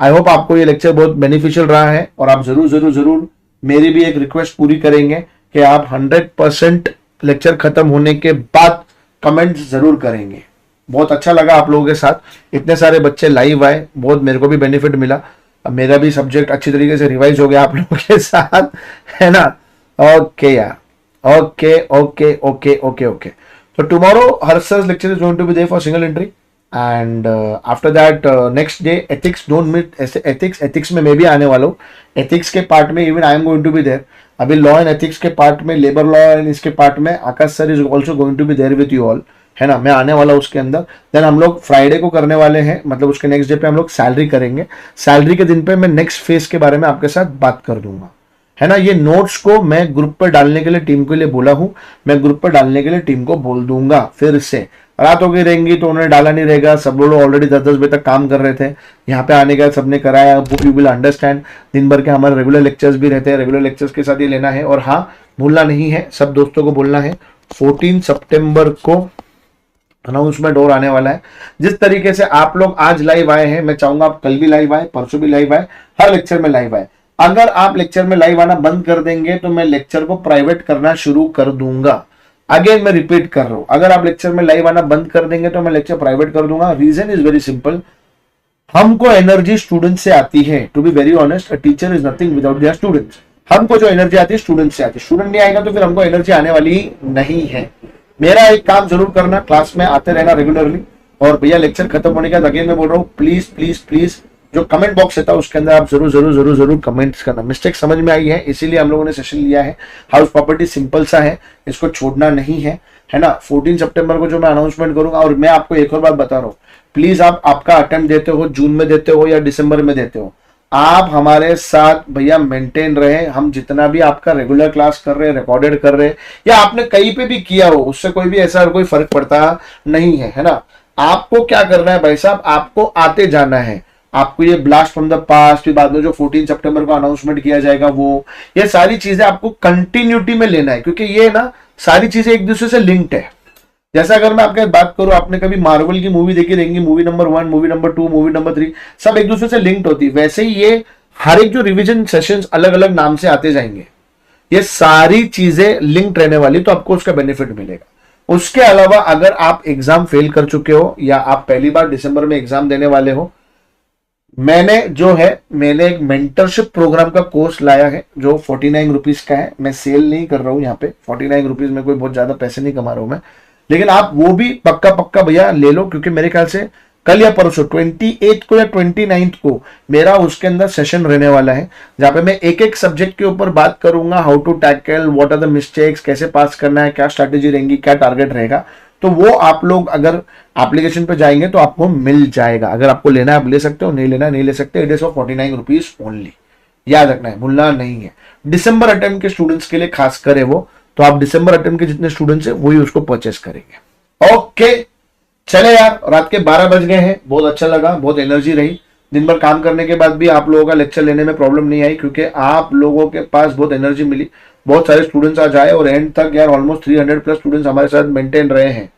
आई होप आपको ये लेक्चर बहुत बेनिफिशियल रहा है, और आप जरूर जरूर जरूर मेरी भी एक रिक्वेस्ट पूरी करेंगे कि आप 100% लेक्चर खत्म होने के बाद कमेंट जरूर करेंगे। बहुत अच्छा लगा आप लोगों के साथ, इतने सारे बच्चे लाइव आए, बहुत मेरे को भी बेनिफिट मिला। अब मेरा भी सब्जेक्ट अच्छी तरीके से रिवाइज हो गया आप लोगों के साथ, है ना। ओके यार, okay okay okay okay okay. तो tomorrow हर्ष's lecture is going to be there for single entry, and after that next day ethics, don't meet ethics में मैं भी आने वाला हूँ। ethics के पार्ट में even I am going to be there। अभी लॉ एंड एथिक्स के पार्ट में, लेबर लॉ एंड इसके पार्ट में Akash sir is also going to be there with you all, है ना। मैं आने वाला हूँ उसके अंदर। देन हम लोग फ्राइडे को करने वाले हैं, मतलब उसके नेक्स्ट डे पे हम लोग सैलरी करेंगे। सैलरी के दिन पे मैं नेक्स्ट फेज के बारे में आपके साथ बात कर दूंगा, है ना। ये नोट्स को मैं ग्रुप पर डालने के लिए टीम के लिए बोला हूं, मैं ग्रुप पर डालने के लिए टीम को बोल दूंगा। फिर से रात हो गई रहेंगी तो उन्होंने डाला नहीं रहेगा, सब लोग ऑलरेडी 10-10 बजे तक काम कर रहे थे, यहाँ पे आने के बाद सबने कराया। यू विल अंडरस्टैंड, दिन भर के हमारे रेगुलर लेक्चर्स भी रहते हैं, रेगुलर लेक्चर्स के साथ ये लेना है। और हाँ, भूलना नहीं है, सब दोस्तों को बोलना है 14 सितंबर को अनाउंसमेंट और आने वाला है। जिस तरीके से आप लोग आज लाइव आए हैं, मैं चाहूंगा आप कल भी लाइव आए, परसों भी लाइव आए, हर लेक्चर में लाइव आए। अगर आप लेक्चर में लाइव आना बंद कर देंगे तो मैं लेक्चर को प्राइवेट करना शुरू कर दूंगा। अगेन मैं रिपीट कर रहा हूं, अगर आप लेक्चर में लाइव आना बंद कर देंगे तो मैं लेक्चर प्राइवेट कर दूंगा। रीजन इज वेरी सिंपल, हमको एनर्जी स्टूडेंट से आती है। To be very honest, a teacher is nothing without their students. हमको जो एनर्जी आती है स्टूडेंट से आती है, स्टूडेंट नहीं आएगा तो फिर हमको एनर्जी आने वाली नहीं है। मेरा एक काम जरूर करना, क्लास में आते रहना रेगुलरली। और भैया लेक्चर खत्म होने के बाद अगेन मैं बोल रहा हूँ, प्लीज प्लीज प्लीज जो कमेंट बॉक्स रहता है उसके अंदर आप जरूर जरूर जरूर जरूर कमेंट्स करना। मिस्टेक समझ में आई है, इसीलिए हम लोगों ने सेशन लिया है। हाउस प्रॉपर्टी सिंपल सा है, इसको छोड़ना नहीं है, है ना। 14 सितंबर को जो मैं अनाउंसमेंट करूंगा। और मैं आपको एक और बात बता रहा हूँ, प्लीज आप आपका अटेम्प्ट देते हो, जून में देते हो या दिसंबर में देते हो, आप हमारे साथ भैया मेंटेन रहे। हम जितना भी आपका रेगुलर क्लास कर रहे हैं, रिकॉर्डेड कर रहे हैं, या आपने कहीं पे भी किया हो, उससे कोई भी ऐसा कोई फर्क पड़ता नहीं है, है ना। आपको क्या करना है भाई साहब, आपको आते जाना है। आपको ये ब्लास्ट फ्रॉम द पास्ट, फिर बाद में जो 14 सितंबर को अनाउंसमेंट किया जाएगा वो, ये सारी चीजें आपको कंटिन्यूटी में लेना है, क्योंकि ये ना सारी चीजें एक दूसरे से लिंक्ड है। जैसा अगर मैं आपके बात करूं, आपने कभी मार्वल की मूवी देखी रहेंगी, movie number 1, movie number 2, movie number 3, सब एक दूसरे से लिंक्ड होती है। वैसे ही ये हर एक जो रिवीजन सेशंस अलग अलग नाम से आते जाएंगे, ये सारी चीजें लिंक्ड रहने वाली, तो आपको उसका बेनिफिट मिलेगा। उसके अलावा अगर आप एग्जाम फेल कर चुके हो या आप पहली बार दिसंबर में एग्जाम देने वाले हो, मैंने एक मेंटरशिप प्रोग्राम का कोर्स लाया है जो 49 रुपीज का है। मैं सेल नहीं कर रहा हूं यहाँ पे, 49 रुपीज में कोई बहुत ज्यादा पैसे नहीं कमा रहा हूं मैं, लेकिन आप वो भी पक्का पक्का भैया ले लो, क्योंकि मेरे ख्याल से कल या परसों 28 को या 29 को मेरा उसके अंदर सेशन रहने वाला है, जहां पे मैं एक एक सब्जेक्ट के ऊपर बात करूंगा, how to tackle, what are the mistakes, कैसे पास करना है, क्या स्ट्रैटेजी रहेंगी, क्या टारगेट रहेगा। तो वो आप लोग अगर एप्लीकेशन पे जाएंगे तो आपको मिल जाएगा। अगर आपको लेना है आप ले सकते हो, नहीं लेना नहीं ले सकते। It is for 49 rupees only, याद रखना है, भूलना नहीं है। दिसंबर अटेम्प्ट के स्टूडेंट्स के लिए खास करे वो, तो आप दिसंबर अटेम्प्ट के जितने स्टूडेंट्स हैं वही उसको परचेस करेंगे। ओके चले यार, रात के 12 बज गए हैं, बहुत अच्छा लगा, बहुत एनर्जी रही। दिन भर काम करने के बाद भी आप लोगों का लेक्चर लेने में प्रॉब्लम नहीं आई, क्योंकि आप लोगों के पास बहुत एनर्जी मिली, बहुत सारे स्टूडेंट्स आज आए और एंड तक यार ऑलमोस्ट 300 प्लस स्टूडेंट्स हमारे साथ मेंटेन रहे हैं।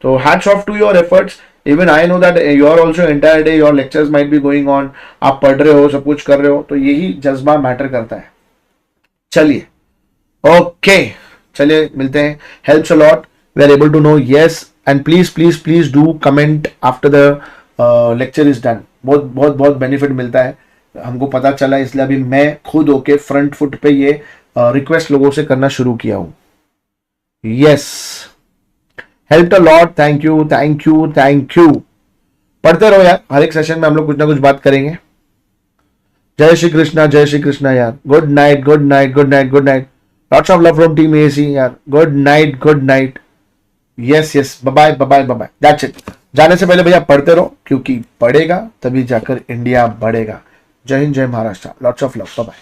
तो hats off to your efforts. Even I know that you are also entire day your lectures might be going on, आप पढ़ रहे हो, सब कुछ कर रहे हो, तो यही जज्बा मैटर करता है। चलिए ओके चलिए मिलते हैं। Helps a lot, we are able to know yes, and please please please do comment after the lecture is done. बहुत बहुत बहुत बेनिफिट मिलता है, हमको पता चला, इसलिए अभी मैं खुद होके फ्रंट फुट पे ये रिक्वेस्ट लोगों से करना शुरू किया हूं। Yes help a lot, thank you thank you thank you. पढ़ते रहो यार, हर एक सेशन में हम लोग कुछ ना कुछ बात करेंगे। जय श्री कृष्णा यार, good night good night good night good night, lots of love from team AC यार, good night good night. Yes yes bye bye bye bye, that's it. जाने से पहले भैया पढ़ते रहो, क्योंकि पढ़ेगा तभी जाकर इंडिया बढ़ेगा। जय हिंद जय Maharashtra, lots of love, bye bye.